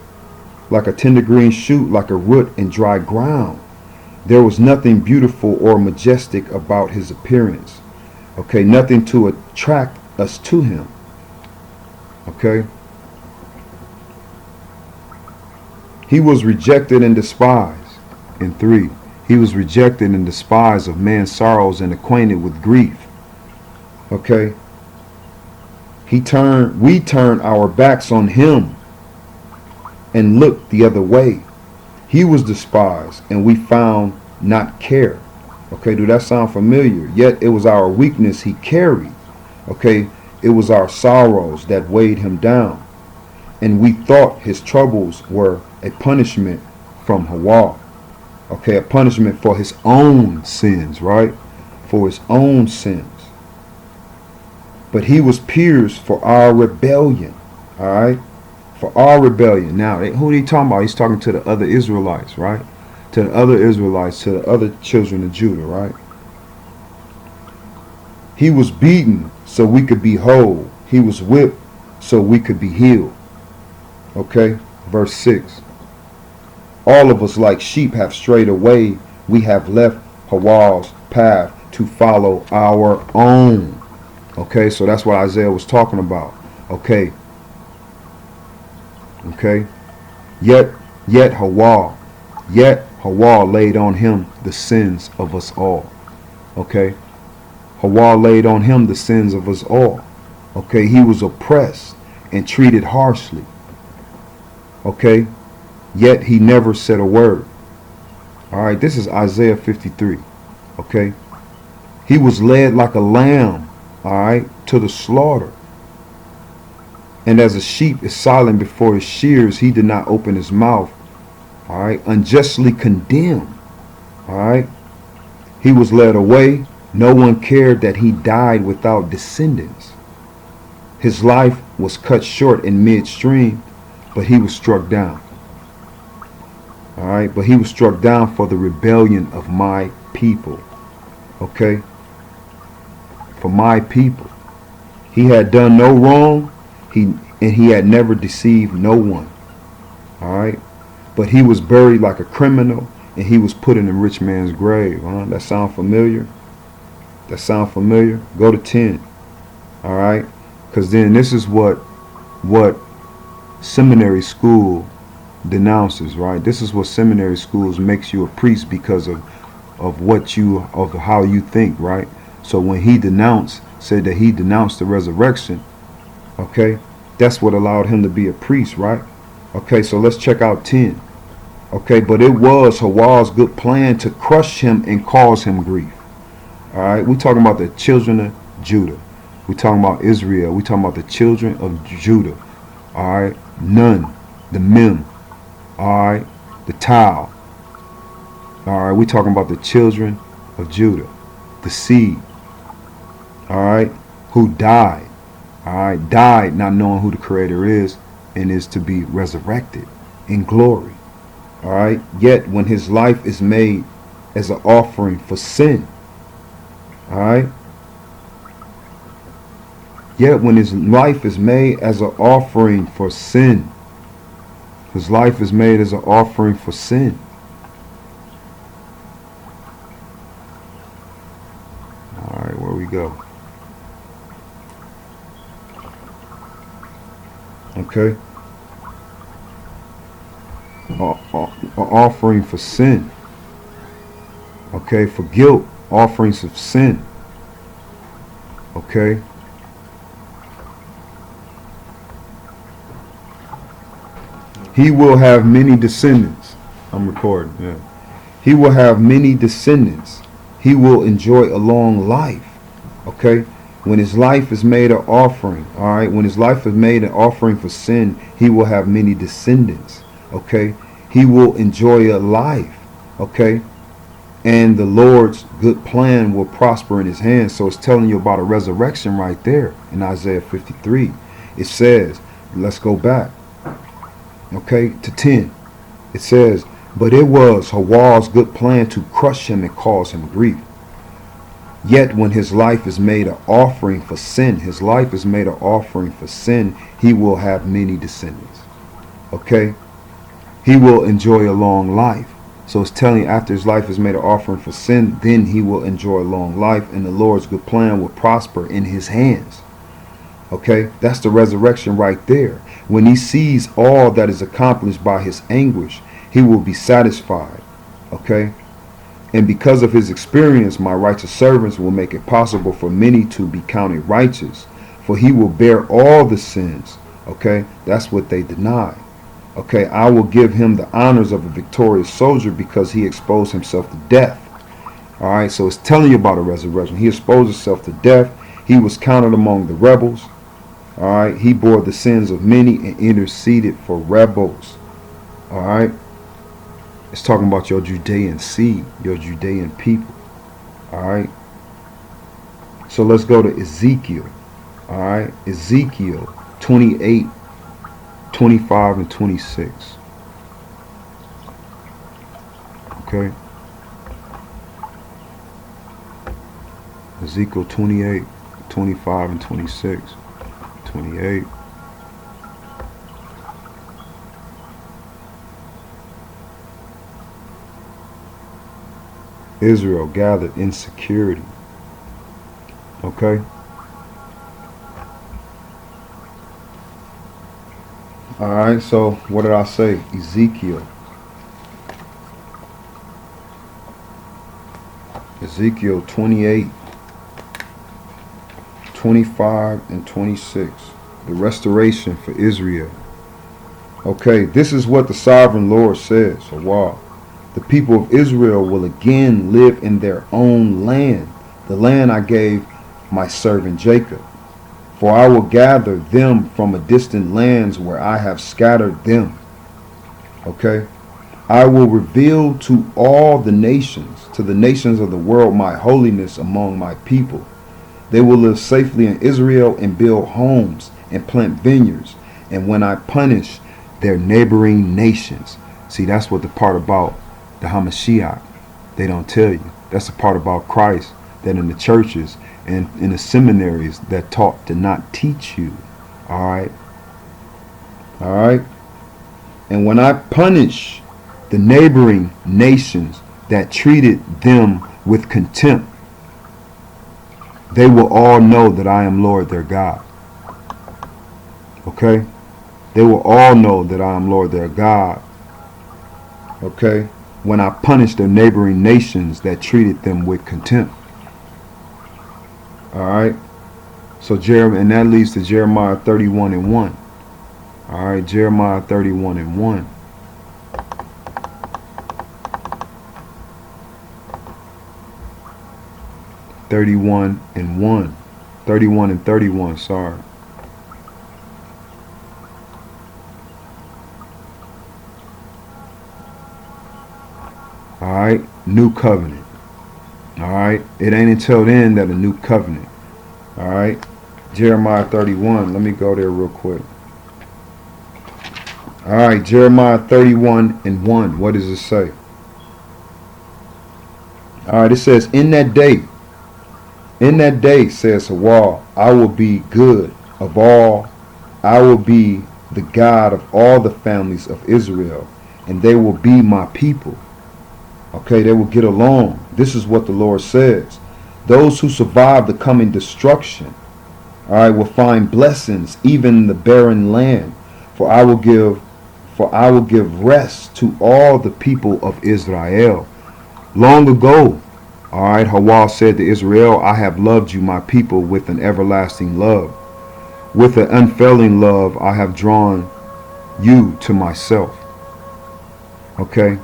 Speaker 1: like a tender green shoot, like a root in dry ground. There was nothing beautiful or majestic about his appearance. Okay, nothing to attract us to him. Okay, he was rejected and despised. In 3, he was rejected and despised, of man's sorrows and acquainted with grief. Okay, we turned our backs on him and looked the other way. He was despised and we found not care. Okay, do that sound familiar? Yet it was our weakness he carried. Okay, it was our sorrows that weighed him down, and we thought his troubles were a punishment from Ahchwa. Okay, a punishment for his own sins, right? For his own sins. But he was pierced for our rebellion, all right? For our rebellion. Now, who are he talking about? He's talking to the other Israelites, right? To the other Israelites, to the other children of Judah, right? He was beaten so we could be whole. He was whipped so we could be healed. Okay, verse 6. All of us like sheep have strayed away. We have left Ahchwa's path to follow our own. Okay, so that's what Isaiah was talking about. Okay. Okay. Yet Ahchwa laid on him the sins of us all. Okay. Ahchwa laid on him the sins of us all. Okay, he was oppressed and treated harshly. Okay, yet he never said a word. All right, this is Isaiah 53. Okay, he was led like a lamb, all right, to the slaughter. And as a sheep is silent before his shears, he did not open his mouth. All right, unjustly condemned. All right, he was led away. No one cared that he died without descendants. His life was cut short in midstream, but he was struck down. All right, but he was struck down for the rebellion of my people. Okay, for my people. He had done no wrong, and he had never deceived no one. All right, but he was buried like a criminal, and he was put in a rich man's grave. That sound familiar? That sound familiar? Go to 10. All right, because then this is what seminary school denounces, right? This is what seminary schools makes you a priest because of how you think, right? So when he said that he denounced the resurrection, okay, that's what allowed him to be a priest, right? Okay, so let's check out 10. Okay, but it was Ahchwa's good plan to crush him and cause him grief. All right, we're talking about the children of Judah. We're talking about Israel. We're talking about the children of Judah. All right, Nun, the Mem. All right, the Tau. All right, we're talking about the children of Judah, the seed. All right, who died. All right, died not knowing who the Creator is and is to be resurrected in glory. All right, yet when his life is made as an offering for sin. All right. Yet when his life is made as an offering for sin. His life is made as an offering for sin. All right, where we go? Okay. offering for sin. Okay, for guilt, offerings of sin. Okay. He will have many descendants. I'm recording, yeah. He will have many descendants. He will enjoy a long life. Okay? When his life is made an offering, alright? When his life is made an offering for sin, he will have many descendants. Okay? He will enjoy a life. Okay? And the Lord's good plan will prosper in his hands. So it's telling you about a resurrection right there in Isaiah 53. It says, let's go back. Okay, to 10. It says, but it was Hawar's good plan to crush him and cause him grief. Yet when his life is made an offering for sin, his life is made an offering for sin, he will have many descendants. Okay? He will enjoy a long life. So it's telling you after his life is made an offering for sin, then he will enjoy a long life, and the Lord's good plan will prosper in his hands. Okay? That's the resurrection right there. When he sees all that is accomplished by his anguish, he will be satisfied. Okay? And because of his experience, my righteous servants will make it possible for many to be counted righteous, for he will bear all the sins. Okay? That's what they deny. Okay? I will give him the honors of a victorious soldier because he exposed himself to death. All right? So it's telling you about a resurrection. He exposed himself to death. He was counted among the rebels. All right, he bore the sins of many and interceded for rebels. All right, it's talking about your Judean seed, your Judean people. All right, so let's go to Ezekiel. All right, Ezekiel 28, 25 and 26. Okay, Ezekiel 28, 25 and 26. 28. Israel gathered in security. Okay? Alright, so what did I say? Ezekiel. Ezekiel 28. 25 and 26. The restoration for Israel. Okay, this is what the sovereign Lord says. So wow. The people of Israel will again live in their own land, the land I gave my servant Jacob. For I will gather them from a distant lands where I have scattered them. Okay. I will reveal to all the nations, to the nations of the world, my holiness among my people. They will live safely in Israel and build homes and plant vineyards. And when I punish their neighboring nations. See, that's what the part about the Hamashiach, they don't tell you. That's the part about Christ that in the churches and in the seminaries that taught to not teach you. Alright? Alright? And when I punish the neighboring nations that treated them with contempt, they will all know that I am Lord their God. Okay? They will all know that I am Lord their God. Okay? When I punish their neighboring nations that treated them with contempt. Alright? So Jeremiah, and that leads to Jeremiah 31 and 1. Alright, Jeremiah 31 and 1. (31 and 1). 31 and 31, sorry. Alright, new covenant. Alright, it ain't until then that a new covenant. Alright, Jeremiah 31, let me go there real quick. Alright, Jeremiah 31 and 1, what does it say? Alright, it says, in that day, says Hawa, I will be good of all. I will be the God of all the families of Israel, and they will be my people. Okay, they will get along. This is what the Lord says. Those who survive the coming destruction, all right, will find blessings even in the barren land. For I will give for I will give rest to all the people of Israel. Long ago, alright, Hawa said to Israel, I have loved you, my people, with an everlasting love. With an unfailing love, I have drawn you to myself. Okay?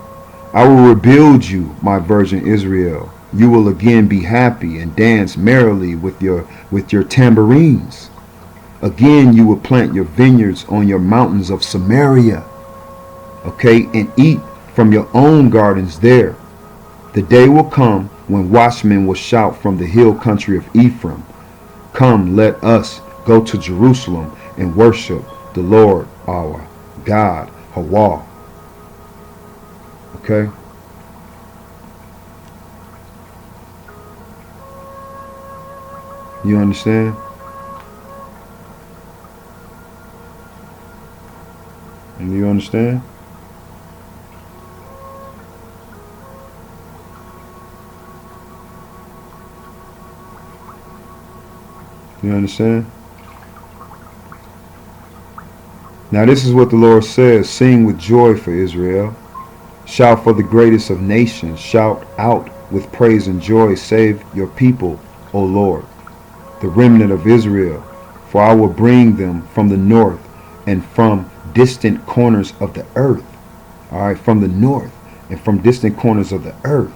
Speaker 1: I will rebuild you, my virgin Israel. You will again be happy and dance merrily with your tambourines. Again, you will plant your vineyards on your mountains of Samaria. Okay? And eat from your own gardens there. The day will come when watchmen will shout from the hill country of Ephraim, come, let us go to Jerusalem and worship the Lord our God, Hawa. Okay? You understand? And you understand? You understand? Now this is what the Lord says. Sing with joy for Israel. Shout for the greatest of nations. Shout out with praise and joy. Save your people, O Lord, the remnant of Israel. For I will bring them from the north and from distant corners of the earth. Alright, from the north and from distant corners of the earth.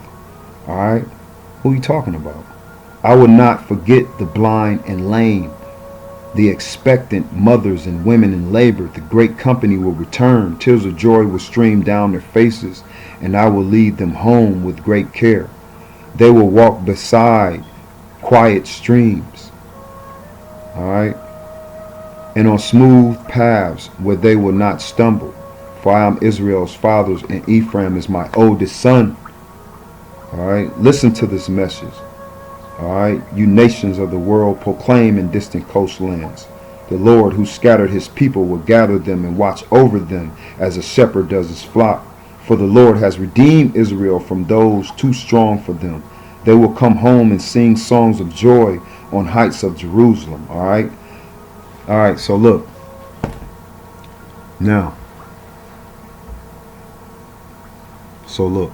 Speaker 1: Alright, who are you talking about? I will not forget the blind and lame, the expectant mothers and women in labor. The great company will return. Tears of joy will stream down their faces, and I will lead them home with great care. They will walk beside quiet streams, alright, and on smooth paths where they will not stumble. For I am Israel's fathers, and Ephraim is my oldest son. Alright, listen to this message. Alright, you nations of the world, proclaim in distant coastlands. The Lord who scattered his people will gather them and watch over them as a shepherd does his flock. For the Lord has redeemed Israel from those too strong for them. They will come home and sing songs of joy on heights of Jerusalem. Alright? Alright, so look. Now. So look.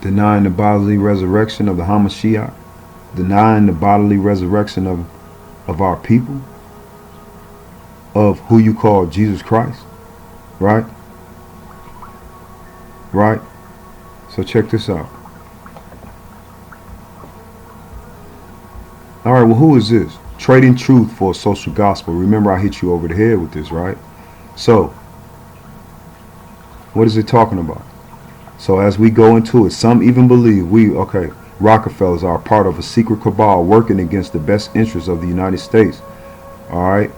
Speaker 1: Denying the bodily resurrection of the Hamashiach, denying the bodily resurrection of our people, of who you call Jesus Christ, right? Right? So check this out. Alright, well, who is this? Trading truth for a social gospel. Remember, I hit you over the head with this, right? So, what is it talking about? So as we go into it, some even believe Rockefellers are part of a secret cabal working against the best interests of the United States, alright,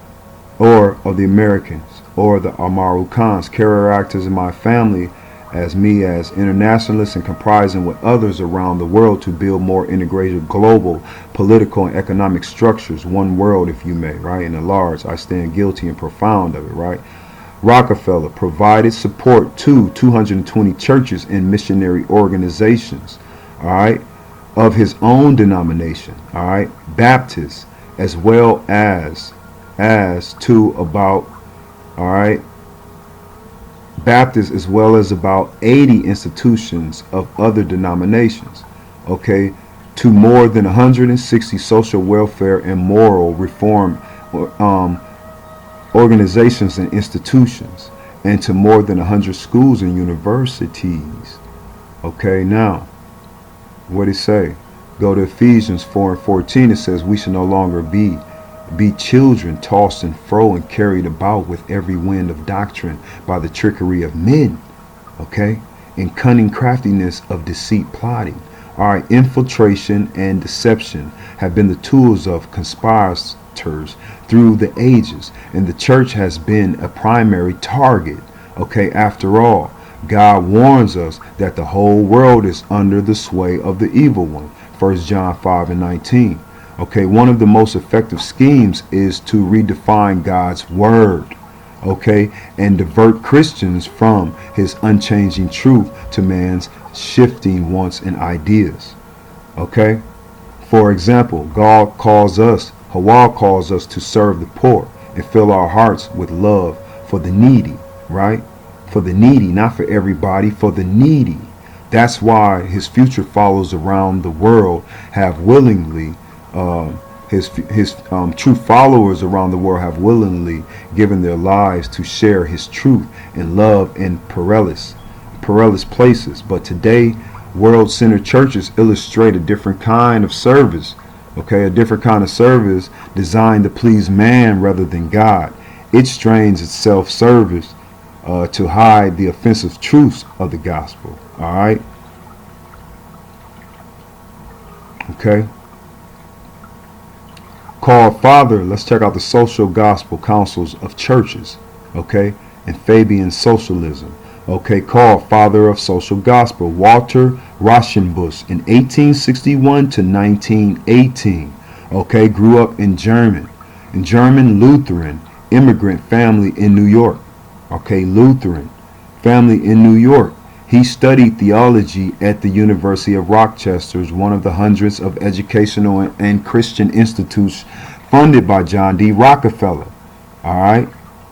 Speaker 1: or of the Americans, or the Ame'ricans, carrier actors in my family, as me as internationalists and comprising with others around the world to build more integrated global political and economic structures, one world if you may, right? In the large, I stand guilty and profound of it, right? Rockefeller provided support to 220 churches and missionary organizations, all right, of his own denomination, all right, Baptists, as well as to about, all right, Baptists as well as about 80 institutions of other denominations, okay, to more than 160 social welfare and moral reform organizations and institutions, and to more than 100 schools and universities. Okay, now, what it say? Go to Ephesians 4:14. It says, we should no longer be children tossed and fro and carried about with every wind of doctrine by the trickery of men, okay, and cunning craftiness of deceit plotting. All right, infiltration and deception have been the tools of conspirators through the ages, and the church has been a primary target. Okay, after all, God warns us that the whole world is under the sway of the evil one. 1 John 5:19. Okay, one of the most effective schemes is to redefine God's word, okay, and divert Christians from his unchanging truth to man's shifting wants and ideas. Okay, for example, Hawa calls us to serve the poor and fill our hearts with love for the needy, right? For the needy, not for everybody, for the needy. That's why his future followers around the world have willingly, his true followers around the world have willingly given their lives to share his truth and love in perilous places. But today, world-centered churches illustrate a different kind of service, okay, a different kind of service designed to please man rather than God. It strains its self-service to hide the offensive truths of the gospel. All right. Okay. Called Father, let's check out the social gospel councils of churches. Okay. And Fabian socialism. Okay. Called Father of Social Gospel, Walter Rauschenbusch, in 1861 to 1918. Okay. Grew up in German Lutheran immigrant family in New York. Okay, Lutheran family in New York. He studied theology at the University of Rochester, one of the hundreds of educational and Christian institutes funded by John D. Rockefeller. All right,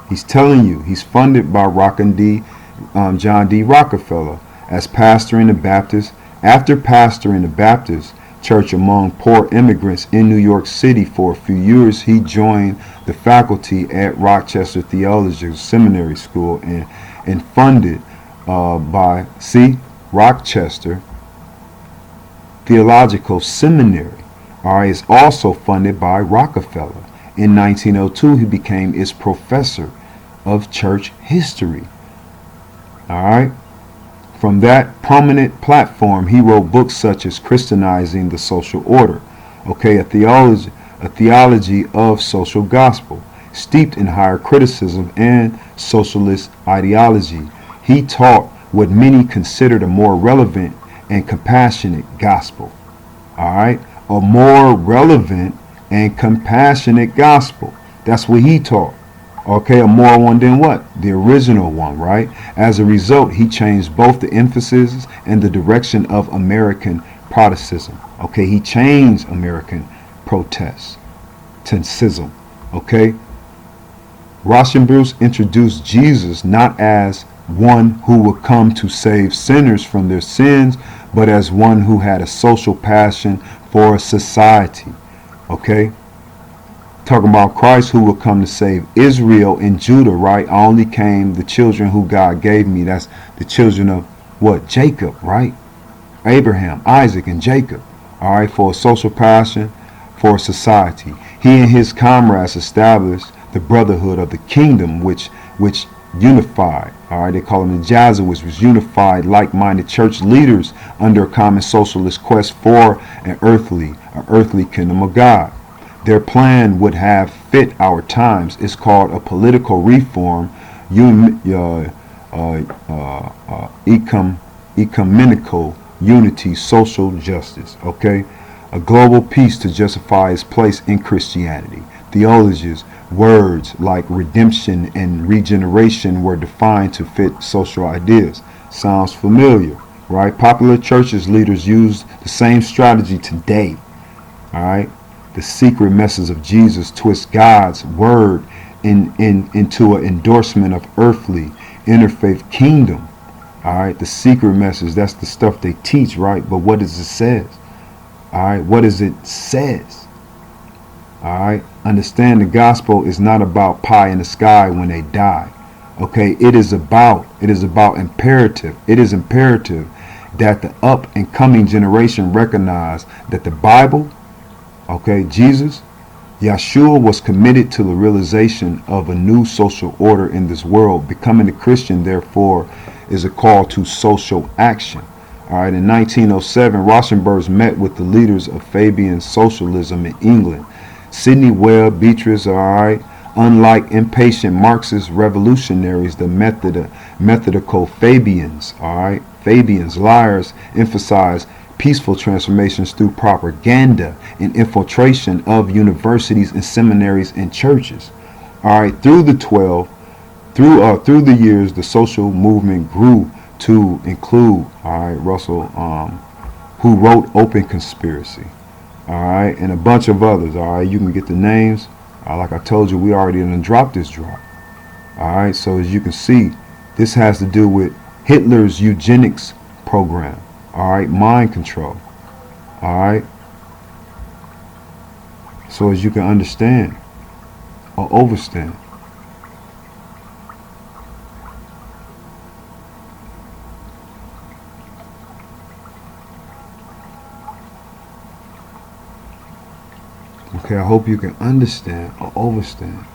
Speaker 1: he's telling you he's funded by John D. Rockefeller as pastor in the Baptist. After pastoring the Baptist church among poor immigrants in New York City for a few years, he joined the faculty at Rochester Theological Seminary School and funded by Rochester Theological Seminary. Is also funded by Rockefeller. In 1902, he became its professor of church history. All right. From that prominent platform, he wrote books such as Christianizing the Social Order, okay, a theology of social gospel, steeped in higher criticism and socialist ideology. He taught what many considered a more relevant and compassionate gospel. All right, a more relevant and compassionate gospel. That's what he taught. Okay, a more one than what? The original one, right? As a result, he changed both the emphasis and the direction of American Protestantism. Okay, he changed American Protestantism. Okay, Rauschenbusch introduced Jesus not as one who would come to save sinners from their sins, but as one who had a social passion for society. Okay, talking about Christ who will come to save Israel and Judah, right? I only came the children who God gave me. That's the children of what? Jacob, right? Abraham, Isaac, and Jacob. All right, for a social passion, for society. He and his comrades established the brotherhood of the kingdom, which unified. All right, they call them the Jesuits, which unified like-minded church leaders under a common socialist quest for an earthly kingdom of God. Their plan would have fit our times. It's called a political reform, ecumenical unity, social justice. Okay, a global peace to justify its place in Christianity. Theologians, words like redemption and regeneration were defined to fit social ideas. Sounds familiar, right? Popular churches leaders use the same strategy today. All right. The secret message of Jesus twists God's word into an endorsement of earthly interfaith kingdom. All right, the secret message, that's the stuff they teach, right? But what does it say? All right, what does it says? All right, understand the gospel is not about pie in the sky when they die. Okay, it is about imperative. It is imperative that the up and coming generation recognize that the Bible, okay, Jesus, Yeshua was committed to the realization of a new social order in this world. Becoming a Christian, therefore, is a call to social action. All right, in 1907, Rauschenbusch met with the leaders of Fabian socialism in England. Sidney Webb, Beatrice, all right, unlike impatient Marxist revolutionaries, the methodical Fabians, all right, Fabians, liars, emphasize peaceful transformations through propaganda and infiltration of universities and seminaries and churches. All right, through the years, the social movement grew to include, all right, Russell, who wrote Open Conspiracy, all right, and a bunch of others. All right, you can get the names Like I told you, we already done dropped this drop. Alright, so as you can see, this has to do with Hitler's eugenics program. Alright, mind control. Alright. So as you can understand or overstand. Okay, I hope you can understand or overstand.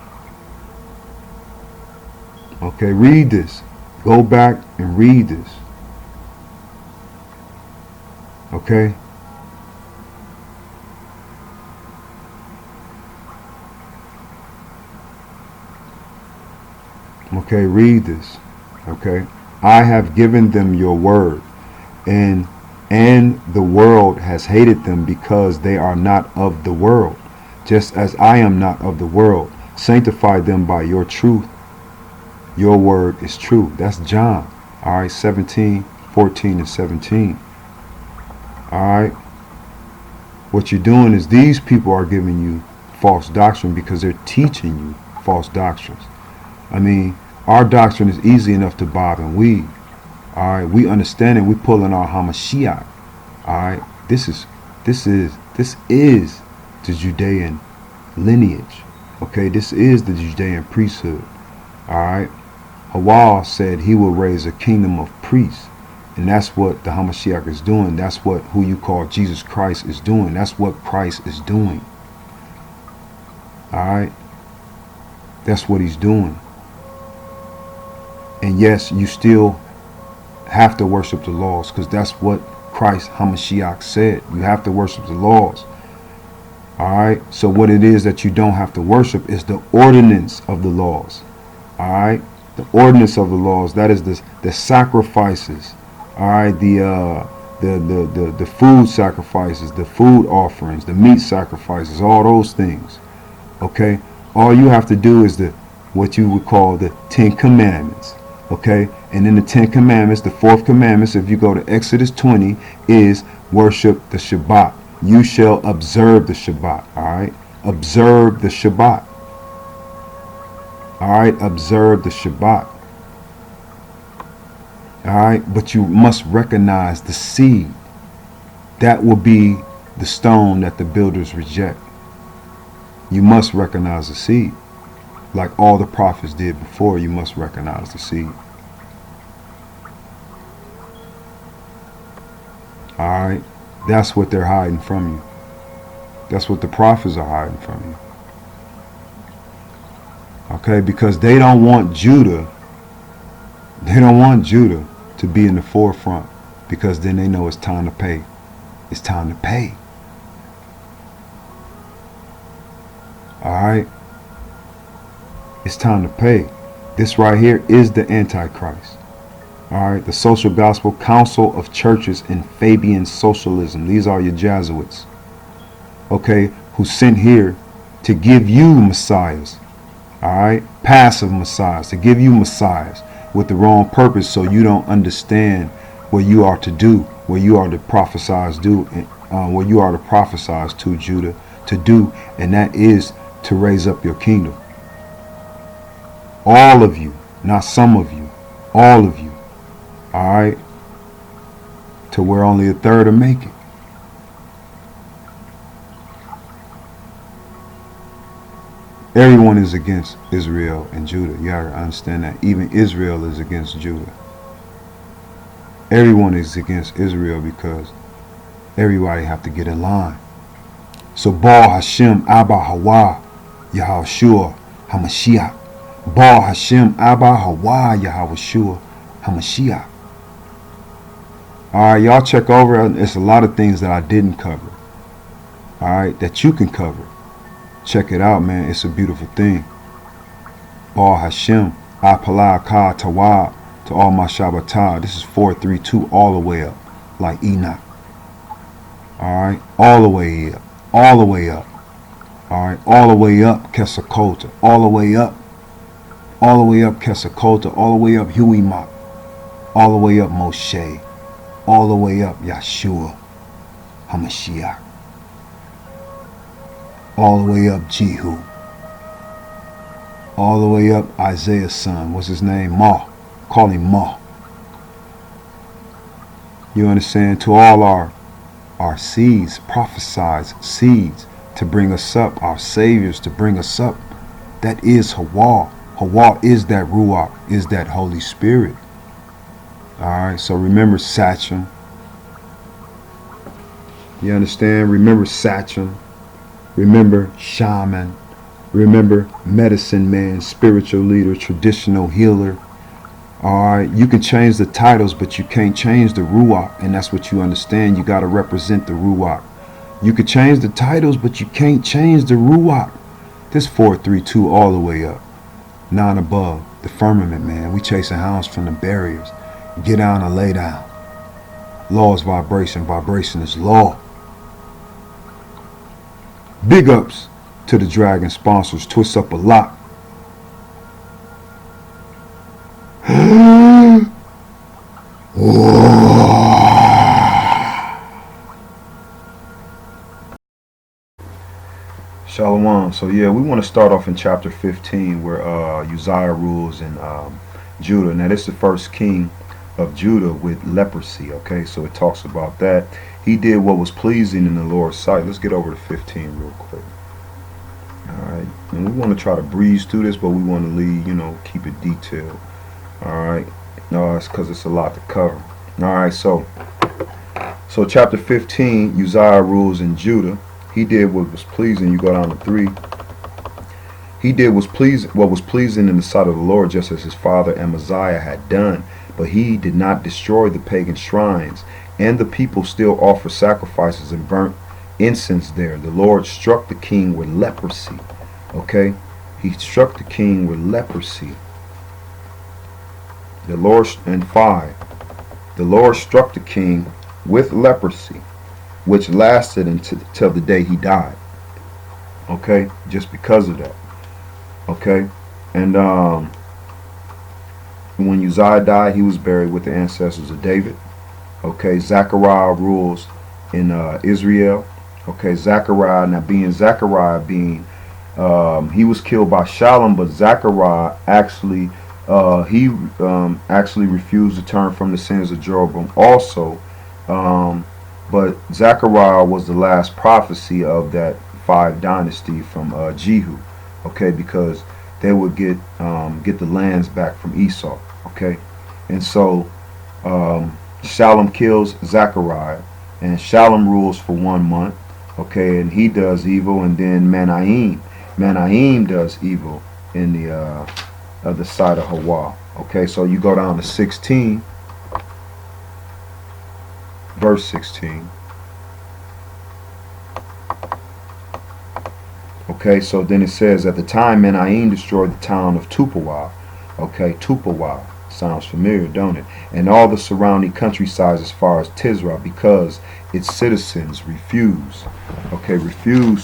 Speaker 1: Okay, read this. Go back and read this. Okay? Okay, read this. Okay? I have given them your word, and the world has hated them because they are not of the world, just as I am not of the world. Sanctify them by your truth. Your word is true. That's John. Alright, 17, 14, and 17. Alright. What you're doing is these people are giving you false doctrine because they're teaching you false doctrines. I mean, our doctrine is easy enough to bob and weave. Alright, we understand it. We pulling our Hamashiach. Alright, this is the Judean lineage. Okay, this is the Judean priesthood. Alright, Hawal said he will raise a kingdom of priests, and that's what the Hamashiach is doing. That's what who you call Jesus Christ is doing. That's what Christ is doing. Alright, that's what he's doing. And yes, you still have to worship the laws, because that's what Christ Hamashiach said. You have to worship the laws. Alright, so what it is that you don't have to worship is the ordinance of the laws. Alright, the ordinance of the laws, that is the sacrifices. Alright, the food sacrifices, the food offerings, the meat sacrifices, all those things. Okay, all you have to do is what you would call the 10 Commandments. Okay, and in the 10 Commandments, the 4th commandments, if you go to Exodus 20, is worship the Shabbat. You shall observe the Shabbat. Alright, observe the Shabbat. Alright, observe the Shabbat. Alright, but you must recognize the seed. That will be the stone that the builders reject. You must recognize the seed. Like all the prophets did before, you must recognize the seed. Alright, that's what they're hiding from you. That's what the prophets are hiding from you. Okay, because they don't want Judah. They don't want Judah to be in the forefront, because then they know it's time to pay. It's time to pay. Alright? It's time to pay. This right here is the Antichrist. Alright? The Social Gospel Council of Churches in Fabian Socialism. These are your Jesuits. Okay? Who sent here to give you messiahs. Alright? Passive messiahs. To give you messiahs with the wrong purpose, so you don't understand what you are to do, what you are to prophesize what you are to prophesize to Judah to do, and that is to raise up your kingdom. All of you, not some of you, all of you. Alright? To where only a third will make it. Everyone is against Israel and Judah. You gotta understand that. Even Israel is against Judah. Everyone is against Israel because everybody have to get in line. So Baal Hashem Abba Hawa Yahushua Hamashiach. Baal Hashem Abba Hawa Yahushua Hamashiach. Alright, y'all check over. It's a lot of things that I didn't cover. Alright, that you can cover. Check it out, man. It's a beautiful thing. Baal Hashem Apala Ka Tawab to all my Shabbatah. This is 432 all the way up, like Enoch. Alright, all the way up, all the way up. Alright, all the way up Kesakota, all the way up, all the way up Kesakota, all the way up Huimach, all the way up Moshe, all the way up Yeshua HaMashiach, all the way up Jehu all the way up Isaiah's son. What's his name? Ma. Call him Ma. You understand? To all our seeds, prophesied seeds to bring us up, our saviors to bring us up. That is Hawa. Hawa is that Ruach, is that Holy Spirit. Alright, so remember Sachem. You understand? Remember Sachem. Remember Shaman. Remember Medicine Man, Spiritual Leader, Traditional Healer. Alright, you can change the titles, but you can't change the Ruach, and that's what you understand. You got to represent the Ruach. You can change the titles, but you can't change the Ruach. This 432 all the way up. 9 above. The firmament, man. We chasing hounds from the barriers. Get down and lay down. Law is vibration. Vibration is law. Big ups to the Dragon sponsors. Twist up a lot. Shalom. So yeah, we want to start off in chapter 15 where Uzziah rules in Judah. Now this is the first king of Judah with leprosy. Okay, so it talks about that. He did what was pleasing in the Lord's sight. Let's get over to 15 real quick. Alright, and we want to try to breeze through this, but we want to leave, keep it detailed. Alright, no, it's because it's a lot to cover. Alright, so chapter 15, Uzziah rules in Judah. He did what was pleasing. You go down to 3. He did what was pleasing in the sight of the Lord, just as his father Amaziah had done. But he did not destroy the pagan shrines, and the people still offer sacrifices and burnt incense there. The Lord struck the king with leprosy. Okay, he struck the king with leprosy. The Lord, and 5. The Lord struck the king with leprosy, which lasted until the day he died. Okay, just because of that. Okay, and when Uzziah died, he was buried with the ancestors of David. Okay, Zechariah rules in Israel. Okay, Zechariah, he was killed by Shalom, but Zechariah actually refused to turn from the sins of Jeroboam also. But Zechariah was the last prophecy of that 5 dynasty from Jehu, okay, because they would get the lands back from Esau, okay, and so Shalom kills Zechariah, and Shalom rules for 1 month, okay, and he does evil, and then Menahem does evil in the other side of Hawa, okay. So you go down to 16. Verse 16. Okay, so then it says, at the time Menahem destroyed the town of Chippewa. Okay, Chippewa. Sounds familiar, don't it? And all the surrounding countrysides as far as Tisra, because its citizens refused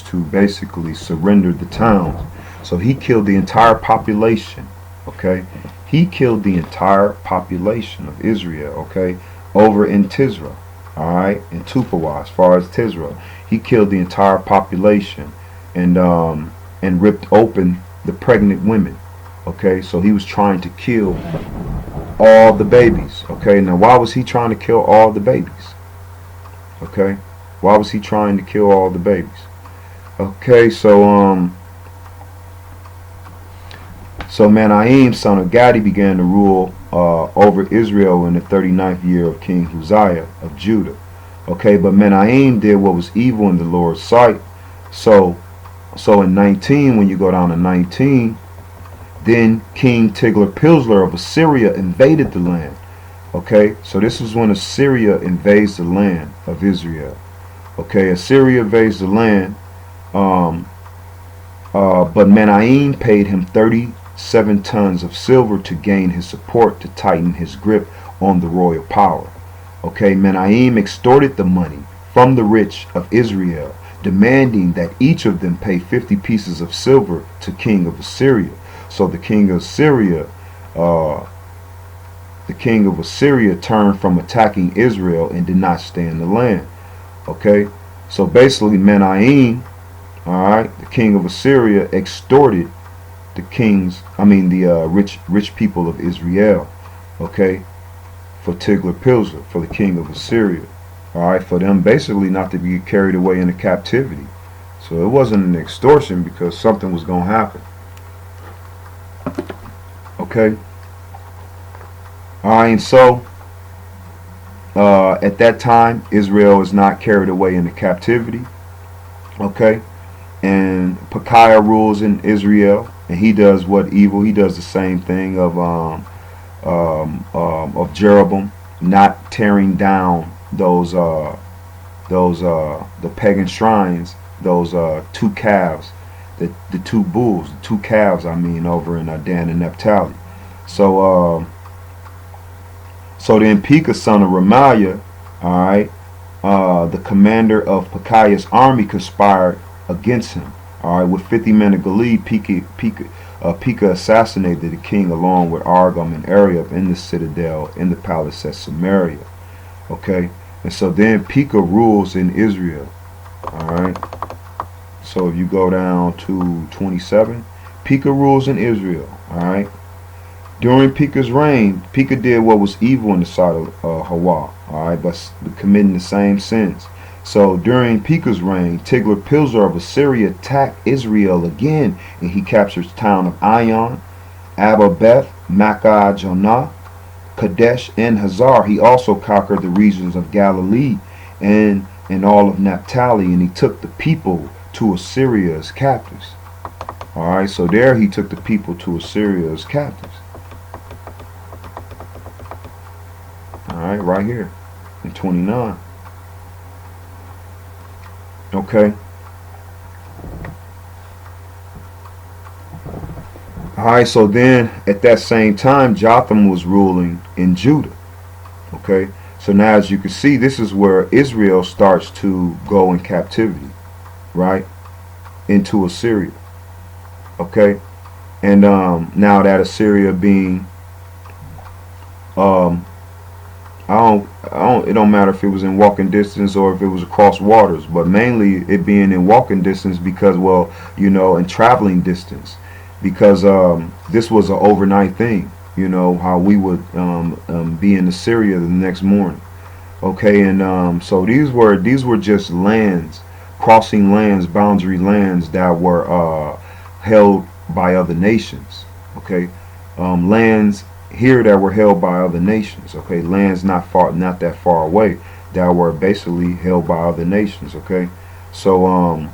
Speaker 1: to basically surrender the towns. So he killed the entire population. Okay, he killed the entire population of Israel. Okay, over in Tisra. Alright, in Chippewa, as far as Tisra, he killed the entire population and ripped open the pregnant women. Okay, so he was trying to kill all the babies. Okay, now why was he trying to kill all the babies? Okay, why was he trying to kill all the babies? Okay, so Menahem, son of Gadi, began to rule over Israel in the 39th year of King Uzziah of Judah. Okay, but Menahem did what was evil in the Lord's sight. So in 19, when you go down to 19, then King Tiglath-Pileser of Assyria invaded the land. Okay, so this is when Assyria invades the land of Israel. Okay, Assyria invades the land, but Menahem paid him 37 tons of silver to gain his support, to tighten his grip on the royal power. Okay, Menahem extorted the money from the rich of Israel, demanding that each of them pay 50 pieces of silver to King of Assyria. So the king of Assyria turned from attacking Israel and did not stay in the land. Okay, so basically Menahem, all right, the king of Assyria, extorted rich people of Israel, okay, for Tiglath-Pileser, for the king of Assyria, all right, for them basically not to be carried away into captivity. So it wasn't an extortion because something was going to happen, okay. All right, and so at that time, Israel is not carried away into captivity, okay, and Pekahiah rules in Israel, and he does what evil? He does the same thing of Jeroboam, not tearing down those the pagan shrines, those two calves, the two bulls, the two calves, I mean, over in Dan and Naphtali. So then Pekah, son of Remaliah, all right, the commander of Pekahiah's army, conspired against him. All right, with 50 men of Gilead, Pekah assassinated the king along with Argam and Arioch in the citadel in the palace at Samaria. Okay, and so then Pekah rules in Israel. All right, so if you go down to 27, Pekah rules in Israel. All right. During Pekah's reign, Pekah did what was evil in the sight of Ahchwa, all right, but committing the same sins. So during Pekah's reign, Tiglath-Pileser of Assyria attacked Israel again, and he captured the town of Ion, Abba-Beth, Makkah, Jonah, Kadesh, and Hazar. He also conquered the regions of Galilee and all of Naphtali, and he took the people to Assyria as captives. All right, so there he took the people to Assyria as captives. Alright, right here in 29. Okay. Alright, so then at that same time, Jotham was ruling in Judah. Okay, so now as you can see, this is where Israel starts to go in captivity, right, into Assyria. Okay, and now that Assyria being it don't matter if it was in walking distance or if it was across waters, but mainly it being in walking distance because, well, you know, in traveling distance, because this was an overnight thing, you know, how we would be in Assyria the next morning. Okay, and so these were just lands, crossing lands, boundary lands that were held by other nations. Okay, lands here that were held by other nations. Okay, lands not that far away that were basically held by other nations. Okay, so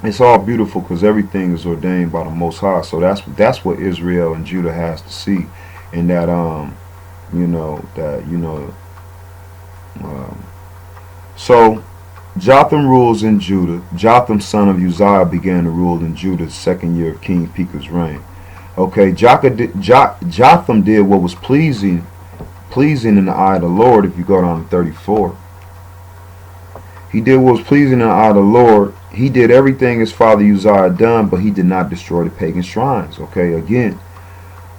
Speaker 1: it's all beautiful because everything is ordained by the Most High. So that's what Israel and Judah has to see, and that so Jotham rules in Judah. Jotham, son of Uzziah, began to rule in Judah the second year of King Pekah's reign. Okay, Jotham did what was pleasing in the eye of the Lord. If you go down to 34, he did what was pleasing in the eye of the Lord. He did everything his father Uzziah had done, but he did not destroy the pagan shrines. Okay, again,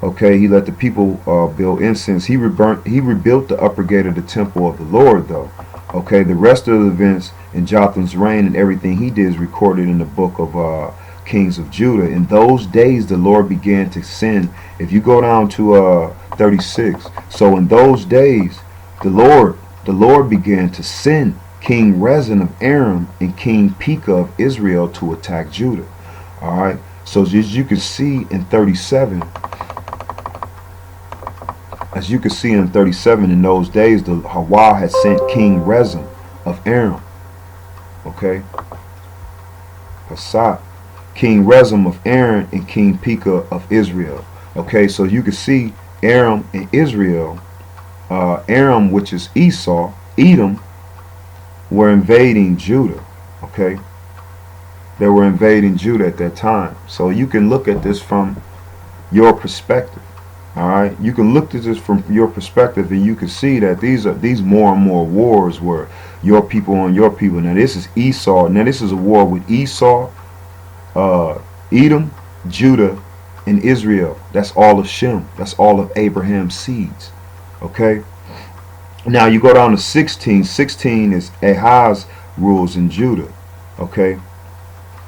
Speaker 1: okay, he let the people build incense. He rebuilt the upper gate of the temple of the Lord, though. Okay, the rest of the events in Jotham's reign and everything he did is recorded in the book of Kings of Judah. In those days the Lord began to send, if you go down to 36, so in those days the Lord began to send King Rezin of Aram and King Pekah of Israel to attack Judah. Alright, so as you can see in 37, in those days the Ahchwa had sent King Rezin of Aram. Okay, Passat, King Rezin of Aram and King Pekah of Israel. Okay, so you can see Aram and Israel, Aram, which is Esau, Edom, were invading Judah. Okay, they were invading Judah at that time. So you can look at this from your perspective. All right, you can look at this from your perspective, and you can see that these more and more wars were your people on your people. Now this is Esau. Now this is a war with Esau, Edom, Judah, and Israel. That's all of Shem. That's all of Abraham's seeds. Okay. Now you go down to 16. 16 is Ahaz rules in Judah. Okay.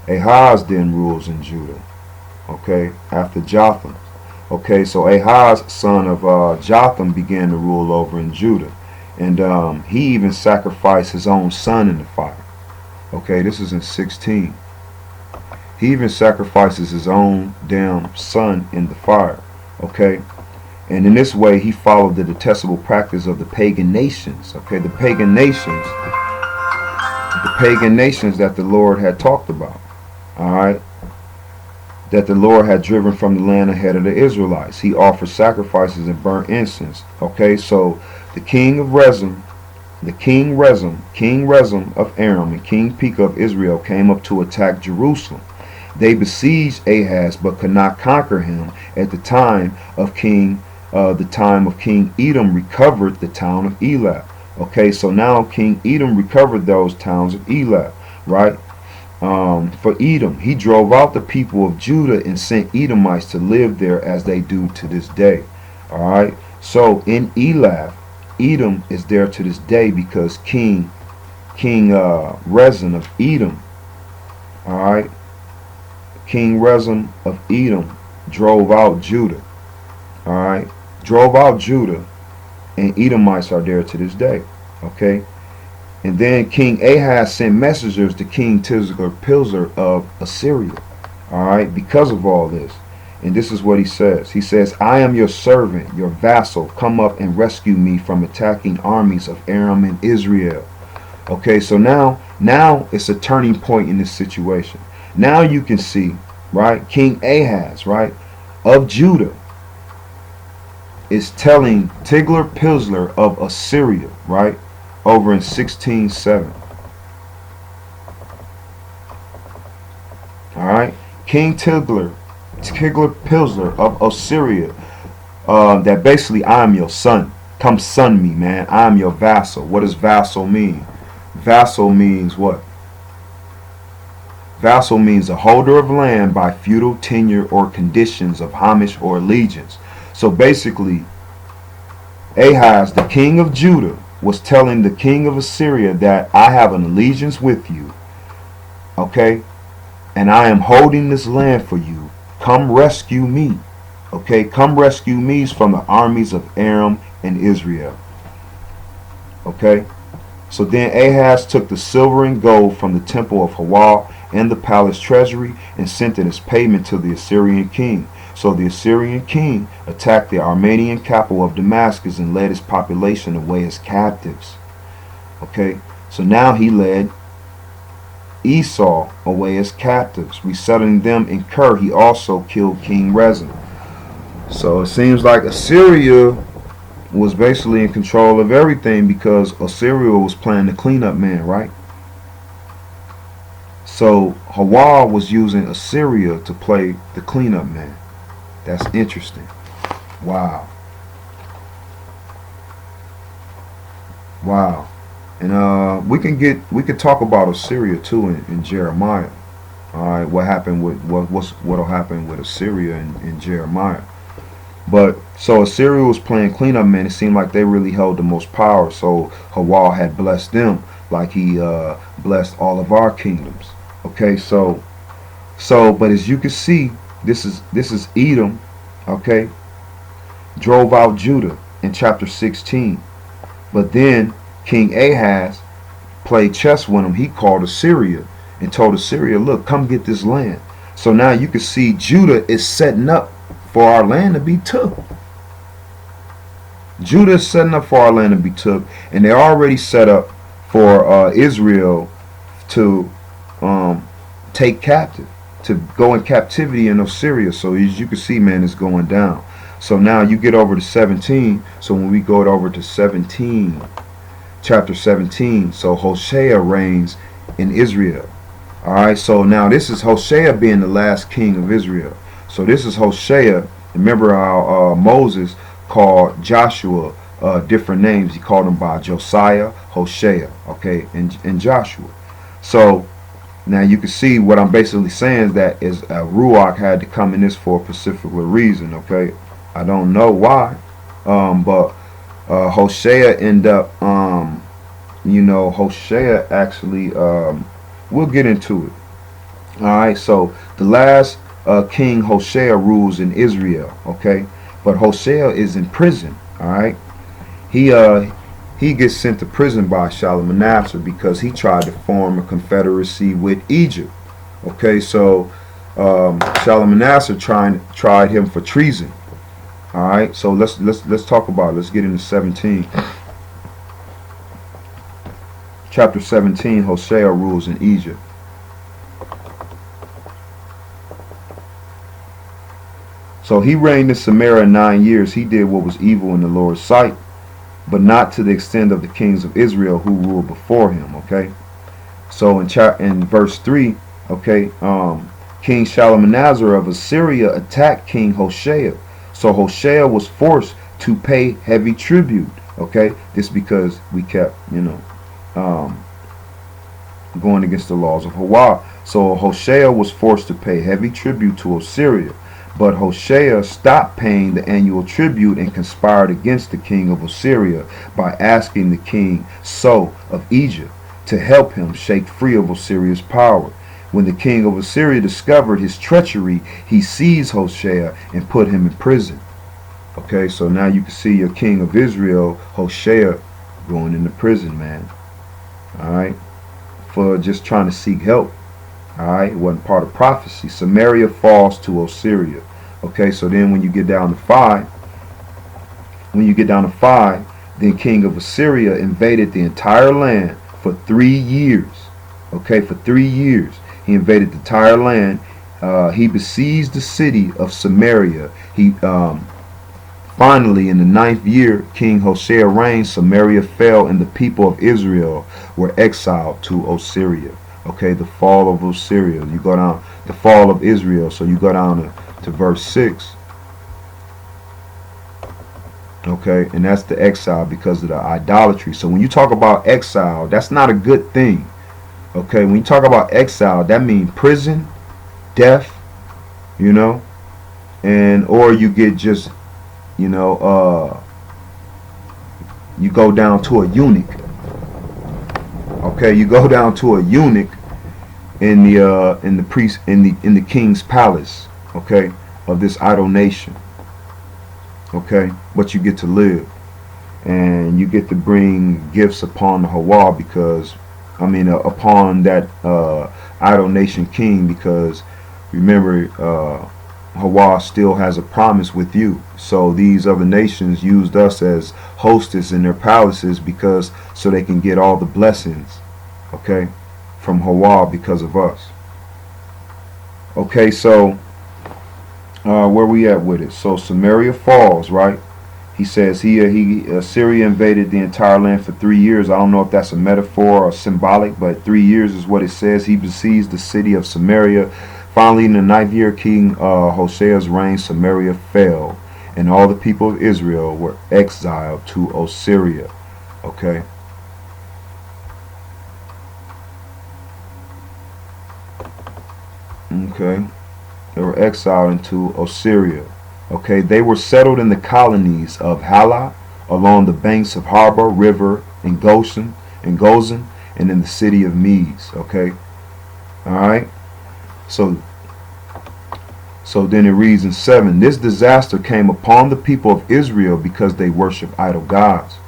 Speaker 1: Ahaz then rules in Judah. Okay, after Jotham. Okay, so Ahaz, son of Jotham, began to rule over in Judah. And he even sacrificed his own son in the fire. Okay, this is in 16. He even sacrifices his own damn son in the fire. Okay, and in this way he followed the detestable practice of the pagan nations. Okay, the pagan nations that the Lord had talked about. Alright, that the Lord had driven from the land ahead of the Israelites. He offered sacrifices and burnt incense. Okay, so the king Rezin of Aram and King Pekah of Israel came up to attack Jerusalem. They besieged Ahaz but could not conquer him. At the time of King Edom recovered the town of Elath. Okay, so now King Edom recovered those towns of Elath, right? For Edom, he drove out the people of Judah and sent Edomites to live there as they do to this day. Alright, so in Elath, Edom is there to this day because King Rezin of Edom, alright, King Rezin of Edom drove out Judah. Alright, drove out Judah, and Edomites are there to this day. Okay, and then King Ahaz sent messengers to King Tiglath-Pileser of Assyria. Alright, because of all this. And this is what he says. He says, I am your servant, your vassal. Come up and rescue me from attacking armies of Aram and Israel. Okay, so now it's a turning point in this situation. Now you can see, right, King Ahaz, right, of Judah is telling Tiglath-Pileser of Assyria, right, over in 16:7. Alright, King Tiglath-Pileser of Assyria, that basically, I am your son. Come son me, man. I am your vassal. What does vassal mean? Vassal means what? Vassal means a holder of land by feudal tenure or conditions of homage or allegiance. So basically, Ahaz, the king of Judah, was telling the king of Assyria that I have an allegiance with you, okay, and I am holding this land for you. Come rescue me, okay, come rescue me from the armies of Aram and Israel. Okay, so then Ahaz took the silver and gold from the temple of Ahchwa and the palace treasury and sent it as payment to the Assyrian king. So the Assyrian king attacked the Armenian capital of Damascus and led his population away as captives. Okay, so now he led Esau away as captives, resettling them in Ker. He also killed King Rezin. So it seems like Assyria was basically in control of everything because Assyria was playing the cleanup man, right? So Ahchwa was using Assyria to play the cleanup man. That's interesting. Wow. Wow. And we could talk about Assyria too in Jeremiah. All right, what happened with what'll happen with Assyria in Jeremiah. But so Assyria was playing cleanup man. It seemed like they really held the most power. So Ahchwa had blessed them like he blessed all of our kingdoms. Okay, so but as you can see, this is Edom, okay, drove out Judah in chapter 16. But then King Ahaz played chess with him. He called Assyria and told Assyria, look, come get this land. So now you can see Judah is setting up for our land to be took. Judah is setting up for our land to be took, and they're already set up for Israel to take captive, to go in captivity in Assyria. So as you can see, man, it's going down. So now you get over to 17. So when we go over to 17, chapter 17, so Hoshea reigns in Israel. All right, so now this is Hoshea being the last king of Israel. So this is Hoshea. Remember how Moses called Joshua different names. He called him by Josiah, Hoshea, okay, and Joshua. So now you can see what I'm basically saying is that Ruach had to come in this for a particular reason, okay? I don't know why, but Hoshea ended up, Hoshea actually, we'll get into it. All right, so the last King Hosea rules in Israel. Okay, but Hosea is in prison. All right, he gets sent to prison by Shalmaneser because he tried to form a confederacy with Egypt. Okay, so Shalmaneser tried him for treason. All right, so let's talk about it. Let's get into 17. Chapter 17. Hosea rules in Egypt. So he reigned in Samaria 9 years. He did what was evil in the Lord's sight, but not to the extent of the kings of Israel who ruled before him. Okay, so in verse 3, okay, King Shalmaneser of Assyria attacked King Hosea. So Hosea was forced to pay heavy tribute. Okay, this because we kept, going against the laws of Hawa. So Hosea was forced to pay heavy tribute to Assyria. But Hosea stopped paying the annual tribute and conspired against the king of Assyria by asking the king So of Egypt to help him shake free of Assyria's power. When the king of Assyria discovered his treachery, he seized Hosea and put him in prison. Okay, so now you can see your king of Israel, Hosea, going into prison, man. Alright, for just trying to seek help. Alright, it wasn't part of prophecy. Samaria falls to Assyria. Okay, so then when you get down to 5, then king of Assyria invaded the entire land for 3 years. Okay, for 3 years. He invaded the entire land. He besieged the city of Samaria. He finally, in the 9th year, King Hosea reigned, Samaria fell and the people of Israel were exiled to Assyria. Okay, the fall of Assyria. You go down, the fall of Israel. So you go down to verse 6. Okay, and that's the exile because of the idolatry. So when you talk about exile, that's not a good thing. Okay, when you talk about exile, that means prison, death, and or you get just, you go down to a eunuch. Okay, you go down to a eunuch in the king's palace, okay, of this idol nation. Okay, but you get to live and you get to bring gifts upon the Hawa because upon that idol nation king, because remember Hawa still has a promise with you. So these other nations used us as hostess in their palaces because so they can get all the blessings, okay, from Hawa because of us. Okay, so where we at with it? So Samaria falls, right? He says Assyria invaded the entire land for 3 years. I don't know if that's a metaphor or symbolic, but 3 years is what it says. He besieged the city of Samaria. Finally, in the 9th year, King Hosea's reign, Samaria fell, and all the people of Israel were exiled to Assyria. Okay. Okay. They were exiled into Assyria. Okay, they were settled in the colonies of Hala, along the banks of Harbor River, in Goshen, and in the city of Medes. Okay, all right. So then it reads in 7: This disaster came upon the people of Israel because they worship idol gods.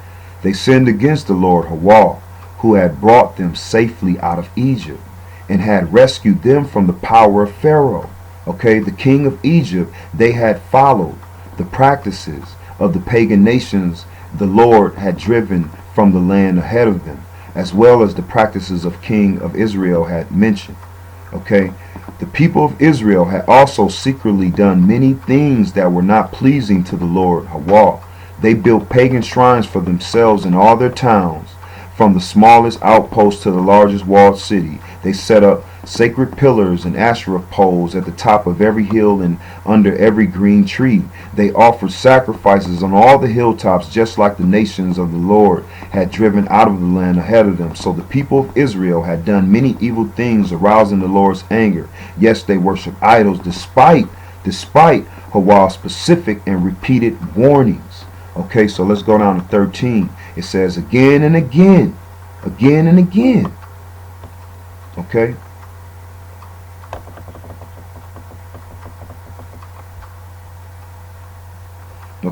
Speaker 1: They sinned against the Lord Hawa, who had brought them safely out of Egypt and had rescued them from the power of Pharaoh. Okay, the king of Egypt, they had followed the practices of the pagan nations the Lord had driven from the land ahead of them, as well as the practices of king of Israel had mentioned. Okay, the people of Israel had also secretly done many things that were not pleasing to the Lord Hawa. They built pagan shrines for themselves in all their towns, from the smallest outpost to the largest walled city. They set up sacred pillars and Asherah poles at the top of every hill and under every green tree. They offered sacrifices on all the hilltops, just like the nations of the Lord had driven out of the land ahead of them. So the people of Israel had done many evil things, arousing the Lord's anger. Yes, they worship idols despite Hawa's specific and repeated warnings. Okay, so let's go down to 13. It says again and again, again and again. Okay.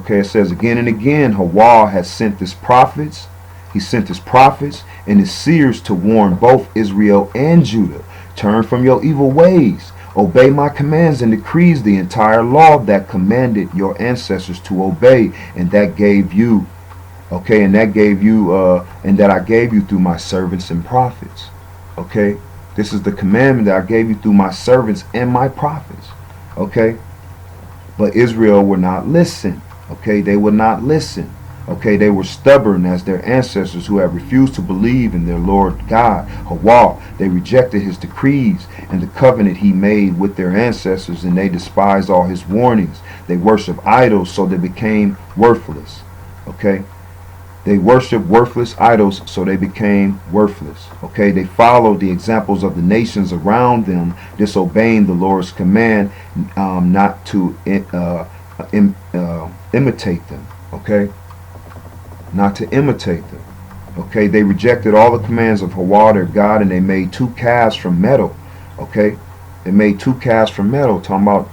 Speaker 1: Okay, it says again and again, Ahchwa has sent his prophets. He sent his prophets and his seers to warn both Israel and Judah. Turn from your evil ways. Obey my commands and decrees, the entire law that commanded your ancestors to obey, and that gave you, okay, and that gave you, and that I gave you through my servants and prophets. Okay, this is the commandment that I gave you through my servants and my prophets. Okay, but Israel would not listen. Okay, they would not listen. Okay, they were stubborn as their ancestors who had refused to believe in their Lord God, Ahchwa. They rejected his decrees and the covenant he made with their ancestors, and they despised all his warnings. They worshiped idols, so they became worthless. Okay, they worshiped worthless idols, so they became worthless. Okay, they followed the examples of the nations around them, disobeying the Lord's command not to imitate them. Okay, not to imitate them. Okay, they rejected all the commands of Ahchwa, their God, and they made 2 calves from metal. Okay, they made 2 calves from metal, talking about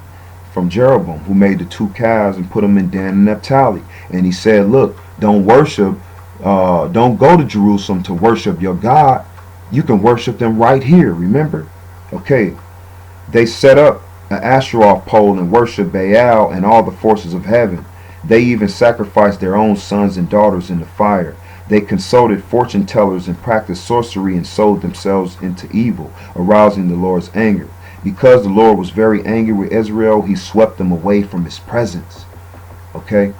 Speaker 1: from Jeroboam, who made the 2 calves and put them in Dan and Naphtali. And he said, look, don't worship, don't go to Jerusalem to worship your God. You can worship them right here, remember? Okay, they set up an Asherah pole and worship Baal and all the forces of heaven. They even sacrificed their own sons and daughters in the fire. They consulted fortune tellers and practiced sorcery and sold themselves into evil, arousing the Lord's anger. Because the Lord was very angry with Israel, he swept them away from his presence. Okay?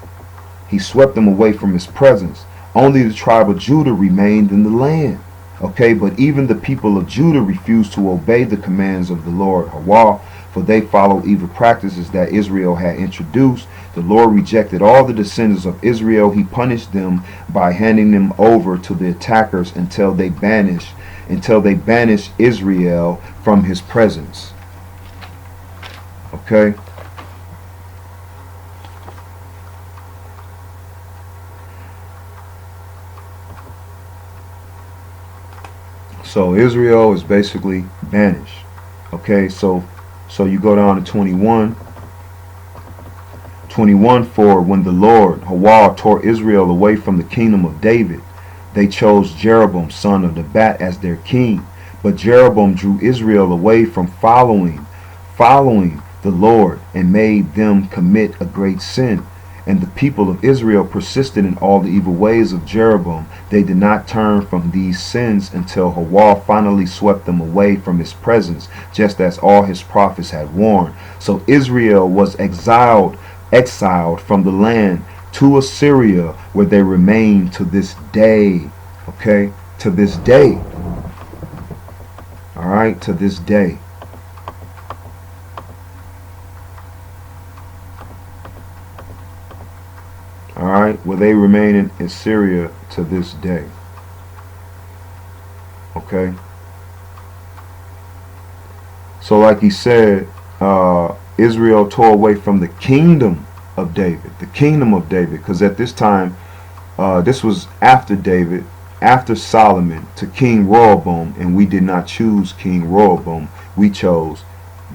Speaker 1: He swept them away from his presence. Only the tribe of Judah remained in the land. Okay, but even the people of Judah refused to obey the commands of the Lord, Ahchwa, for they followed evil practices that Israel had introduced. The Lord rejected all the descendants of Israel. He punished them by handing them over to the attackers until they banished Israel from his presence. Okay? So Israel is basically banished. Okay, so you go down to 21. 21, for when the Lord, Ahchwa, tore Israel away from the kingdom of David, they chose Jeroboam, son of Nebat, as their king. But Jeroboam drew Israel away from following the Lord and made them commit a great sin. And the people of Israel persisted in all the evil ways of Jeroboam. They did not turn from these sins until Ahchwa finally swept them away from his presence, just as all his prophets had warned. So Israel was exiled from the land to Assyria, where they remain to this day. Okay, to this day. All right, to this day. All right, where they remain in Assyria to this day. Okay. So like he said, Israel tore away from the kingdom of David. The kingdom of David. Because at this time, this was after David, after Solomon, to King Rehoboam. And we did not choose King Rehoboam. We chose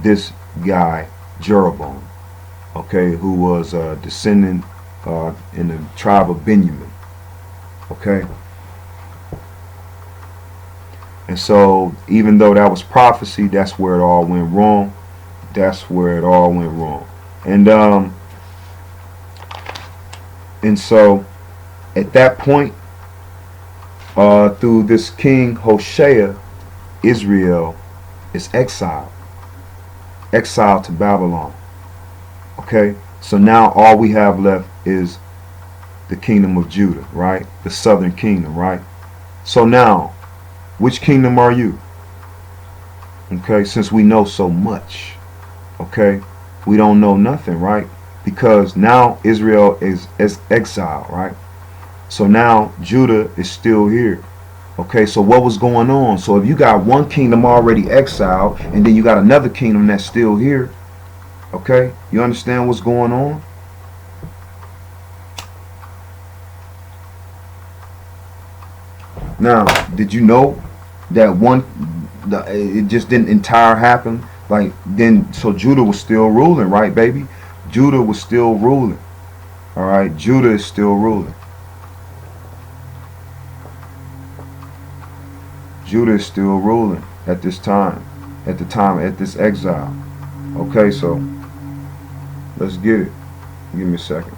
Speaker 1: this guy, Jeroboam. Okay, who was a descendant in the tribe of Benjamin. Okay. And so, even though that was prophecy, that's where it all went wrong. That's where it all went wrong. And so, at that point, through this King Hoshea, Israel is exiled to Babylon. Okay, so now all we have left is the kingdom of Judah, right? The southern kingdom, right? So now, which kingdom are you? Okay, since we know so much, okay, we don't know nothing, right? Because now Israel is exiled, right? So now Judah is still here. Okay, so what was going on? So if you got one kingdom already exiled, and then you got another kingdom that's still here, okay, you understand what's going on? Now, did you know that it just didn't entire happen? Like, then, so Judah was still ruling, right, baby? Judah was still ruling. Alright, Judah is still ruling. Judah is still ruling at this time. At this exile. Okay, so let's get it. Give me a second.